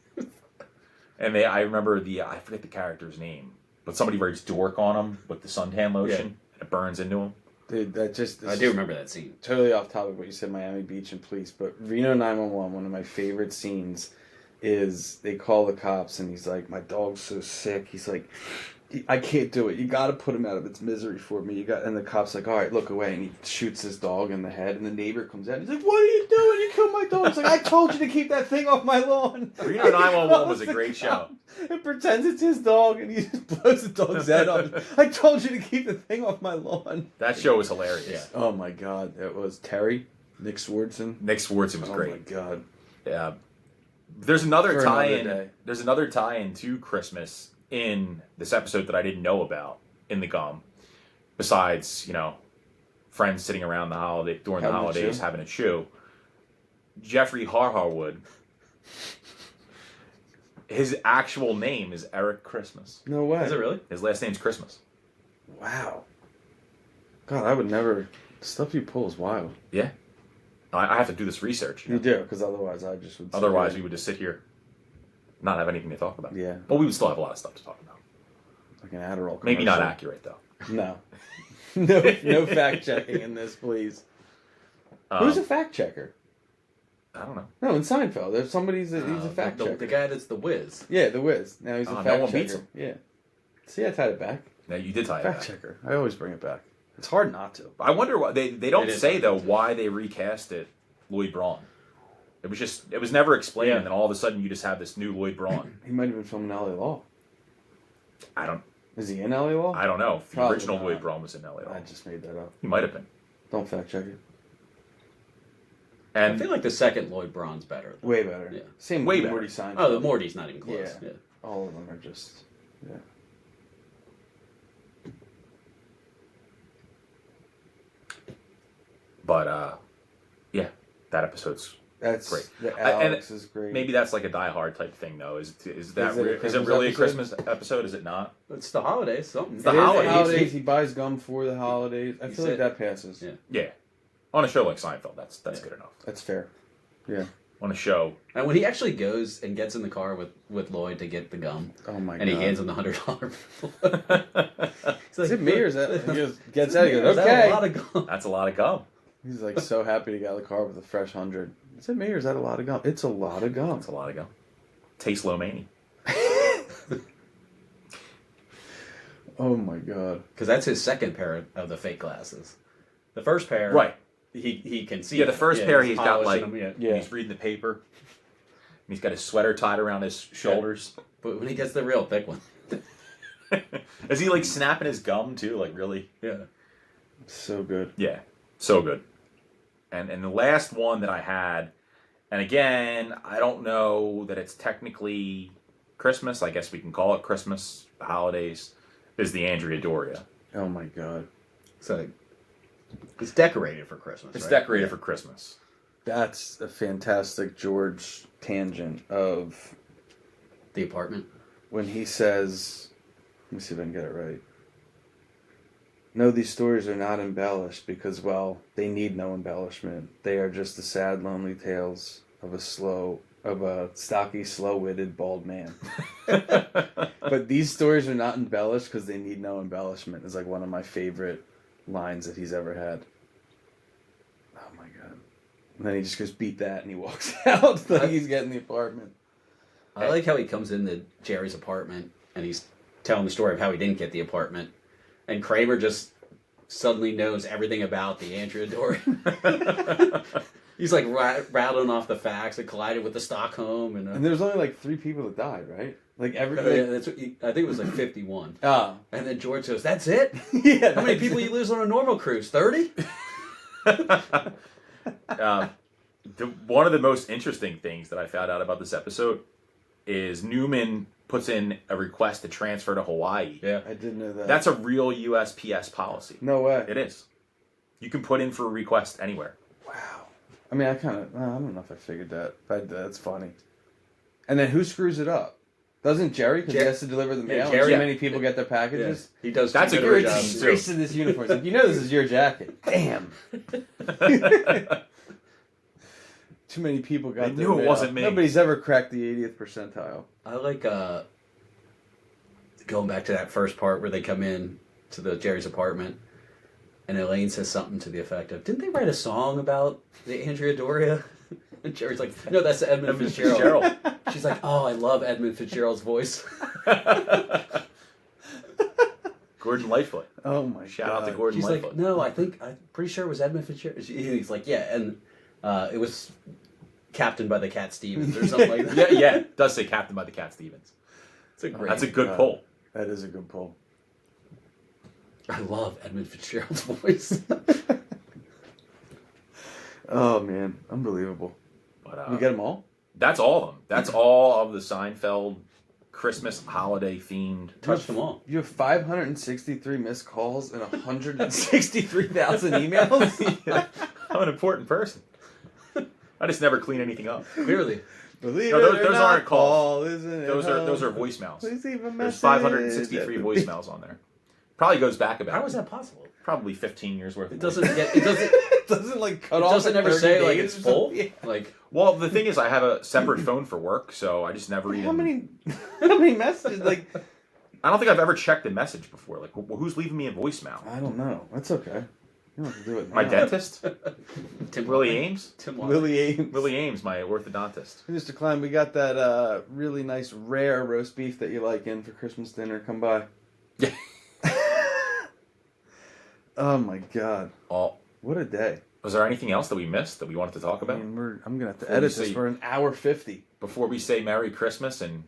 And I remember I forget the character's name, but somebody writes dork on him with the suntan lotion and it burns into him. Dude, I do remember that scene. Totally off topic what you said, Miami Beach and police, but Reno 911, one of my favorite scenes is they call the cops and he's like, my dog's so sick. He's like, I can't do it. You got to put him out of its misery for me. And the cop's like, all right, look away. And he shoots his dog in the head. And the neighbor comes out. And he's like, what are you doing? You killed my dog. He's like, I told you to keep that thing off my lawn. Reno 911 was a great show. It pretends it's his dog and he just blows the dog's head off. I told you to keep the thing off my lawn. That show was hilarious. Yeah. Oh my God. It was Terry, Nick Swardson. Nick Swardson was Oh great. my God. Yeah. There's another For another tie-in. day. There's another tie-in to Christmas in this episode that I didn't know about in the gum. Besides, friends sitting around during the Having a holidays chew? having a chew. Jeffrey Harharwood. His actual name is Eric Christmas. No way. Is it really? His last name's Christmas. Wow. God, I would never. The stuff you pull is wild. Yeah. I have to do this research. You do, because otherwise I just would. Otherwise, we would just sit here, not have anything to talk about. Yeah. But we would still have a lot of stuff to talk about. Like an Adderall. Maybe not commercial. accurate, though. No. No fact checking in this, please. Who's a fact checker? I don't know. No, in Seinfeld, there's he's a fact checker. The guy that's the whiz. Yeah, the Wiz. Now he's a no fact one checker. beats him. Yeah. See, I tied it back. No, you did tie it Fact back. checker. I always bring it back. It's hard not to. I wonder why they don't It is say hard. though why they recast it Lloyd Braun. It was never explained, Yeah. and then all of a sudden you just have this new Lloyd Braun. He might have been filming LA Law. I don't Is he in LA Law? I don't know if the Probably original not. Lloyd Braun was in LA. I just made that up. He might have been. Don't fact check it. I And feel like the second Lloyd Braun's better. though. Way better. Yeah. Same Way with better. Morty Seinfeld. Oh, the Morty's not even close. Yeah. Yeah. All of them are just. Yeah. but yeah, that episode's That's great. The And Alex is great. maybe that's like a Die Hard type thing though. Is that Is it a is it Christmas really a episode? Christmas episode? Is it not? It's the holidays, something. the It is holidays. He buys gum for the holidays. I He feel like said- that passes. Yeah. Yeah, on a show like Seinfeld, that's Yeah. good enough. That's fair. Yeah. On a show, And when he actually goes and gets in the car with Lloyd to get the gum, Oh my and god. he hands him the $100 bill. Is it me or is that? He goes, gets out. He goes, Is that okay. a lot of gum? that's a lot of gum. He's like so happy to get out of the car with a fresh 100. Is it me or is that a lot of gum? It's a lot of gum. That's a lot of gum. Tastes low mani. Oh my god. Because that's his second pair of the fake glasses. The first pair, Right. He can see. Yeah, the them. first pair he's got like polishing them, Yeah. he's reading the paper. And he's got his sweater tied around his shoulders. But when he gets the real thick one, Is he like snapping his gum too? Like really? yeah. So good. Yeah, so good. And the last one that I had, and again, I don't know that it's technically Christmas. I guess we can call it Christmas, the holidays, is the Andrea Doria. Oh my god. So it's decorated for Christmas. It's right? decorated Yeah. for Christmas. That's a fantastic George tangent of The apartment. when he says, let me see if I can get it right. No, these stories are not embellished because, well, they need no embellishment. They are just the sad, lonely tales of a stocky, slow-witted, bald man. But these stories are not embellished because they need no embellishment is like one of my favorite lines that he's ever had. Oh my god. And then he just goes, beat that, and he walks out like he's getting the apartment. I like how he comes into Jerry's apartment and he's telling the story of how he didn't get the apartment, and Kramer just suddenly knows everything about the Andrea Doria. He's like rattling off the facts. It collided with the Stockholm, and And there's only like 3 people that died, right? Like every. yeah, that's what I think it was like 51. Oh. And then George goes, "That's it? Yeah. How many people you lose on a normal cruise? 30?" One of the most interesting things that I found out about this episode is Newman puts in a request to transfer to Hawaii. Yeah. I didn't know that. That's a real USPS policy. No way. It is. You can put in for a request anywhere. Wow. I mean, I don't know if I figured that, but that's funny. And then who screws it up? Doesn't Jerry? Because he has to deliver the mail. Jerry- and so many people get their packages. He does. That's too a good great job. team. Race in this uniform. It's like, you know this is your jacket. Damn. Too many people got They their knew it mail. wasn't me. Nobody's ever cracked the 80th percentile. I like going back to that first part where they come in to the Jerry's apartment, and Elaine says something to the effect of, "Didn't they write a song about the Andrea Doria?" And Jerry's like, "No, that's Edmund Fitzgerald." She's like, "Oh, I love Edmund Fitzgerald's voice." Gordon Lightfoot. Oh my Shout god. out to Gordon She's Lightfoot. like, "No, I'm pretty sure it was Edmund Fitzgerald." He's like, "Yeah," and it was Captain by the Cat Stevens or something like that. yeah, it does say Captain by the Cat Stevens. It's a great. That's a good God. pull. That is a good pull. I love Edmund Fitzgerald's voice. Oh man, unbelievable. But You get them all? that's all of them. That's all of the Seinfeld Christmas holiday themed. Touched them all. You have 563 missed calls and 163,000 emails? Yeah, I'm an important person. I just never clean anything up. Clearly. Believe No, it those or not, aren't calls. Paul, isn't it? Those are voicemails. Please leave a There's message. 563 voicemails on there. Probably goes back about. How is that possible? Probably 15 years worth. It of doesn't voicemails. get. It doesn't. It doesn't like cut It off. doesn't at ever 30 say like days it's or full. something. Like Well, the thing is, I have a separate phone for work, so I just never even. How many messages? Like, I don't think I've ever checked a message before. Like, who's leaving me a voicemail? I don't know. That's okay. You don't have to do it now. My dentist, Tim Willie Walker. Ames. Tim Walker. Willie Ames. Willie Ames, my orthodontist. Mr. Klein, we got that really nice rare roast beef that you like in for Christmas dinner. Come by. Yeah. Oh my God. Oh, What a day. was there anything else that we missed that we wanted to talk I about mean, I'm going to have to Before edit we this see- for an hour 50. before we say Merry Christmas and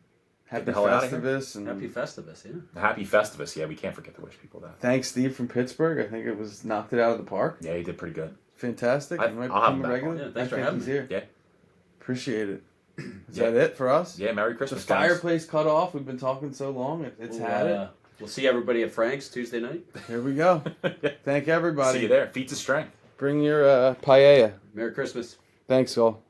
Happy the hell outta here. Festivus. And Happy Festivus, yeah. Happy Festivus? Yeah, we can't forget to wish people that. thanks, Steve from Pittsburgh. I think it was knocked it out of the park. Yeah, he did pretty good. Fantastic. I'll You might have him become a back regular. on. Yeah, I thanks for think having he's me. here. Yeah, Appreciate it. Is Yeah. that it for us? yeah. Merry The Christmas, guys. fireplace cut off. We've been talking so long. It's had it. We'll see everybody at Frank's Tuesday night. Here we go. Thank everybody. See you there. Feats of strength. Bring your paella. Merry Christmas. Thanks, all.